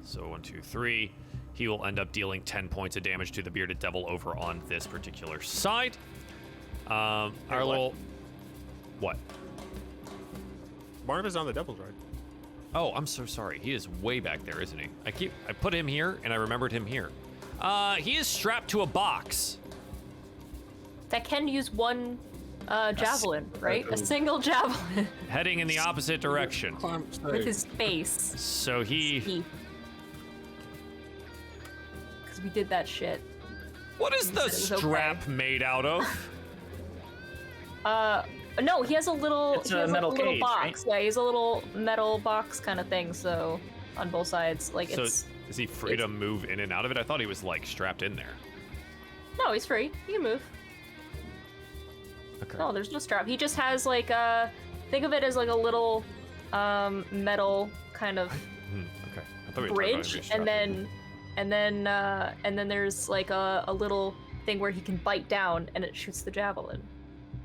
so 1, 2, 3. He will end up dealing 10 points of damage to the bearded devil over on this particular side. Our little... What? Barnabas on the Devil's Ride. Oh, I'm so sorry. He is way back there, isn't he? I put him here, and I remembered him here. He is strapped to a box. That can use one javelin, right? A single javelin Heading in the opposite direction. with his face. So he... Because we did that shit. What is the said it was strap okay. made out of? No, he has a little, It's he a has metal a little cage, box. right? Yeah, he's a little metal box kind of thing. So on both sides, like So it's. is he free to move in and out of it? I thought he was like strapped in there. No, he's free. He can move. Okay. No, there's no strap. He just has like think of it as like a little metal kind of Okay. I thought we were talking about him bridge, being strapped and then there's like a little thing where he can bite down and it shoots the javelin.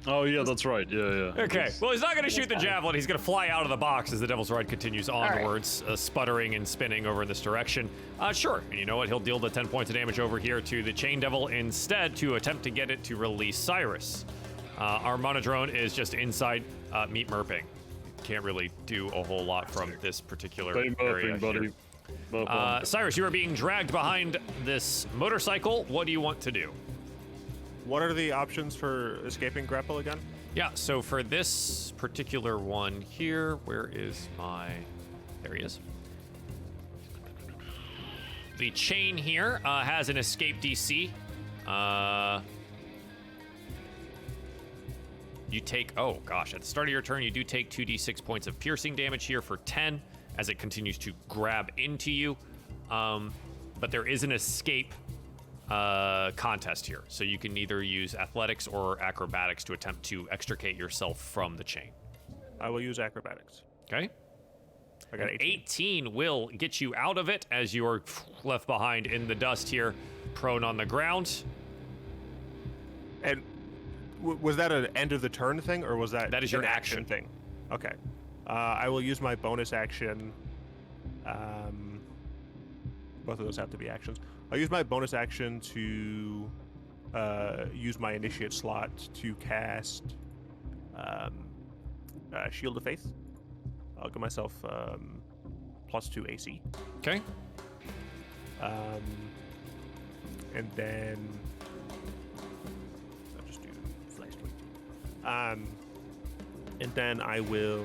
Oh yeah, that's right. Yeah. Okay, well, he's not going to shoot the javelin. He's going to fly out of the box as the Devil's Ride continues right. onwards, sputtering and spinning over in this direction. Sure, and you know what? He'll deal the 10 points of damage over here to the Chain Devil instead to attempt to get it to release Cyrus. Our Monodrone is just inside meat murping. Can't really do a whole lot from this particular Stay area murping, buddy. here. Murp on. Cyrus, you are being dragged behind this motorcycle. What do you want to do? What are the options for escaping grapple again? Yeah, so for this particular one here, where is my... There he is. The chain here has an escape DC. You take... Oh, gosh. At the start of your turn, you do take 2d6 points of piercing damage here for 10 as it continues to grab into you. But there is an escape contest here. So you can either use athletics or acrobatics to attempt to extricate yourself from the chain. I will use acrobatics. Okay. I got 18. 18 will get you out of it as you are left behind in the dust here, prone on the ground. And was that an end of the turn thing, or was that... That is your an action thing? Okay. I will use my bonus action. Both of those have to be actions. I'll use my bonus action to use my initiate slot to cast Shield of Faith. I'll give myself +2 AC. Okay. And then I'll just do flash tweet. And then I will...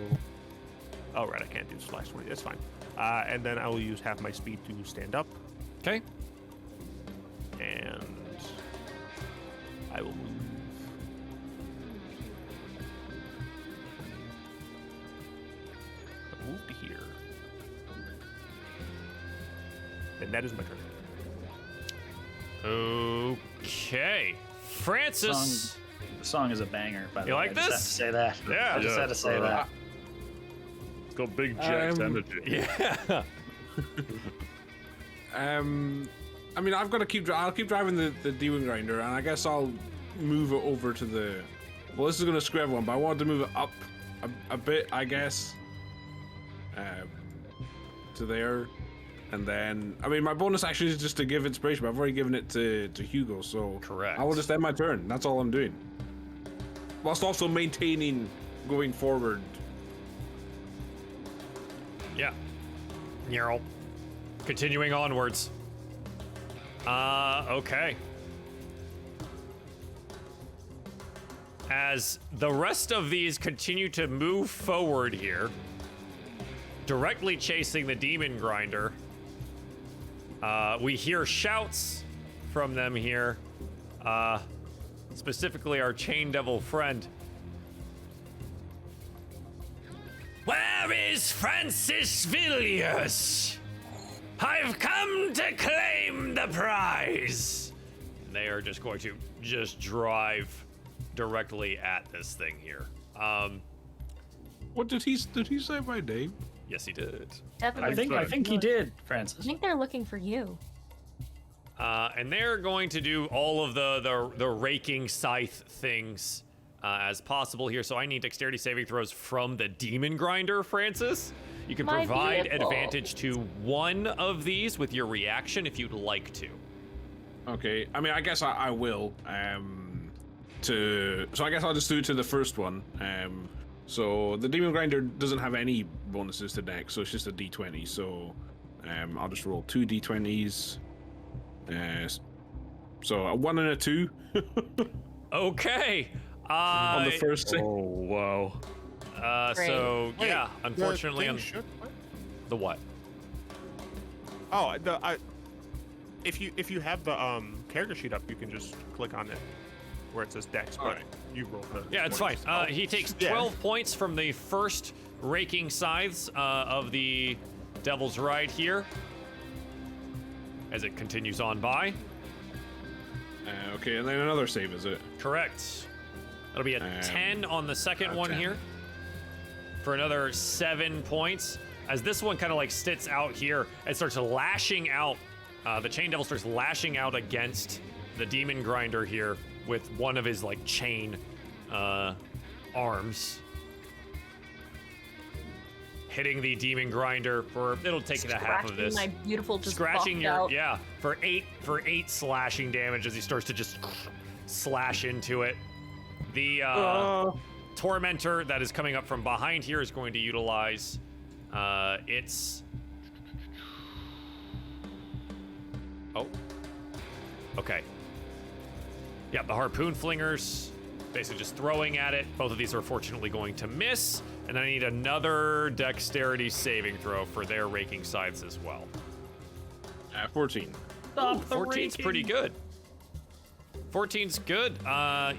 Oh, right, I can't do slash 20. That's fine. And then I will use half my speed to stand up. Okay. And I will move. I'll move to here. And that is my turn. Okay. Francis. The song is a banger, by the You way. like I just this? have to say that. Yeah. I just had to say that. It's got Big Jack's energy. Yeah. I mean, I've got to keep. I'll keep driving the demon grinder, and I guess I'll move it over to the. Well, this is gonna screw everyone, but I wanted to move it up a bit, I guess. To there, and then I mean, my bonus action is just to give inspiration, but I've already given it to Hugo, so Correct. I will just end my turn. That's all I'm doing, whilst also maintaining going forward. Yeah. Neural. Continuing onwards. Okay. As the rest of these continue to move forward here, directly chasing the demon grinder, we hear shouts from them here. Specifically our chain devil friend. Where is Francis Villiers? I've come to claim the prize. They are just going to just drive directly at this thing here. What did he say my name? Yes, he did. Definitely. I think he did, I Francis. think they're looking for you. And they're going to do all of the raking scythe things as possible here. So I need dexterity saving throws from the demon grinder, Francis. You can My provide beautiful. advantage to one of these with your reaction if you'd like to. Okay, I mean, I guess I will. So I guess I'll just do it to the first one. So the demon grinder doesn't have any bonuses to dex, so it's just a d20. So I'll just roll 2 d20s. So a 1 and a 2. Okay. On the first thing. Oh, wow. Great. So yeah, unfortunately, on What? the what? Oh, if you have the character sheet up, you can just click on it where it says Dex. But Alright. you roll the. Yeah, it's fine. He takes 12 points from the first raking scythes of the Devil's Ride here as it continues on by. Okay, and then another save, is it? Correct. That'll be a 10 on the second one 10. here for another 7 points. As this one kind of like sits out here and starts lashing out. The Chain Devil starts lashing out against the Demon Grinder here with one of his like chain arms. Hitting the Demon Grinder for, it'll take it a half of this. My beautiful just Scratching buffed your, out. yeah, for eight slashing damage as he starts to just slash into it. The Tormentor that is coming up from behind here is going to utilize its... Oh. Okay. Yeah, the Harpoon Flingers basically just throwing at it. Both of these are fortunately going to miss. And then I need another dexterity saving throw for their raking scythes as well. 14. Stop the 14's raking. pretty good. 14's good.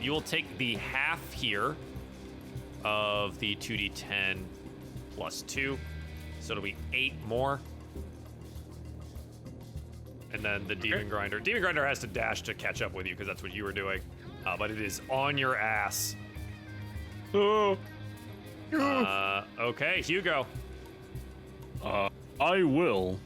You will take the half here of the 2d10 plus 2. So it'll be 8 more. And then the Demon Grinder. Demon Grinder has to dash to catch up with you because that's what you were doing. But it is on your ass. Okay, Hugo. I will.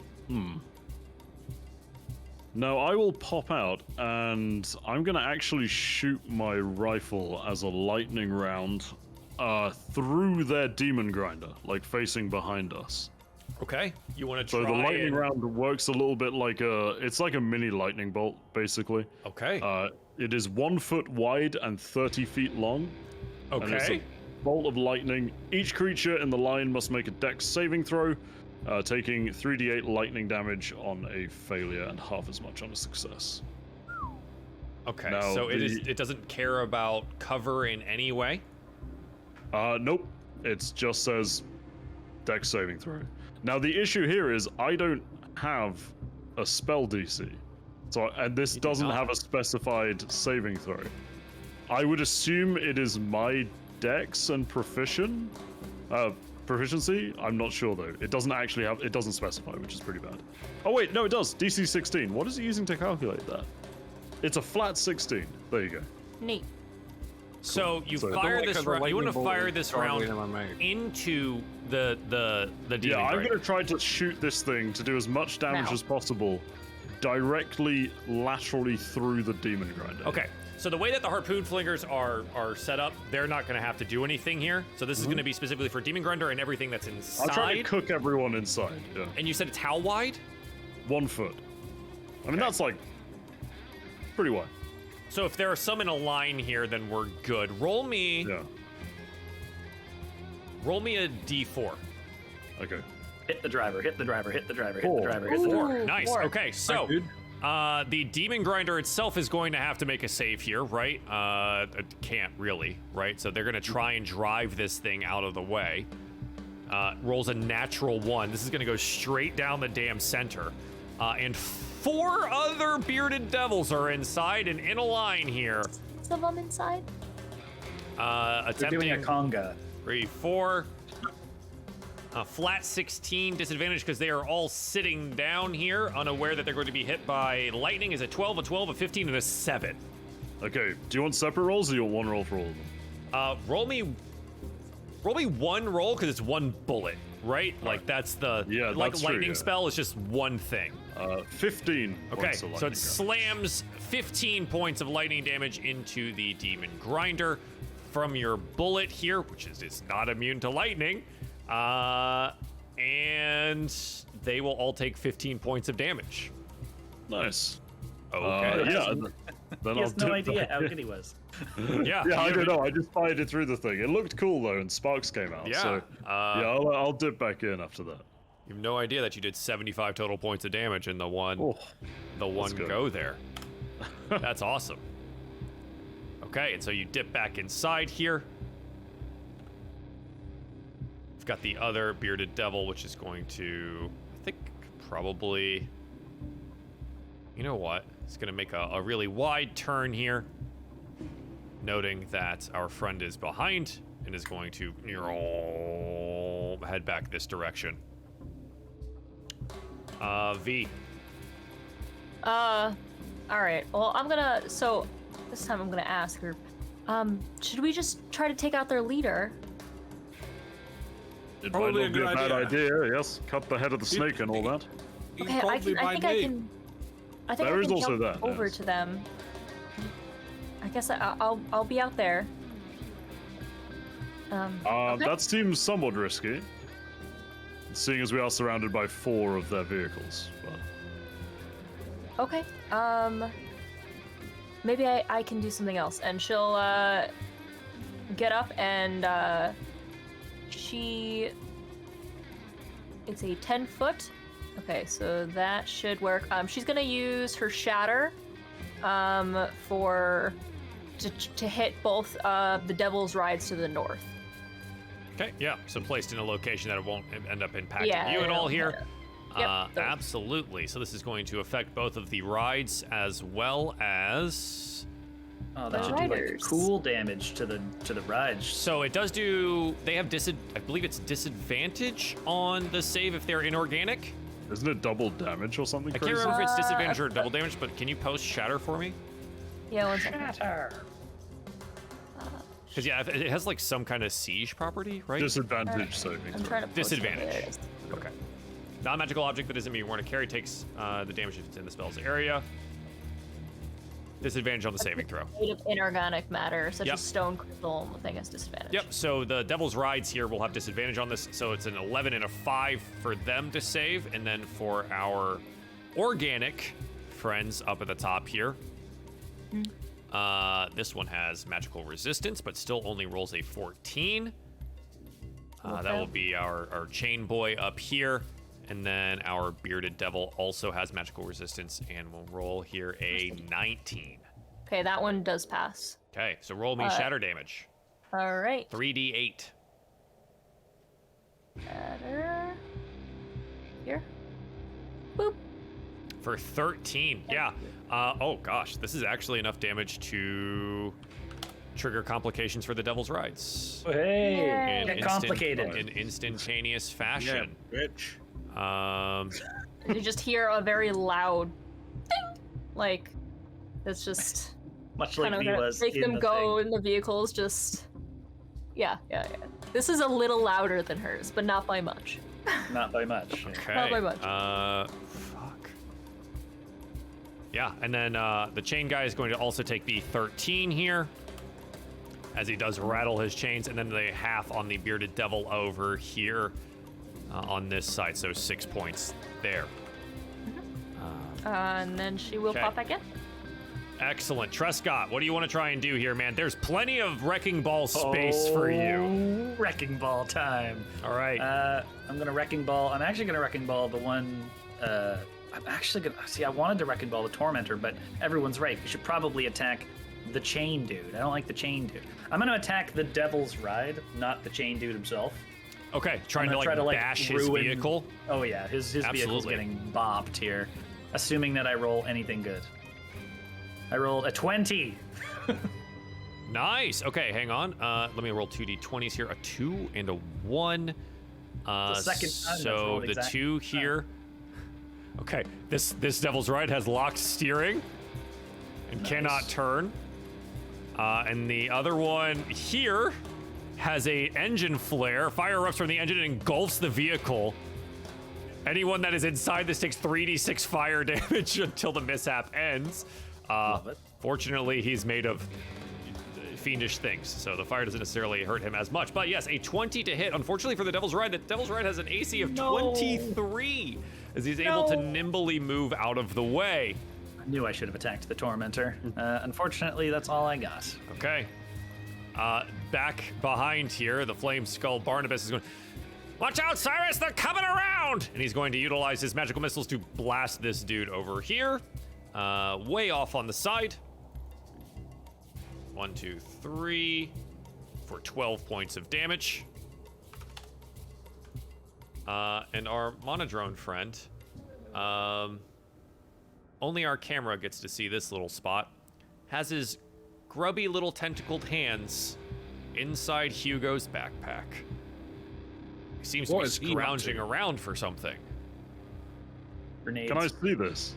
No, I will pop out, and I'm gonna actually shoot my rifle as a lightning round through their Demon Grinder, like facing behind us. Okay, you want to So try the lightning and... round works a little bit like it's like a mini lightning bolt, basically. Okay. It is 1 foot wide and 30 feet long. And it's Okay. a bolt of lightning. Each creature in the line must make a dex saving throw, taking 3d8 lightning damage on a failure and half as much on a success. Okay, Now, so it doesn't care about cover in any way? Nope. It just says dex saving throw. Now the issue here is I don't have a spell DC. And this doesn't not. have a specified saving throw. I would assume it is my dex and proficiency. I'm not sure though. It doesn't actually have. It doesn't specify, which is pretty bad. Oh wait, no, it does. DC 16. What is it using to calculate that? It's a flat 16. There you go. Neat. So you So- fire Don't this like how the round. You want to lightning bolt fire is this targeting round my mate. into the Demon Yeah, I'm Grinder. gonna try to shoot this thing to do as much damage Now. as possible, directly laterally through the Demon Grinder. Okay, so the way that the harpoon flingers are set up, they're not going to have to do anything here. So this is going to be specifically for Demon Grinder and everything that's I'll try to inside. cook everyone inside. Yeah. And you said it's how wide? 1 foot. I mean, that's like pretty wide. So if there are some in a line here, then we're good. Roll me Yeah. a d4. Okay. Hit the driver, hit the driver, hit the driver, hit Four. the driver, hit the driver. Ooh, Nice. four. Okay, so dude. the Demon Grinder itself is going to have to make a save here, right? It can't really, right? So they're going to try and drive this thing out of the way. Rolls a natural 1. This is going to go straight down the damn center. And 4 other bearded devils are inside and in a line here. Is of them inside? They're doing a Attempting conga. 3, 4. Flat 16 disadvantage because they are all sitting down here, unaware that they're going to be hit by lightning. Is a 12, a 12, a 15, and a 7. Okay. Do you want separate rolls or do you want one roll for all of them? Roll me 1 roll because it's 1 bullet, right? Like that's the Yeah, like that's true, lightning yeah. spell is just one thing. 15 Okay, points of so lightning it damage. slams 15 points of lightning damage into the Demon Grinder from your bullet here, which is not immune to lightning. And they will all take 15 points of damage. Nice. Okay. Yeah. Then He has I'll no dip idea back how in. good he was. Yeah. Yeah, I you- don't know. I just fired it through the thing. It looked cool though, and sparks came out. Yeah, So yeah, I'll dip back in after that. You have no idea that you did 75 total points of damage in the one Oh, good. go there. That's awesome. Okay, and so you dip back inside here. We've got the other bearded devil, which is going to, I think, probably. You know what? It's going to make a really wide turn here, noting that our friend is behind and is going to head back this direction. V. All right. Well, so this time I'm gonna ask her. Should we just try to take out their leader? It Probably might a not be a good bad idea. idea. Yes, cut the head of the snake and all that. He's Okay, I probably think my I mate. can. I think There I is can also jump that, over yes. to them. I guess I'll be out there. Okay. That seems somewhat risky, seeing as we are surrounded by 4 of their vehicles. But Okay. Maybe I can do something else, and she'll get up and it's a 10-foot. Okay, so that should work. She's gonna use her shatter to hit both the Devil's Rides to the north. Okay, yeah. So placed in a location that it won't end up impacting Yeah, you at all yeah. here. Yep, those. Absolutely. So this is going to affect both of the rides as well as. Oh, that The should do like riders. cool damage to the rides. So it does do. They have I believe it's disadvantage on the save if they're inorganic. Isn't it double damage or something I crazy? can't remember if it's disadvantage or double damage, but can you post shatter for me? Yeah, 1 second. Shatter. Because yeah, it has like some kind of siege property, right? Disadvantage saving. I'm trying to post it. Disadvantage. There it is. Okay. Non-magical object that isn't being worn to carry takes the damage if it's in the spell's area. Disadvantage on the saving throw. Made of inorganic matter, such Yep. as stone, crystal, and the thing has disadvantage. Yep, so the Devil's Rides here will have disadvantage on this, so it's an 11 and a 5 for them to save, and then for our organic friends up at the top here, this one has magical resistance, but still only rolls a 14. That will be our chain boy up here, and then our bearded devil also has magical resistance, and will roll here a 19. Okay, that one does pass. Okay, so roll me shatter damage. All right. 3d8. Shatter. Here. Boop. For 13, yeah. Oh gosh, this is actually enough damage to trigger complications for the Devil's Rides. Hey, In get instant- complicated. In instantaneous fashion. Bitch. You just hear a very loud ding. Like, it's just Much kind like of he gonna was make in them the go thing. in the vehicles. Just yeah. This is a little louder than hers, but not by much. Not by much. Okay. Not by much. Fuck. Yeah, and then the chain guy is going to also take the 13 here, as he does rattle his chains, and then the half on the bearded devil over here on this side, so 6 points there. And then she will Okay. pop back in. Excellent. Trescott, what do you want to try and do here, man? There's plenty of Wrecking Ball space for you. Wrecking ball time. All right. I'm gonna wrecking ball. I'm actually gonna wrecking ball the one. I'm actually gonna see. I wanted to wrecking ball the tormentor, but everyone's right. We should probably attack the chain dude. I don't like the chain dude. I'm gonna attack the Devil's Ride, not the chain dude himself. Okay, trying I'm to gonna like try to, bash his ruin- vehicle. Oh yeah, his vehicle's Absolutely. getting bopped here. Assuming that I roll anything good. I rolled a 20. Nice. Okay, hang on. Let me roll 2d20s here. A 2 and a 1. The second time that's so rolled the exact 2 here. Okay, this Devil's Ride has locked steering and cannot turn. And the other one here has a engine flare. Fire erupts from the engine and engulfs the vehicle. Anyone that is inside this takes 3d6 fire damage until the mishap ends. Love it. Fortunately, he's made of fiendish things, so the fire doesn't necessarily hurt him as much. But yes, a 20 to hit. Unfortunately for the Devil's Ride, the Devil's Ride has an AC of 23, as he's able to nimbly move out of the way. I knew I should have attacked the tormentor. Unfortunately, that's all I got. Okay. Back behind here, the Flame Skull Barnabas is going, "Watch out, Cyrus, they're coming around!" And he's going to utilize his magical missiles to blast this dude over here. Way off on the side. 1, 2, 3 for 12 points of damage. And our monodrone friend, only our camera gets to see this little spot, has his grubby little tentacled hands inside Hugo's backpack. He seems What to is be he up scrounging to? around for something. Grenades. Can I see this?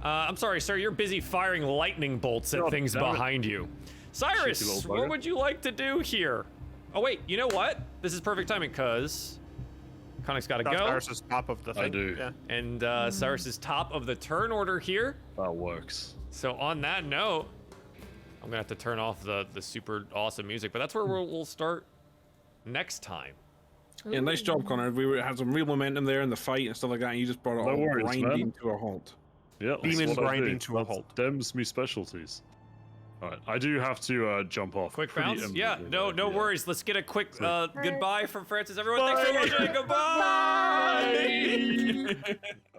I'm sorry, sir. You're busy firing lightning bolts at God things damn it. behind you. Cheeky Cyrus, little what bugger. would you like to do here? Oh, wait. You know what? This is perfect timing, because Connick's got to go. Cyrus is top of the thing. I do. Yeah. And Cyrus is top of the turn order here. That works. So on that note, I'm going to have to turn off the super awesome music. But that's where we'll start next time. Yeah, nice job, Connor. We had some real momentum there in the fight and stuff like that, and you just brought it No all worries, grinding man. to a halt. Yeah, that's Demon what I grinding do. to a That's halt. Dem's me specialties. All right, I do have to jump off. Quick pretty bounce? Yeah, imminently, no yeah. worries. Let's get a quick goodbye from Francis. Everyone, Bye. thanks for watching. Goodbye. Bye.